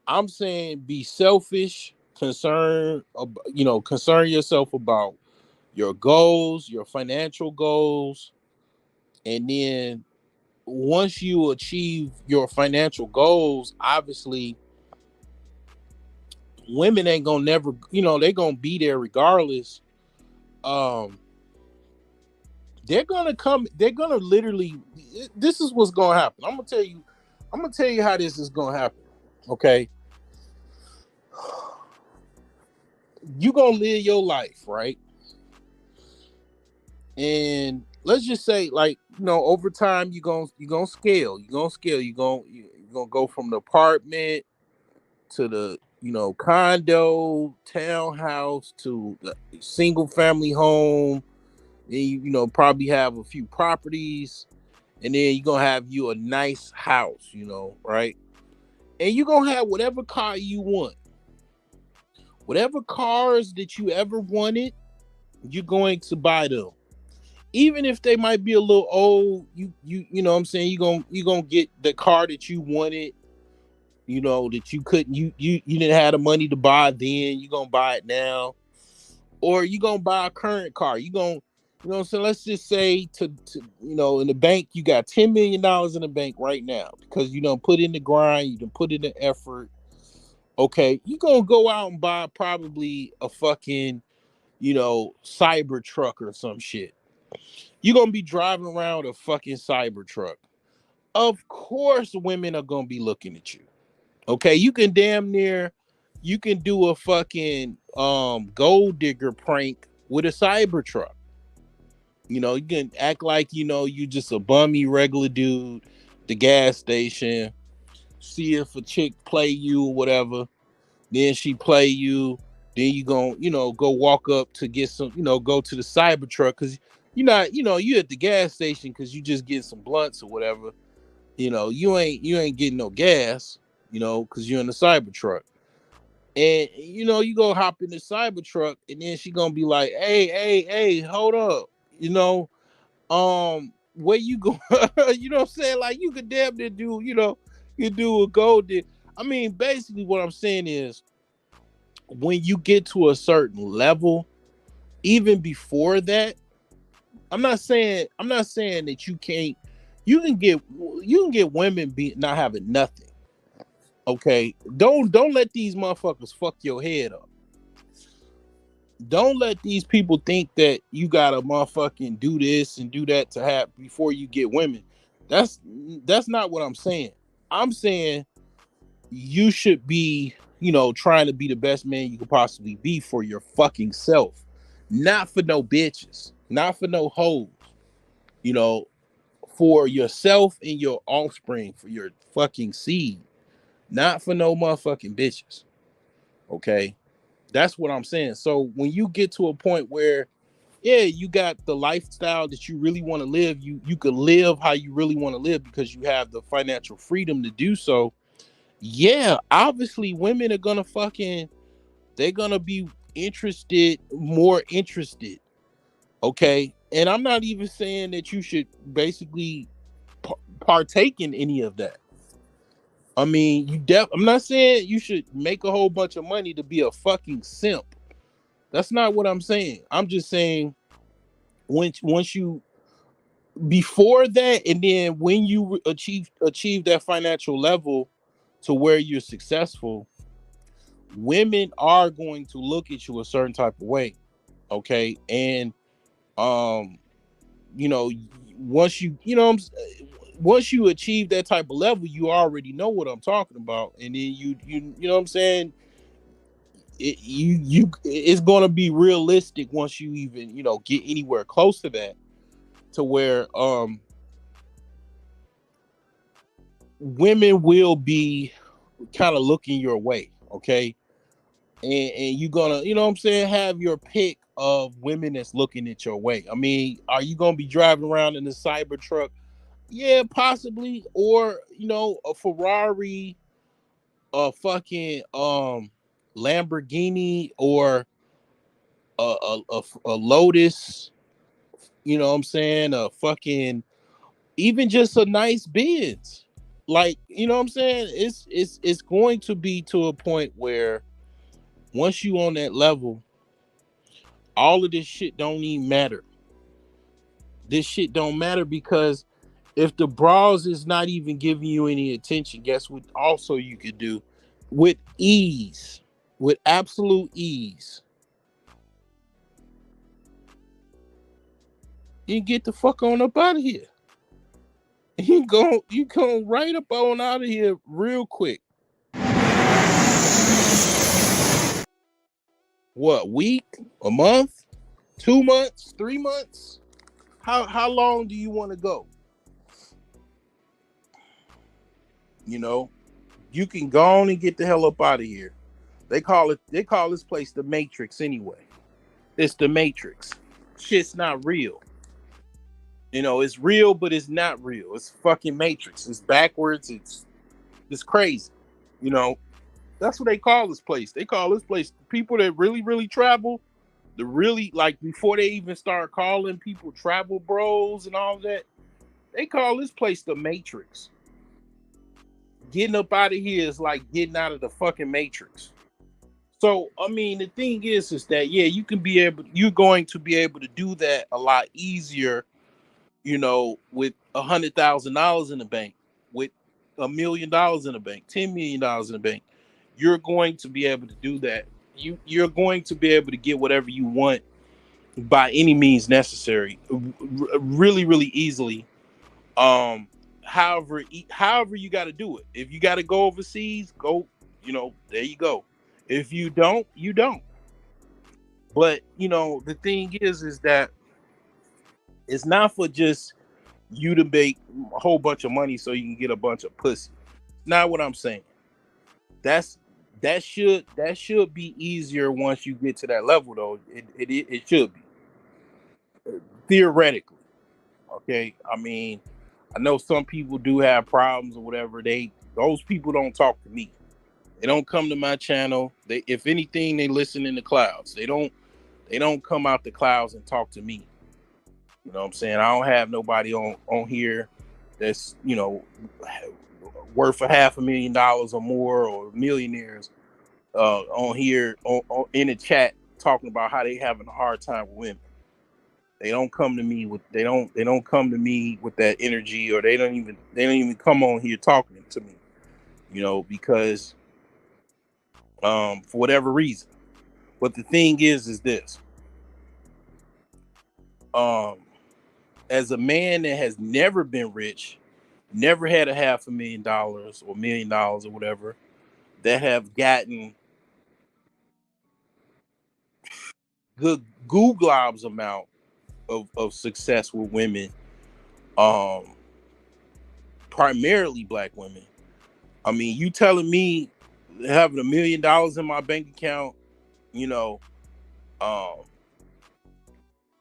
Speaker 1: I'm saying be selfish, concern yourself about your goals, your financial goals, and then once you achieve your financial goals, obviously women ain't gonna never, they gonna be there regardless. Um, they're gonna literally, this is what's gonna happen. I'm gonna tell you how this is gonna happen. Okay. You gonna live your life, right? And let's just say, like, over time you gonna scale. You're gonna go from the apartment to the condo, townhouse, to the single family home. Then you probably have a few properties, and then you're gonna have you a nice house, right? And you're gonna have whatever car you want. Whatever cars that you ever wanted, you're going to buy them. Even if they might be a little old, you know what I'm saying, you're gonna get the car that you wanted, that you couldn't you didn't have the money to buy then, you're gonna buy it now. Or you're gonna buy a current car. So let's just say in the bank, you got $10 million in the bank right now because you don't put in the grind, you don't put in the effort. Okay, you're gonna go out and buy probably a fucking, cyber truck or some shit. You're gonna be driving around a fucking cyber truck. Of course, women are gonna be looking at you. Okay, you can do a fucking gold digger prank with a cyber truck. You can act like you just a bummy regular dude, the gas station. See if a chick play you or whatever, then she play you. Then you go walk up to get some, go to the cyber truck because you at the gas station because you just get some blunts or whatever. You ain't getting no gas, because you're in the cyber truck. And you go hop in the cyber truck, and then she gonna be like, hey, hold up, where you go? You know what I'm saying? Like, you could damn near do, you do a gold. I mean, basically what I'm saying is, when you get to a certain level, even before that, I'm not saying that you can't. You can get women not having nothing. Okay, don't let these motherfuckers fuck your head up. Don't let these people think that you gotta motherfucking do this and do that to have before you get women. That's not what I'm saying. I'm saying you should be, trying to be the best man you could possibly be for your fucking self, not for no bitches, not for no hoes. For yourself and your offspring, for your fucking seed, not for no motherfucking bitches. Okay, that's what I'm saying. So when you get to a point where, yeah, you got the lifestyle that you really want to live, you could live how you really want to live because you have the financial freedom to do so. Yeah, obviously women are gonna they're gonna be more interested. Okay, and I'm not even saying that you should basically partake in any of that. I mean, I'm not saying you should make a whole bunch of money to be a fucking simp. That's not what I'm saying. I'm just saying once you before that, and then when you achieve that financial level to where you're successful, women are going to look at you a certain type of way. Okay, and you know, once once you achieve that type of level, you already know what I'm talking about, and then you know what I'm saying. It's going to be realistic once you even get anywhere close to that, to where women will be kind of looking your way. Okay, and you're gonna, what I'm saying, have your pick of women that's looking at your way. I mean, are you gonna be driving around in the cyber truck? Yeah, possibly. Or a Ferrari, a fucking Lamborghini, or a Lotus. You know what I'm saying? A fucking, even just a nice Benz. Like, you know what I'm saying? It's going to be to a point where once you on that level, all of this shit don't even matter. This shit don't matter, because if the bras is not even giving you any attention, guess what also you could do with ease, with absolute ease? You get the fuck on up out of here. You go right up on out of here real quick. What, week, a month, 2 months, 3 months? How long do you want to go? You can go on and get the hell up out of here. They call this place the Matrix anyway. It's the Matrix. Shit's not real. You know, it's real, but it's not real. It's fucking Matrix. It's backwards. It's crazy. You know, that's what they call this place. They call this place people that really, really travel. The really like before they even start calling people travel bros and all that, they call this place the Matrix. Getting up out of here is like getting out of the fucking Matrix. So I mean, the thing is that yeah, you're going to be able to do that a lot easier, you know, with $100,000 in the bank, with $1 million in the bank, $10 million in the bank. You're going to be able to do that. You're going to be able to get whatever you want by any means necessary, really, really easily. Um, however you got to do it. If you got to go overseas, go. You know, there you go. If you don't, you don't. But you know, the thing is that it's not for just you to make a whole bunch of money so you can get a bunch of pussy. Not what I'm saying. That's that should be easier once you get to that level, though. It should be theoretically. Okay, I mean, I know some people do have problems or whatever. Those people don't talk to me. They don't come to my channel. They, if anything, they listen in the clouds. They don't come out the clouds and talk to me. You know what I'm saying? I don't have nobody on here that's, you know, worth a $500,000 or more, or millionaires on here in the chat talking about how they having a hard time with women. They don't come to me with that energy, or they don't even come on here talking to me, you know, because for whatever reason. But the thing is this. Um as a man that has never been rich, never had a $500,000 or $1 million or whatever, that have gotten good googlobs amount of success with women, um, primarily black women. I mean, you telling me having $1 million in my bank account, you know, um,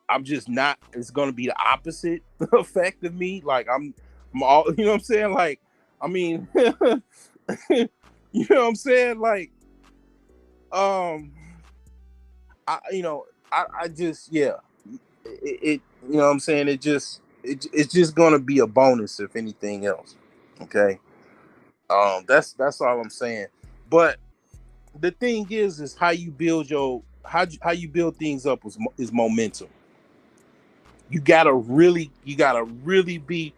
Speaker 1: I'm just not. It's gonna be the opposite effect of me. Like I'm all, you know what I'm saying? Like, I mean, you know what I'm saying? Like, um, I just, yeah, you know what I'm saying? It's just gonna be a bonus if anything else. Okay, that's all I'm saying. But the thing is how you build how you build things up is momentum. You gotta really be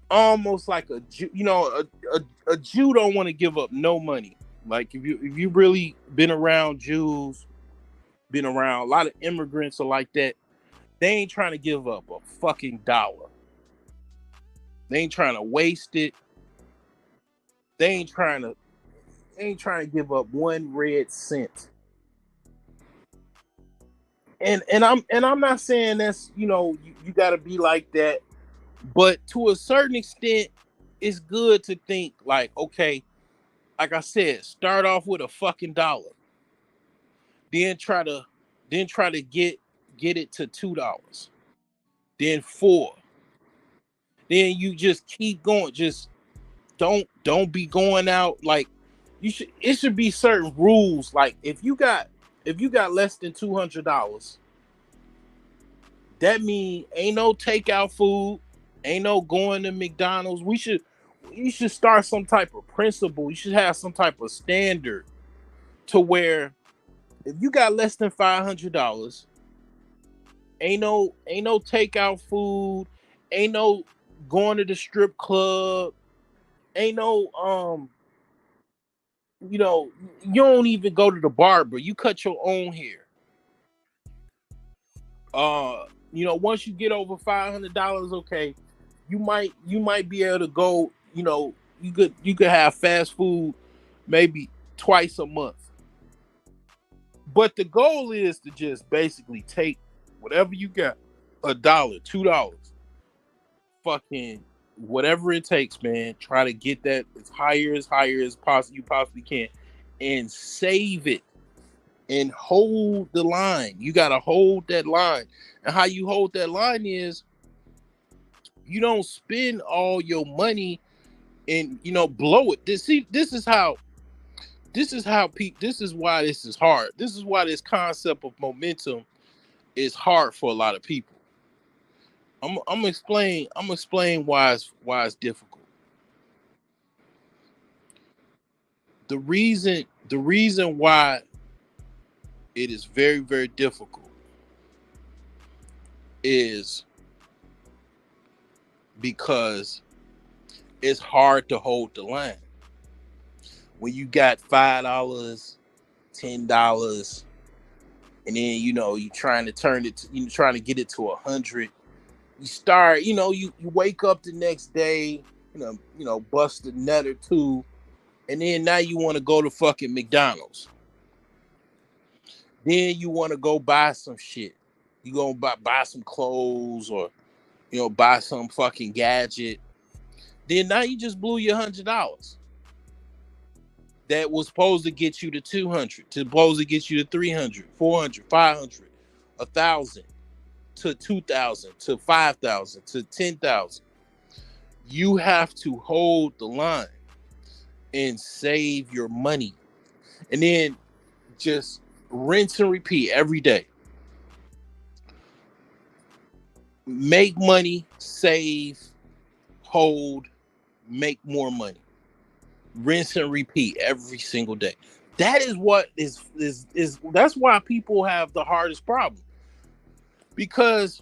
Speaker 1: almost like a Jew. You know, a Jew don't want to give up no money. Like if you really been around Jews, been around a lot of immigrants or like that, they ain't trying to give up a fucking dollar. They ain't trying to waste it. They ain't trying to give up one red cent. And I'm not saying that's, you got to be like that, but to a certain extent, it's good to think like, okay, like I said, start off with a fucking dollar, then try to get it to $2, then four, then you just keep going. Just don't be going out like it should be certain rules. Like if you got less than $200, that mean ain't no takeout food, ain't no going to McDonald's. You should start some type of principle. You should have some type of standard to where if you got less than $500, ain't no takeout food, ain't no going to the strip club, ain't no you don't even go to the barber. You cut your own hair. Once you get over $500, okay, you might be able to go. You could have fast food maybe twice a month. But the goal is to just basically take whatever you got, a dollar, $2, fucking whatever it takes, man. Try to get that as higher as possible you possibly can, and save it and hold the line. You gotta hold that line, and how you hold that line is You don't spend all your money and blow it. This is how people. This is why this is hard. This is why this concept of momentum is hard for a lot of people. I'm gonna explain why it's difficult. The reason why it is very, very difficult is because it's hard to hold the line. When you got $5, $10, and then you trying to turn it to, trying to get it to 100. You start, you wake up the next day, bust a nut or two, and then now you want to go to fucking McDonald's. Then you want to go buy some shit. You gonna buy some clothes or buy some fucking gadget. Then now you just blew your $100. That was supposed to get you to 200, supposed to get you to 300, 400, 500, 1,000, to 2,000, to 5,000, to 10,000. You have to hold the line and save your money, and then just rinse and repeat every day. Make money, save, hold, make more money. Rinse and repeat every single day. That is what is that's why people have the hardest problem. Because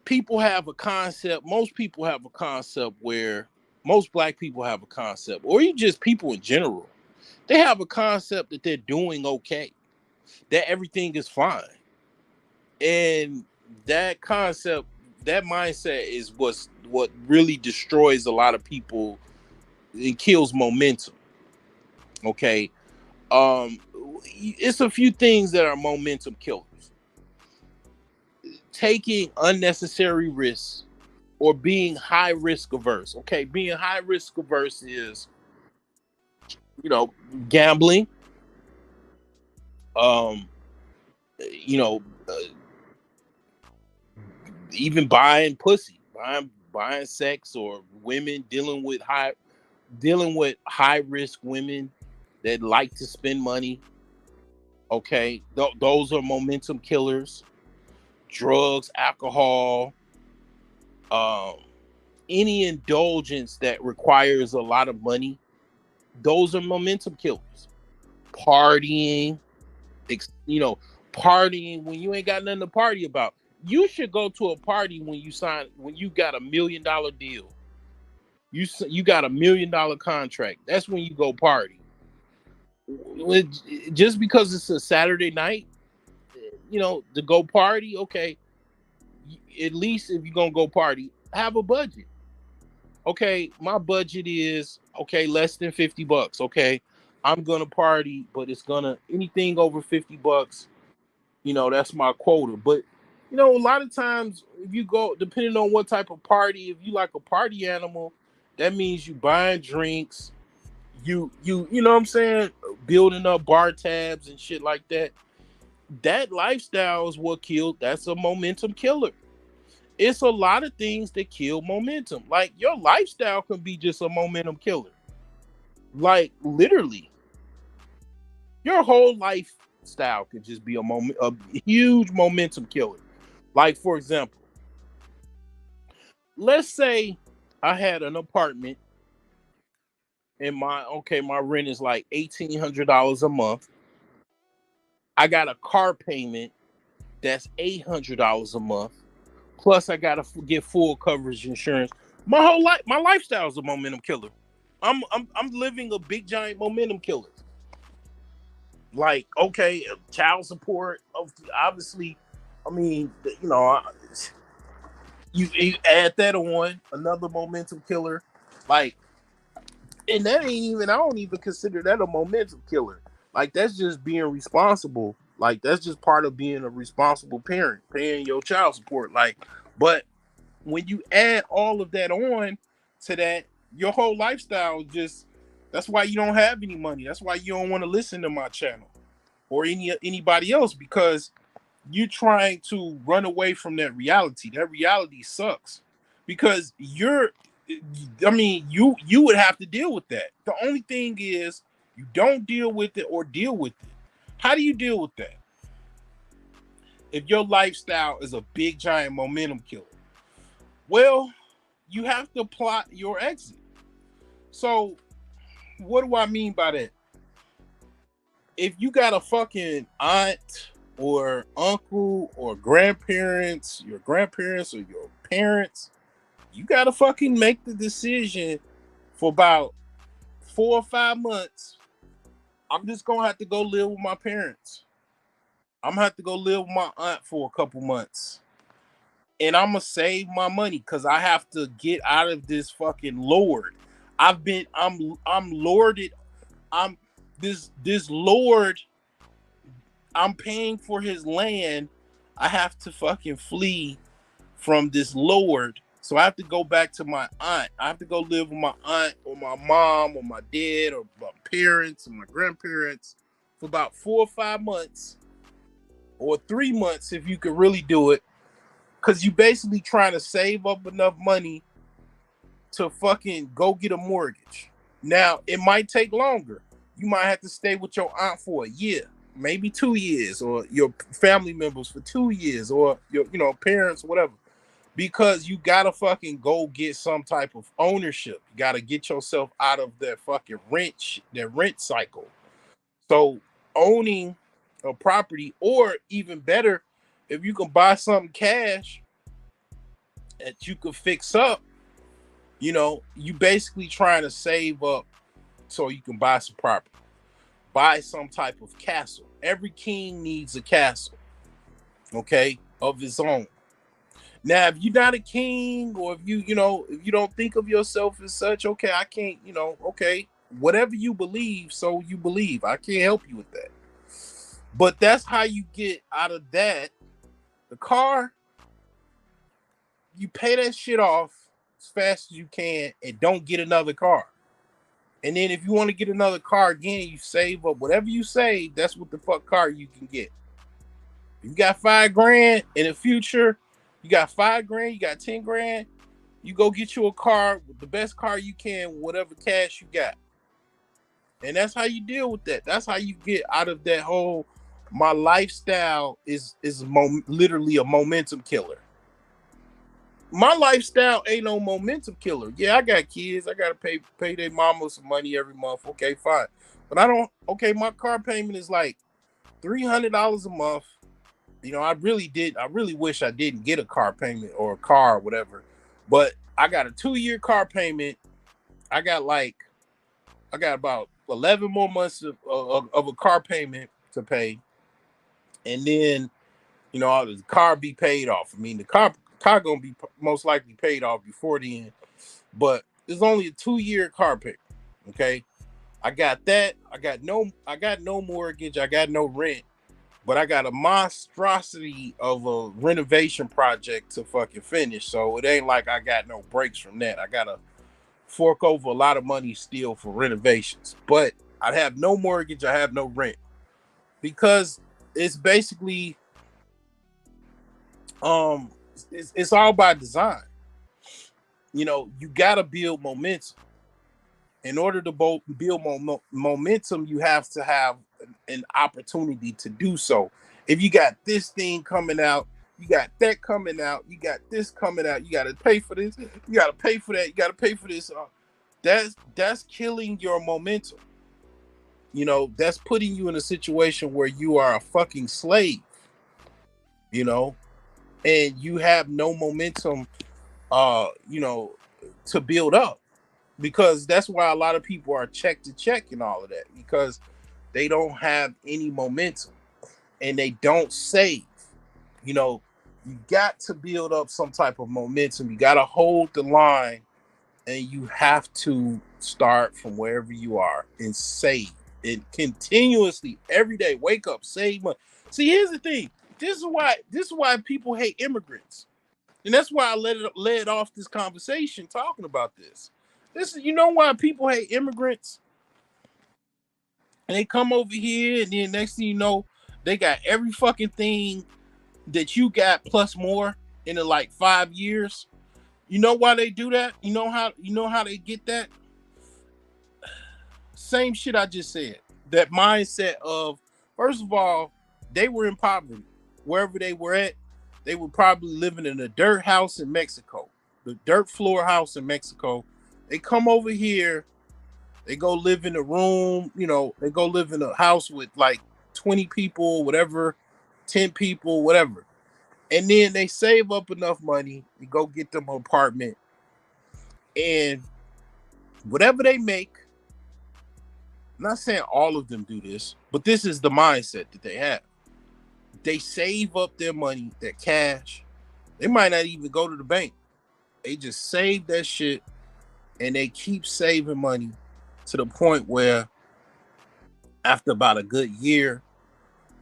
Speaker 1: people have a concept, most people have a concept where most black people have a concept, or even just people in general, they have a concept that they're doing okay, that everything is fine. And that concept, that mindset is what really destroys a lot of people. It kills momentum. Okay. It's a few things that are momentum killers. Taking unnecessary risks or being high risk averse. Okay, being high risk averse is, gambling, you know, uh, even buying pussy, buying sex, or women dealing with high risk women that like to spend money. Okay, those are momentum killers. Drugs, alcohol, any indulgence that requires a lot of money, those are momentum killers. Partying, partying when you ain't got nothing to party about. You should go to a party when you got $1 million deal. You got $1 million contract. That's when you go party. Just because it's a Saturday night, to go party, okay. At least if you're gonna go party, have a budget. Okay, my budget is less than $50. Okay, I'm gonna party, but it's gonna anything over $50. That's my quota. But a lot of times, if you go, depending on what type of party, if you like a party animal, that means you buying drinks, you know what I'm saying, building up bar tabs and shit like that. That lifestyle is what killed. That's a momentum killer. It's a lot of things that kill momentum. Like your lifestyle can be just a momentum killer. Like literally, your whole lifestyle could just be a huge momentum killer. Like for example, let's say I had an apartment and my rent is like $1,800 a month. I got a car payment that's $800 a month. Plus, I gotta get full coverage insurance. My whole life, my lifestyle is a momentum killer. I'm living a big giant momentum killer. Like, okay, child support, obviously. I mean, you add that on, another momentum killer. Like, and that ain't even. I don't even consider that a momentum killer. Like, that's just being responsible. Like, that's just part of being a responsible parent, paying your child support. Like, but when you add all of that on to that, your whole lifestyle just, that's why you don't have any money. That's why you don't want to listen to my channel or anybody else, because you're trying to run away from that reality. That reality sucks. because you would have to deal with that. The only thing is you don't deal with it or deal with it. How do you deal with that? If your lifestyle is a big giant momentum killer, well, you have to plot your exit. So what do I mean by that? If you got a fucking aunt or uncle or grandparents, your grandparents or your parents, you gotta fucking make the decision for about 4 or 5 months. I'm just gonna have to go live with my parents. I'm gonna have to go live with my aunt for a couple months. And I'm gonna save my money because I have to get out of this fucking lord. I'm lorded. I'm this lord. I'm paying for his land. I have to fucking flee from this lord. So I have to go back to my aunt. I have to go live with my aunt or my mom or my dad or my parents or my grandparents for about 4 or 5 months or 3 months if you could really do it. Because you basically trying to save up enough money to fucking go get a mortgage. Now, it might take longer. You might have to stay with your aunt for a year, maybe 2 years, or your family members for 2 years, or your parents, whatever. Because you gotta fucking go get some type of ownership. You gotta get yourself out of that fucking rent cycle. So owning a property, or even better, if you can buy something cash that you can fix up, you basically trying to save up so you can buy some property, buy some type of castle. Every king needs a castle, okay, of his own. Now, if you're not a king, or if you don't think of yourself as such, okay, I can't, okay, whatever you believe, so you believe. I can't help you with that. But that's how you get out of that. The car, you pay that shit off as fast as you can and don't get another car. And then if you want to get another car again, you save up whatever you save. That's what the fuck car you can get. If you got $5,000 in the future, you got $5,000, you got $10,000, you go get you a car, the best car you can, whatever cash you got. And that's how you deal with that. That's how you get out of that whole, my lifestyle is literally a momentum killer. My lifestyle ain't no momentum killer. Yeah, I got kids. I gotta pay their mama some money every month. Okay, fine. But my car payment is like $300 a month. I really wish I didn't get a car payment or a car or whatever. But I got a 2-year car payment. I got about 11 more months of a car payment to pay. And then, the car be paid off. I mean, the car gonna be most likely paid off before the end. But it's only a 2-year car payment. Okay. I got that. I got no mortgage. I got no rent. But I got a monstrosity of a renovation project to fucking finish. So it ain't like I got no breaks from that. I gotta fork over a lot of money still for renovations. But I have no mortgage. I have no rent. Because it's basically it's all by design. You gotta build momentum. In order to build momentum, you have to have an opportunity to do so. If you got this thing coming out, you got that coming out, you got this coming out, you got to pay for this, you got to pay for that, you got to pay for this. That's killing your momentum. That's putting you in a situation where you are a fucking slave. And you have no momentum, to build up. Because that's why a lot of people are check to check and all of that, because they don't have any momentum and they don't save. You got to build up some type of momentum. You got to hold the line, and you have to start from wherever you are and save it continuously every day. Wake up, save money. See, here's the thing. This is why people hate immigrants. And that's why I led off this conversation talking about this. Why people hate immigrants? And they come over here, and then next thing you know, they got every fucking thing that you got plus more in like 5 years. You know why they do that? You know how they get that? Same shit I just said. That mindset of, first of all, they were in poverty. Wherever they were at, they were probably living in a dirt house in Mexico. The dirt floor house in Mexico. They come over here, they go live in a room, they go live in a house with like 20 people, whatever, 10 people, whatever. And then they save up enough money to go get them an apartment. And whatever they make, I'm not saying all of them do this, but this is the mindset that they have. They save up their money, their cash. They might not even go to the bank. They just save that shit and they keep saving money to the point where after about a good year,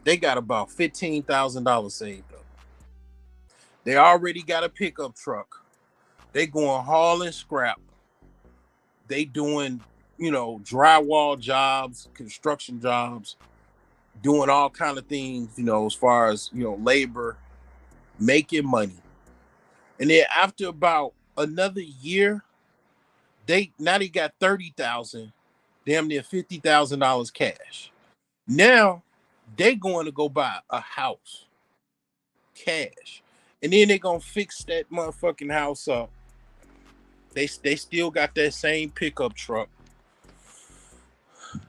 Speaker 1: they got about $15,000 saved up. They already got a pickup truck. They going hauling scrap. They doing, drywall jobs, construction jobs, doing all kind of things, as far as, labor, making money. And then after about another year, they got 30,000, damn near $50,000 cash. Now they going to go buy a house, cash. And then they gonna fix that motherfucking house up. They still got that same pickup truck.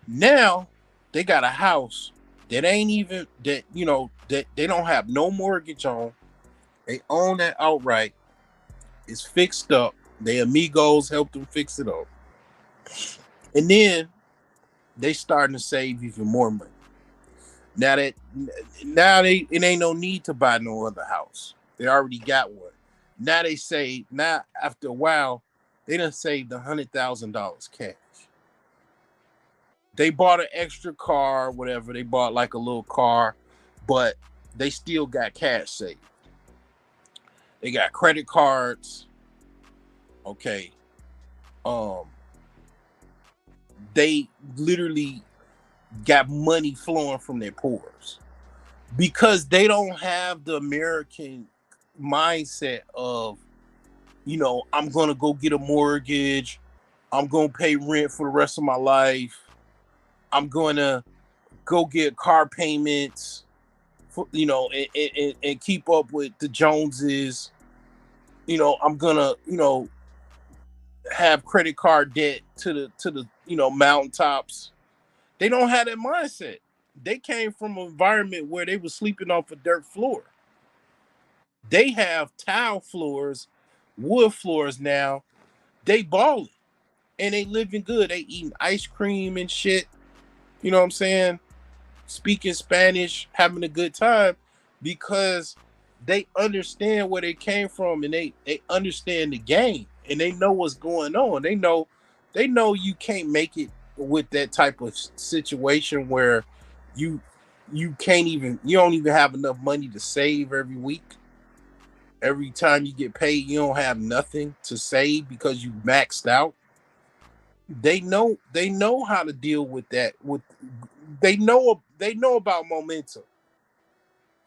Speaker 1: Now they got a house that ain't even that they don't have no mortgage on. They own that outright. It's fixed up. Their amigos helped them fix it up. And then they starting to save even more money. Now it ain't no need to buy no other house. They already got one. Now after a while, they done saved $100,000 cash. They bought an extra car, whatever. They bought like a little car, but they still got cash saved. They got credit cards. Okay. They literally got money flowing from their pores because they don't have the American mindset of, I'm going to go get a mortgage. I'm going to pay rent for the rest of my life. I'm going to go get car payments, and keep up with the Joneses. I'm going to, have credit card debt to the mountaintops. They don't have that mindset. They came from an environment where they were sleeping off a dirt floor. They have tile floors, wood floors now. They balling and they living good. They eating ice cream and shit. You know what I'm saying? Speaking Spanish, having a good time because they understand where they came from and they understand the game and they know what's going on. They know you can't make it with that type of situation where you you don't even have enough money to save every week. Every time you get paid, you don't have nothing to save because you maxed out. They know how to deal with that. They know about momentum.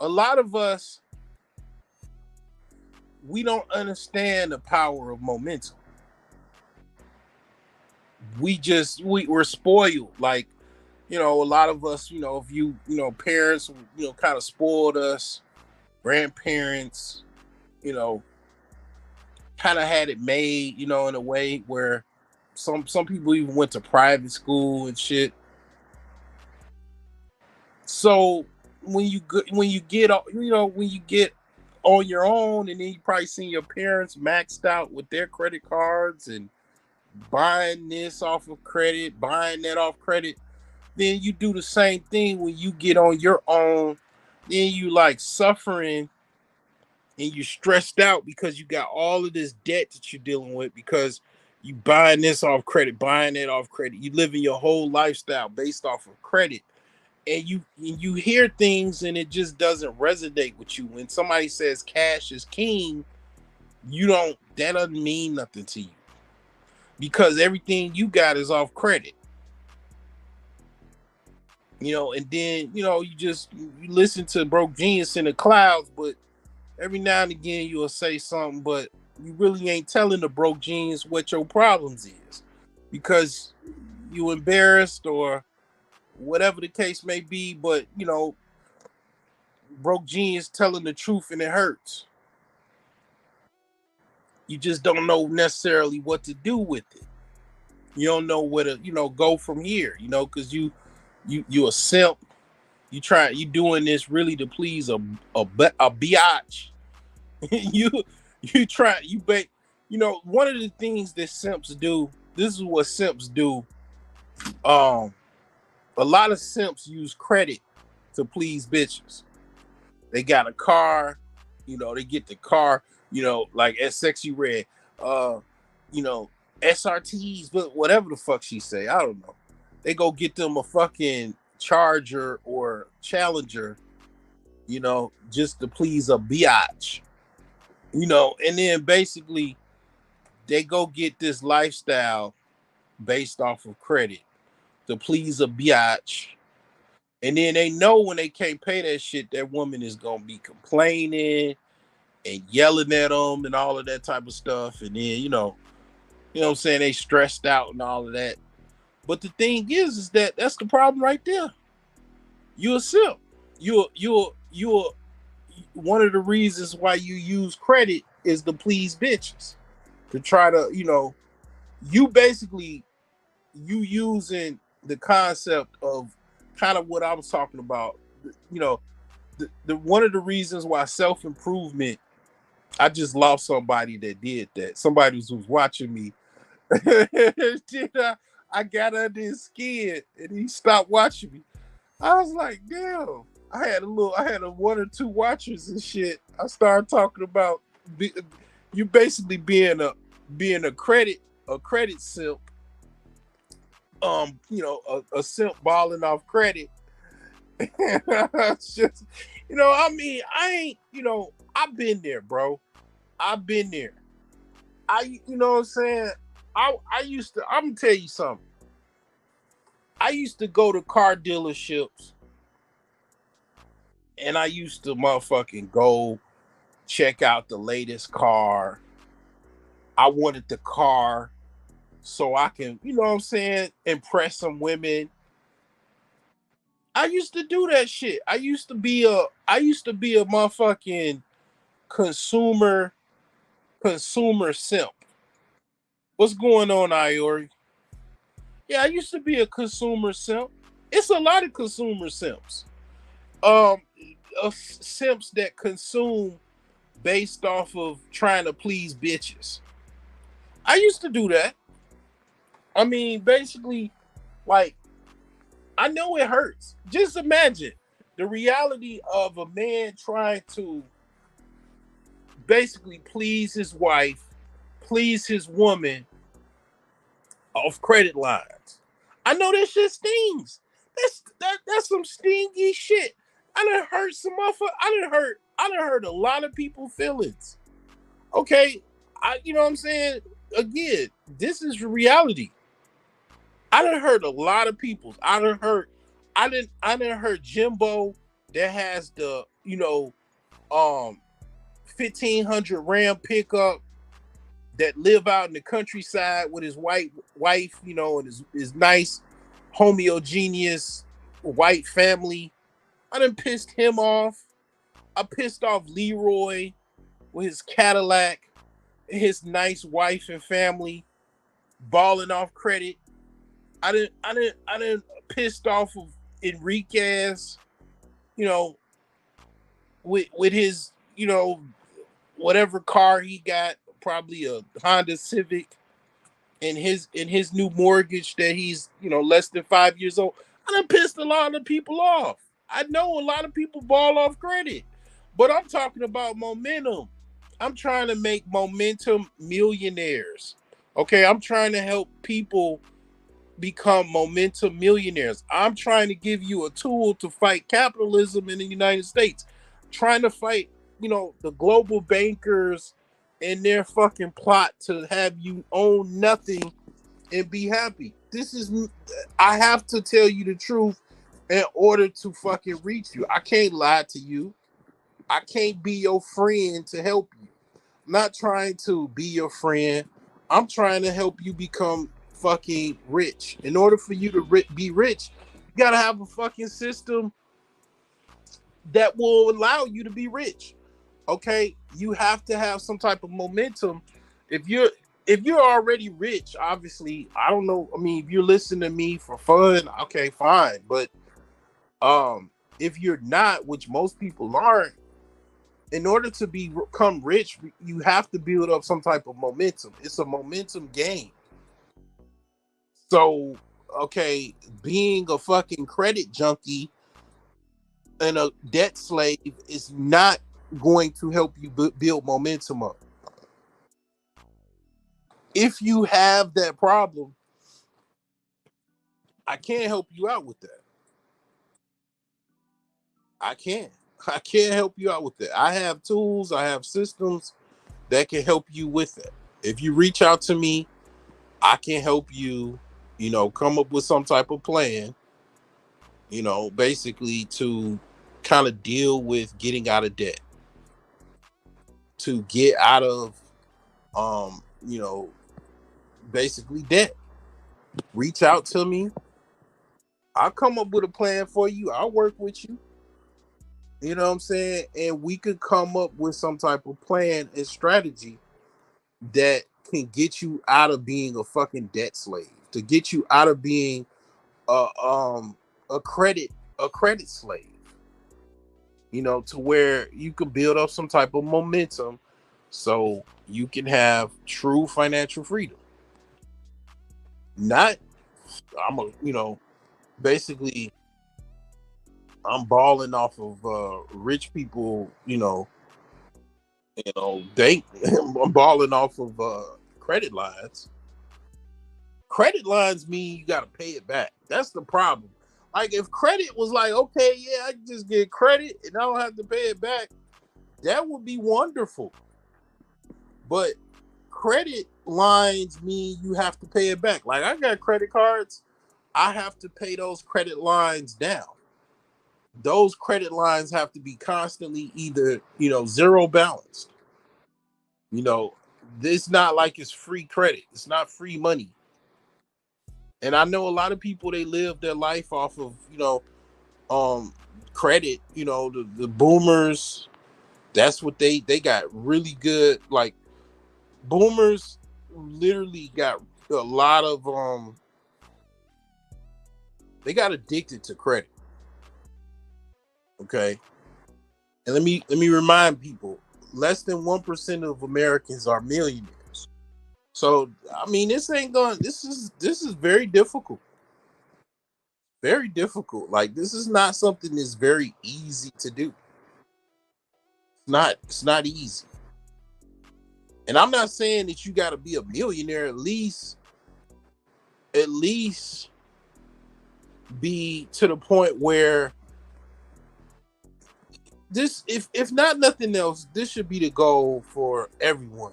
Speaker 1: A lot of us, we don't understand the power of momentum. We're spoiled. Like, a lot of us, if parents, kind of spoiled us, grandparents, you know, kind of had it made, in a way where some people even went to private school and shit. So when you get on your own, and then you probably seen your parents maxed out with their credit cards and buying this off of credit, buying that off credit, then you do the same thing when you get on your own. Then you like suffering and you stressed out because you got all of this debt that you're dealing with because you buying this off credit, buying that off credit. You living your whole lifestyle based off of credit. And you hear things and it just doesn't resonate with you. When somebody says cash is king, that doesn't mean nothing to you because everything you got is off credit. And then you listen to Broke Genius in the clouds, but every now and again you'll say something, but you really ain't telling the broke jeans what your problems is, because you embarrassed or whatever the case may be. But broke jeans telling the truth and it hurts. You just don't know necessarily what to do with it. You don't know where to go from here. Because you a simp. You doing this really to please a biatch. you you try you bait. One of the things that simps do. This is what simps do. A lot of simps use credit to please bitches. They got a car. They get the car. Like at Sexy Red. SRTs, but whatever the fuck she say, I don't know. They go get them a fucking Charger or Challenger, just to please a biatch, and then basically they go get this lifestyle based off of credit to please a biatch, and then they know when they can't pay that shit, that woman is gonna be complaining and yelling at them and all of that type of stuff, and then what I'm saying, they stressed out and all of that. But the thing is that that's the problem right there. You're a simp. You're one of the reasons why you use credit is to please bitches. To try to, you basically using the concept of kind of what I was talking about. The one of the reasons why self-improvement, I just lost somebody that did that. Somebody who was watching me. I got under his skin and he stopped watching me. I was like, damn. I had a one or two watchers and shit. I started talking about you basically being a credit simp. A simp balling off credit. It's just, I mean, I ain't, I've been there, bro. I've been there. You know what I'm saying? I'm gonna tell you something. I used to go to car dealerships and I used to motherfucking go check out the latest car. I wanted the car so I can, impress some women. I used to do that shit. I used to be a motherfucking consumer simp. What's going on, Iori? Yeah, I used to be a consumer simp. It's a lot of consumer simps. Of simps that consume based off of trying to please bitches. I used to do that. I mean, basically, like, I know it hurts. Just imagine the reality of a man trying to basically please his wife, please his woman off credit lines. I know that shit stings. That's some stingy shit. I done hurt some motherfucker. I done hurt a lot of people's feelings. Okay, you know what I'm saying? Again, this is reality. I done hurt a lot of people. I done hurt Jimbo that has the 1500 Ram pickup that live out in the countryside with his white wife, and his nice homogeneous white family. I done pissed him off. I pissed off Leroy with his Cadillac, his nice wife and family, balling off credit. I didn't pissed off of Enriquez, with his, whatever car he got, probably a Honda Civic, and his new mortgage that he's, less than 5 years old. I done pissed a lot of people off. I know a lot of people ball off credit, but I'm talking about momentum. I'm trying to make momentum millionaires. Okay, I'm trying to help people become momentum millionaires. I'm trying to give you a tool to fight capitalism in the United States. Trying to fight, the global bankers and their fucking plot to have you own nothing and be happy. I have to tell you the truth in order to fucking reach you. I can't lie to you. I can't be your friend to help you. not trying to be your friend. I'm trying to help you become fucking rich. In order for you to be rich, you gotta have a fucking system that will allow you to be rich. Okay, you have to have some type of momentum. If you're already rich, obviously, I don't know. I mean, if you're listening to me for fun, okay, fine. But um, if you're not, which most people aren't, in order to become rich, you have to build up some type of momentum. It's a momentum game. So, okay, being a fucking credit junkie and a debt slave is not going to help you build momentum up. If you have that problem, I can't help you out with that. I can't. I can't help you out with that. I have tools, I have systems that can help you with it. If you reach out to me, I can help you, come up with some type of plan, basically to kind of deal with getting out of debt, to get out of, um, you know, basically debt. Reach out to me. I'll come up with a plan for you. I'll work with you. You know what I'm saying? And we could come up with some type of plan and strategy that can get you out of being a fucking debt slave, to get you out of being a a credit a credit slave. To where you can build up some type of momentum so you can have true financial freedom. Not I'm a basically I'm balling off of rich people, they I'm balling off of credit lines. Credit lines mean you got to pay it back. That's the problem. Like if credit was like, okay, yeah, I can just get credit and I don't have to pay it back, that would be wonderful. But credit lines mean you have to pay it back. Like I got credit cards, I have to pay those credit lines down. Those credit lines have to be constantly either, zero balanced. You know, it's not like it's free credit. It's not free money. And I know a lot of people, they live their life off of, um credit, the boomers, that's what they got really good, like boomers literally got a lot of they got addicted to credit. Okay. And let me remind people, less than 1% of Americans are millionaires. So I mean, this is very difficult. Very difficult. Like this is not something that's very easy to do. It's not easy. And I'm not saying that you got to be a millionaire. At least be to the point where this, if not nothing else, this should be the goal for everyone.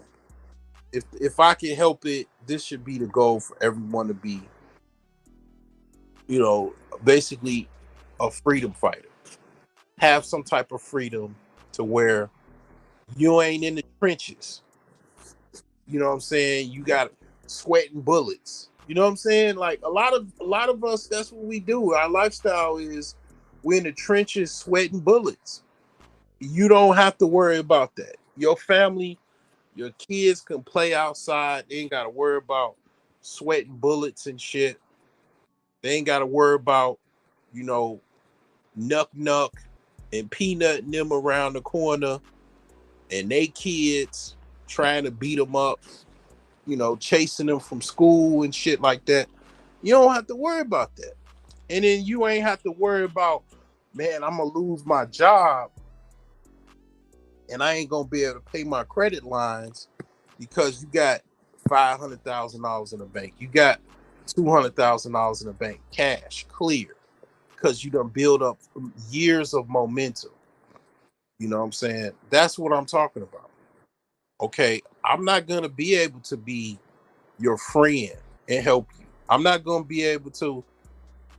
Speaker 1: If I can help it, this should be the goal for everyone to be, you know, basically a freedom fighter. Have some type of freedom to where you ain't in the trenches. You know what I'm saying? You got sweating bullets. You know what I'm saying? Like a lot of us, that's what we do. Our lifestyle is we're in the trenches sweating bullets. You don't have to worry about that. Your family, your kids can play outside. They ain't gotta worry about sweating bullets and shit. They ain't gotta worry about, you know, Nuck Nuck and Peanut and them around the corner and they kids trying to beat them up, chasing them from school and shit like that. You don't have to worry about that. And then you ain't have to worry about, man, I'm gonna lose my job and I ain't gonna be able to pay my credit lines because you got $500,000 in the bank. You got $200,000 in the bank, cash, clear, because you done build up years of momentum. You know what I'm saying? That's what I'm talking about. Okay, I'm not gonna be able to be your friend and help you. I'm not gonna be able to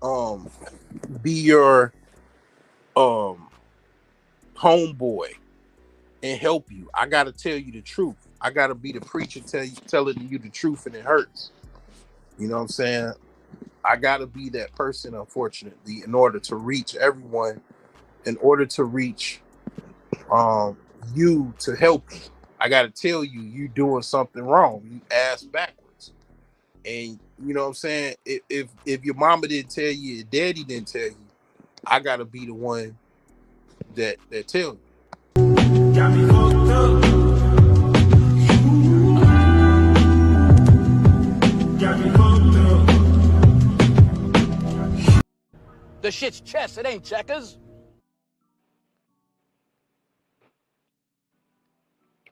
Speaker 1: um be your um homeboy and help you. I gotta tell you the truth. I gotta be the preacher telling you the truth and it hurts. You know what I'm saying? I gotta be that person, unfortunately, in order to reach everyone, in order to reach you to help you. I gotta tell you, you doing something wrong. You ass backwards. And you know what I'm saying? If your mama didn't tell you, your daddy didn't tell you, I gotta be the one that tell you. Got me fucked up. Got me fucked up.
Speaker 4: The shit's chess, it ain't checkers.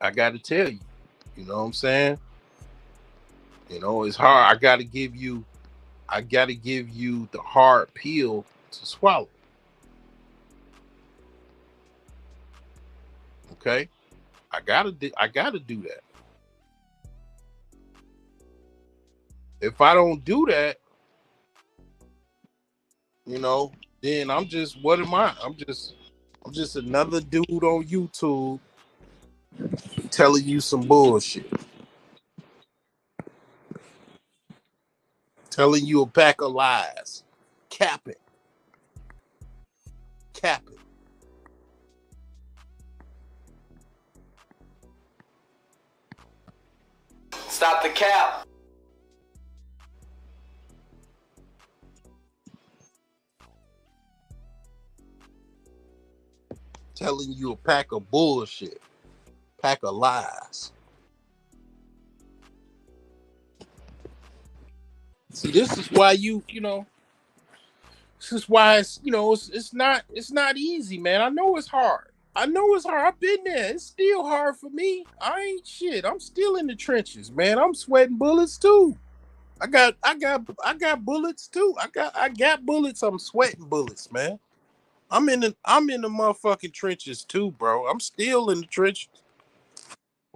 Speaker 1: I gotta tell you. You know what I'm saying? You know, it's hard. I gotta give you the hard pill to swallow. Okay? I gotta do that. If I don't do that, you know, then I'm just, what am I? I'm just another dude on YouTube telling you some bullshit. Telling you a pack of lies. Capping.
Speaker 2: Stop the cap.
Speaker 1: Telling you a pack of bullshit. Pack of lies. See, this is why this is why it's not easy, man. I know it's hard. I've been there. It's still hard for me. I ain't shit. I'm still in the trenches, man. I'm sweating bullets too. I got bullets too. I got bullets. I'm sweating bullets, man. I'm in the motherfucking trenches too, bro. I'm still in the trenches.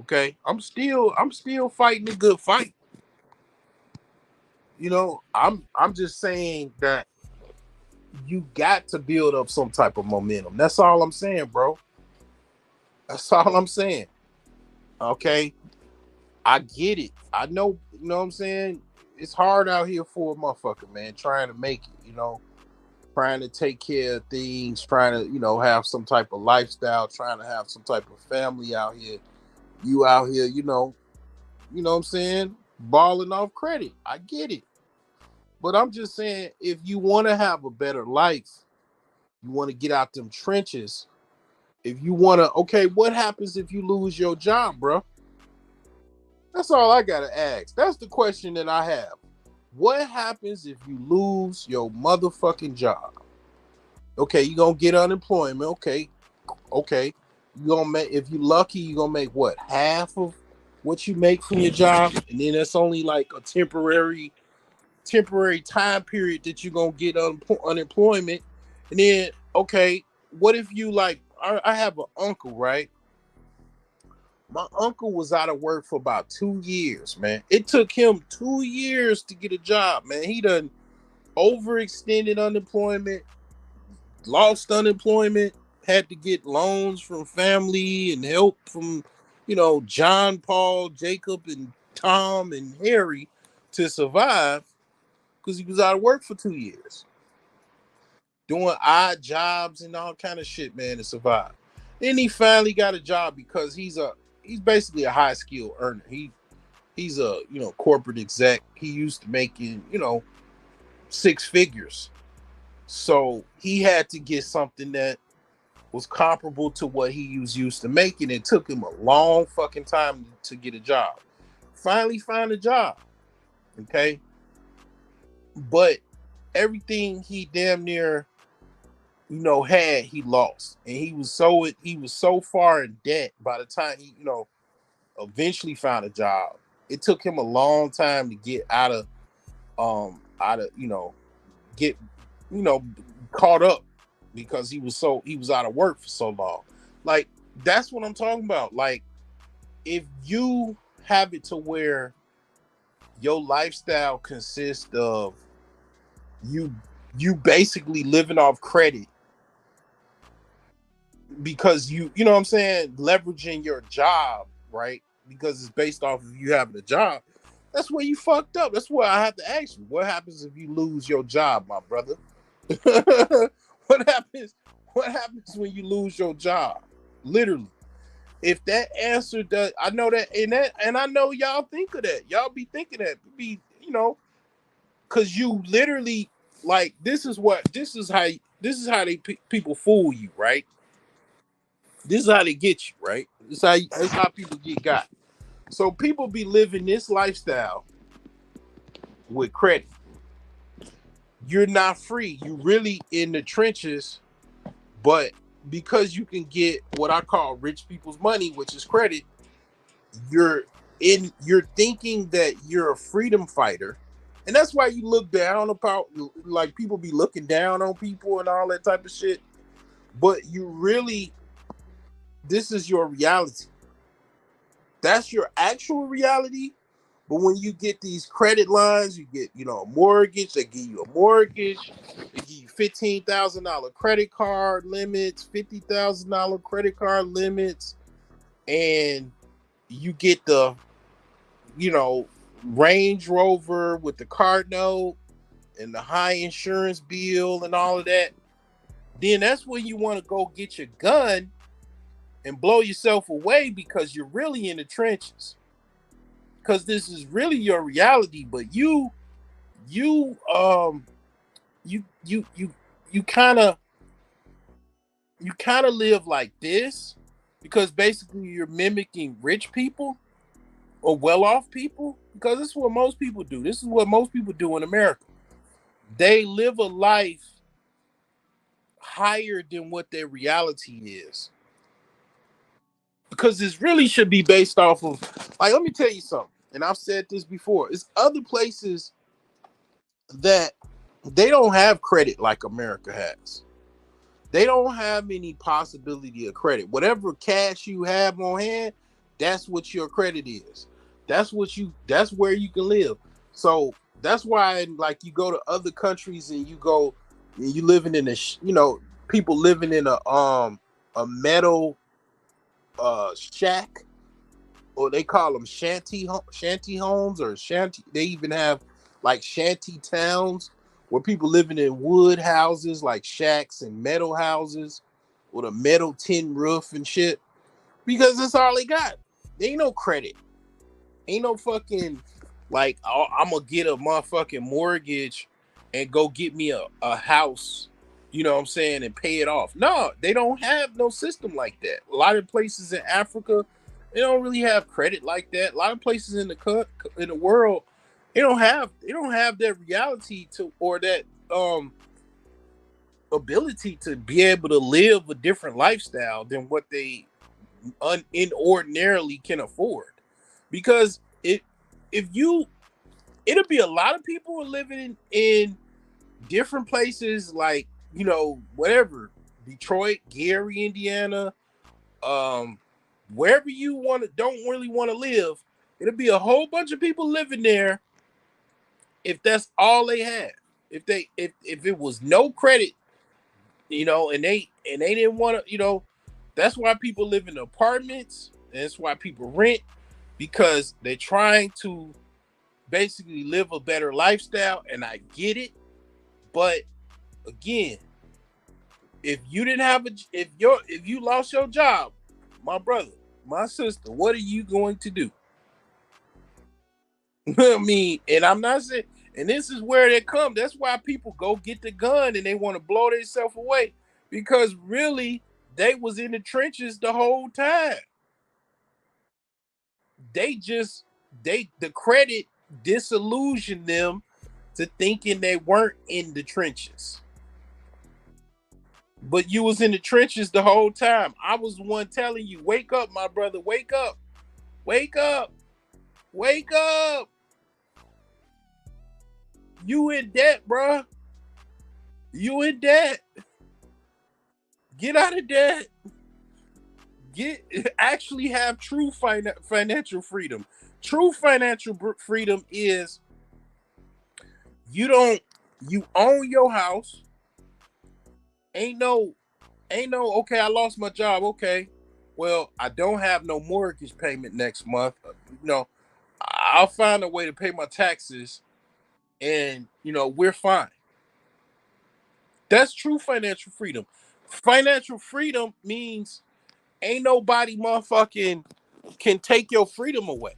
Speaker 1: Okay? I'm still fighting a good fight. You know, I'm just saying that you got to build up some type of momentum. That's all I'm saying, bro. That's all I'm saying. Okay? I get it. I know, you know what I'm saying? It's hard out here for a motherfucker, man, trying to make it, you know, trying to take care of things, trying to, you know, have some type of lifestyle, trying to have some type of family out here. You out here, you know what I'm saying? Balling off credit. I get it. But I'm just saying, if you want to have a better life, you want to get out them trenches. If you want to, okay, what happens if you lose your job, bro? That's all I got to ask. That's the question that I have. What happens if you lose your motherfucking job? Okay, you're going to get unemployment. Okay. You gonna make, if you're lucky, you're going to make what? Half of what you make from your job? And then that's only like a temporary time period that you're going to get unemployment. And then, okay, what if you like, I have an uncle, right? My uncle was out of work for about 2 years, man. It took him 2 years to get a job, man. He done overextended unemployment, lost unemployment, had to get loans from family and help from, you know, John, Paul, Jacob, and Tom and Harry to survive because he was out of work for 2 years. Doing odd jobs and all kind of shit, man, to survive. Then he finally got a job because he's basically a high skill earner. He's a, you know, corporate exec. He used to making, you know, 6 figures. So he had to get something that was comparable to what he was used to making. It took him a long fucking time to get a job. Finally found a job. Okay. But everything he damn near, you know, had, he lost. And he was so far in debt by the time he, you know, eventually found a job. It took him a long time to get out of, you know, get, you know, caught up because he was out of work for so long. Like, that's what I'm talking about. Like, if you have it to where your lifestyle consists of you basically living off credit because you know what I'm saying, leveraging your job, right? because it's based off of you having a job, that's where you fucked up. That's why I have to ask you, what happens if you lose your job, my brother? what happens? What happens when you lose your job? Literally. If that answer does, I know that, and I know y'all think of that. Y'all be thinking that, because you literally, like, this is how people fool you, right? This is how they get you, right? That's how people get got. So people be living this lifestyle with credit. You're not free. You really in the trenches, but because you can get what I call rich people's money, which is credit, you're thinking that you're a freedom fighter. And that's why you look down about, like, people be looking down on people and all that type of shit. But you really, this is your reality. That's your actual reality. But when you get these credit lines, you get, a mortgage. They give you a mortgage. They give you $15,000 credit card limits, $50,000 credit card limits, and you get the, Range Rover with the car note and the high insurance bill and all of that. Then that's when you want to go get your gun and blow yourself away, because you're really in the trenches. Because this is really your reality, but you kind of live like this, because basically you're mimicking rich people or well-off people, because this is what most people do. This is what most people do in America. They live a life higher than what their reality is. Because this really should be based off of, like, let me tell you something, and I've said this before. It's other places that they don't have credit like America has. They don't have any possibility of credit. Whatever cash you have on hand, that's what your credit is. That's where you can live. So that's why, like, you go to other countries and you living in people living in a metal shack, or they call them shanty homes, or shanty. They even have like shanty towns where people living in wood houses, like shacks and metal houses with a metal tin roof and shit, because that's all they got. There ain't no credit. Ain't no fucking, like, I'm gonna get a motherfucking mortgage and go get me a house, you know what I'm saying, and pay it off. No, they don't have no system like that. A lot of places in Africa, they don't really have credit like that. A lot of places in the world, they don't have that reality to, or that ability to be able to live a different lifestyle than what they inordinarily can afford. Because it'll be a lot of people living in different places, like, whatever, Detroit, Gary, Indiana, wherever you don't really want to live. It'll be a whole bunch of people living there if that's all they have. If it was no credit, and they didn't want to, that's why people live in apartments. That's why people rent, because they're trying to basically live a better lifestyle. And I get it, but again, if you lost your job, my brother, my sister, what are you going to do? I mean, and I'm not saying, and this is where they come. That's why people go get the gun and they want to blow themselves away, because really they was in the trenches the whole time. The credit disillusioned them to thinking they weren't in the trenches. But you was in the trenches the whole time. I was the one telling you, wake up, my brother, wake up, wake up, wake up. You in debt, bruh. You in debt. Get out of debt. Actually have true financial freedom. True financial freedom is you own your house. Ain't no, okay, I lost my job. Okay, well, I don't have no mortgage payment next month. You know, I'll find a way to pay my taxes, and we're fine. That's true financial freedom. Financial freedom means ain't nobody motherfucking can take your freedom away.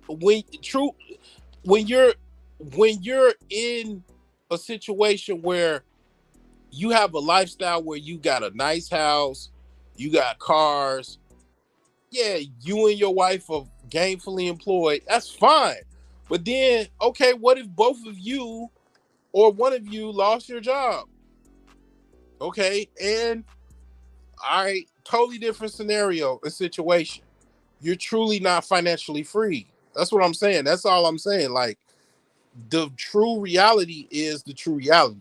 Speaker 1: When true when you're in a situation where you have a lifestyle where you got a nice house, you got cars, yeah, you and your wife are gainfully employed, that's fine. But then, okay, what if both of you or one of you lost your job? Okay, and all right, totally different scenario and situation. You're truly not financially free. That's what I'm saying. That's all I'm saying. Like, the true reality is the true reality.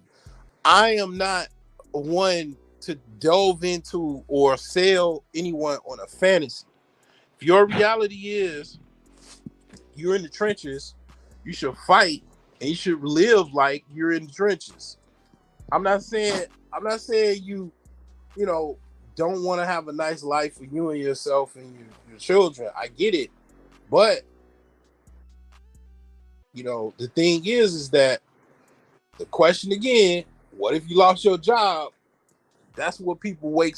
Speaker 1: I am not one to delve into or sell anyone on a fantasy. If your reality is you're in the trenches, you should fight and you should live like you're in the trenches. I'm not saying you know, don't want to have a nice life for you and yourself and your children. I get it. But, the thing is that the question again, what if you lost your job? That's what people wake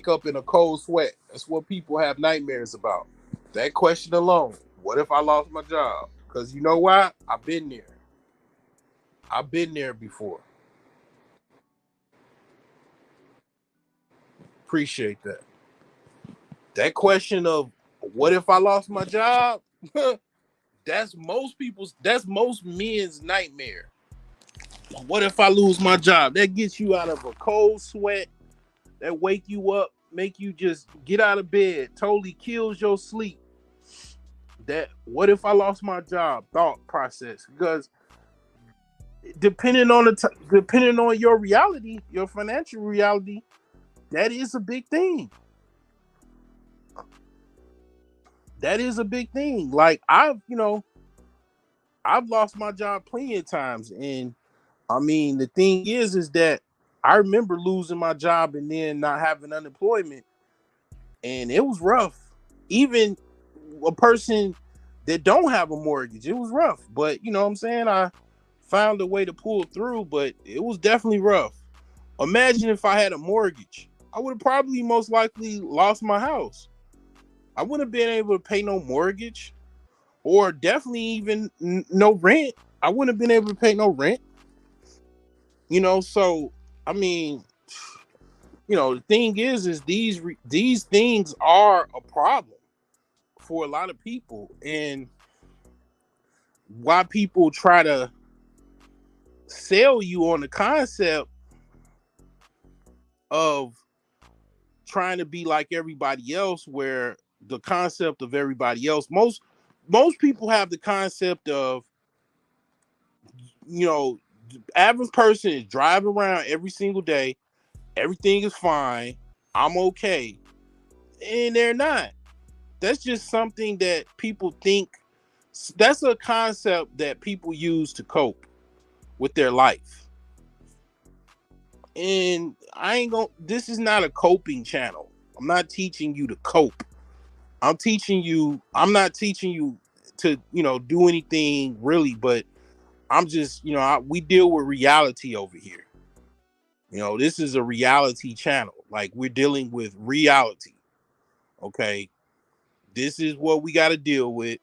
Speaker 1: up in a cold sweat. That's what people have nightmares about. That question alone. What if I lost my job? Because you know why? I've been there. I've been there before. Appreciate that. That question of what if I lost my job? That's most men's nightmare. What if I lose my job? That gets you out of a cold sweat, that wake you up, make you just get out of bed, totally kills your sleep. That what if I lost my job thought process, because depending on your reality, your financial reality, that is a big thing. That is a big thing. Like, I've lost my job plenty of times, and I mean, the thing is that I remember losing my job and then not having unemployment, and it was rough. Even a person that don't have a mortgage, it was rough. But you know what I'm saying? I found a way to pull through, but it was definitely rough. Imagine if I had a mortgage. I would have probably most likely lost my house. I wouldn't have been able to pay no mortgage, or definitely even no rent. I wouldn't have been able to pay no rent. So I mean, the thing is these things are a problem for a lot of people, and why people try to sell you on the concept of trying to be like everybody else, where the concept of everybody else, most people have the concept of, the average person is driving around every single day, everything is fine, I'm okay, and they're not. That's just something that people think. That's a concept that people use to cope with their life. And I ain't gonna, this is not a coping channel. I'm not teaching you to cope. I'm not teaching you to, do anything really, but I'm just, we deal with reality over here. This is a reality channel. Like, we're dealing with reality. Okay. This is what we got to deal with.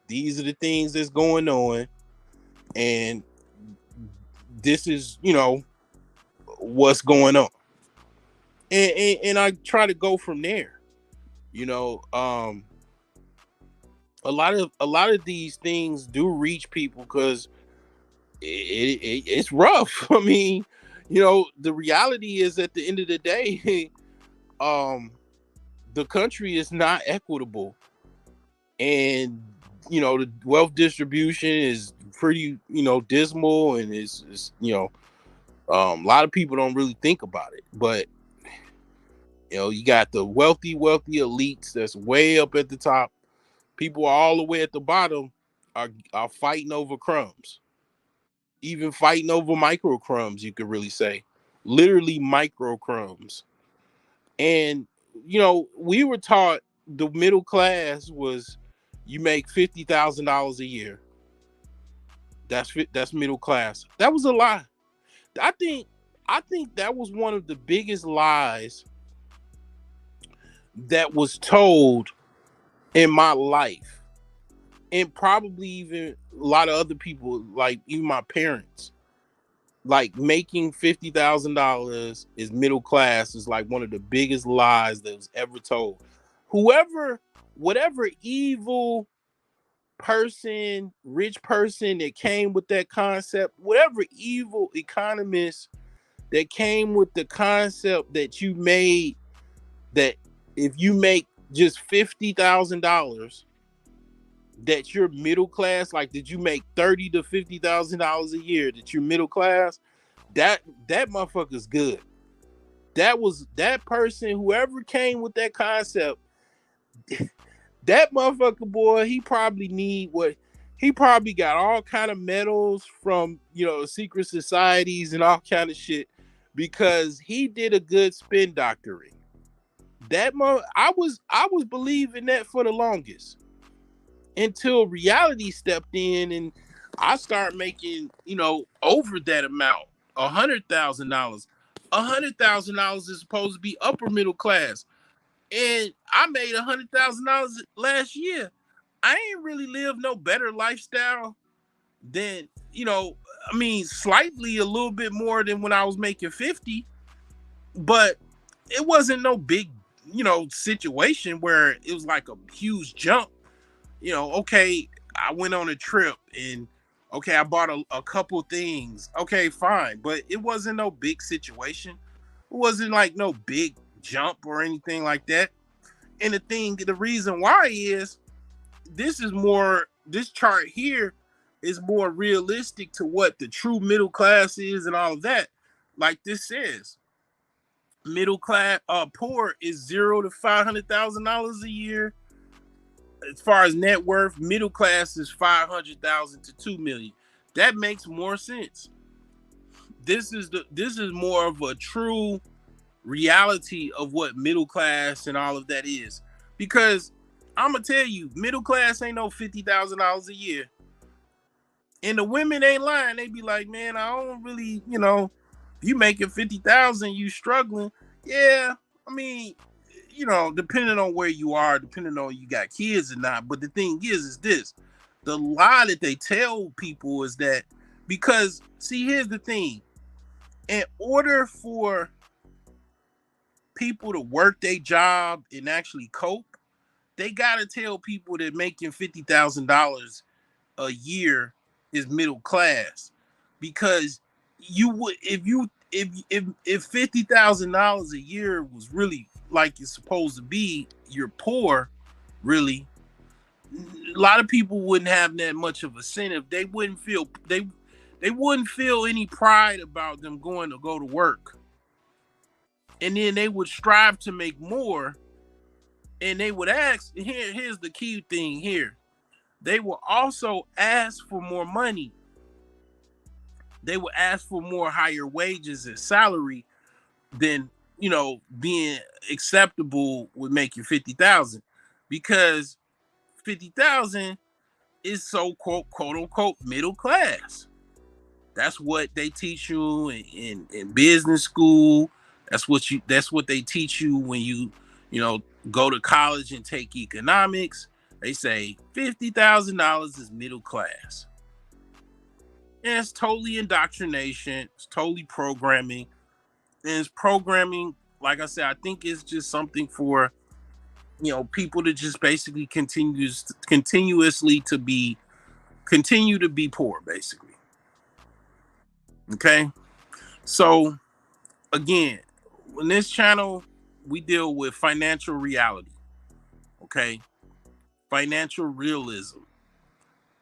Speaker 1: These are the things that's going on. And this is, what's going on. And I try to go from there. A lot of these things do reach people because it's rough. I mean, the reality is, at the end of the day, the country is not equitable, and the wealth distribution is pretty dismal, and it's a lot of people don't really think about it, but you got the wealthy elites that's way up at the top. People all the way at the bottom are fighting over crumbs, even fighting over micro crumbs, you could really say, literally micro crumbs. And we were taught the middle class was you make $50,000 a year. That's middle class. That was a lie. I think that was one of the biggest lies that was told in my life, and probably even a lot of other people, like even my parents. Like making $50,000 is middle class is like one of the biggest lies that was ever told. Whatever evil person, rich person that came with that concept, whatever evil economist that came with the concept that you made, that if you make just $50,000, that you're middle class. Like, did you make $30,000 to $50,000 a year? That you're middle class? That motherfucker's good. That person, whoever came with that concept, that motherfucker, boy, he probably got all kind of medals from secret societies and all kind of shit, because he did a good spin doctoring. I was believing that for the longest, until reality stepped in and I started making, over that amount, $100,000. $100,000 is supposed to be upper middle class, and I made $100,000 last year. I ain't really lived no better lifestyle than, slightly a little bit more than when I was making 50, but it wasn't no big, situation where it was like a huge jump. Okay, I went on a trip and okay, I bought a couple things. Okay, fine. But it wasn't no big situation. It wasn't like no big jump or anything like that. And the reason why is this chart here is more realistic to what the true middle class is and all of that. Like this says, middle class, poor is $0 to $500,000 a year. As far as net worth, middle class is $500,000 to $2 million. That makes more sense. This is more of a true reality of what middle class and all of that is. Because I'm gonna tell you, middle class ain't no $50,000 a year. And the women ain't lying. They be like, man, I don't really, you making 50,000, you struggling. Yeah, I mean, depending on where you are, depending on you got kids or not. But the thing is this: the lie that they tell people is that, because see, here's the thing: in order for people to work their job and actually cope, they gotta tell people that making $50,000 a year is middle class. Because you would, if $50,000 a year was really like it's supposed to be, you're poor, really, a lot of people wouldn't have that much of incentive. They wouldn't feel any pride about them go to work. And then they would strive to make more, and they would ask, here's the key thing here. They will also ask for more money. They will ask for more higher wages and salary than being acceptable with making 50,000, because 50,000 is so quote unquote middle class. That's what they teach you in business school. That's what they teach you when you go to college and take economics. They say $50,000 is middle class. And it's totally indoctrination. It's totally programming. And it's programming, like I said, I think it's just something for people to just basically continue to be poor, basically. Okay, so again, in this channel we deal with financial reality. Okay, financial realism.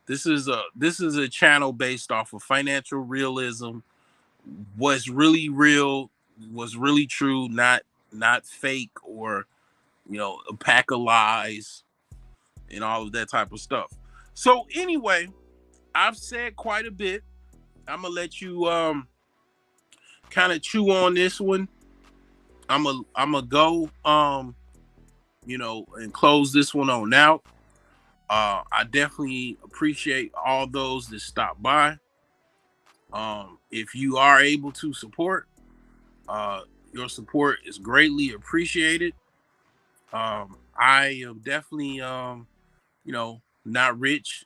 Speaker 1: This is a channel based off of financial realism. What's really real, what's really true, not fake or a pack of lies and all of that type of stuff. So anyway, I've said quite a bit. I'm gonna let you kind of chew on this one. I'm a go and close this one on out. I definitely appreciate all those that stop by. If you are able to support, your support is greatly appreciated. I am definitely not rich.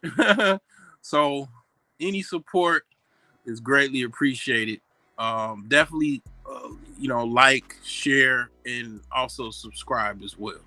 Speaker 1: So any support is greatly appreciated. Definitely like, share, and also subscribe as well.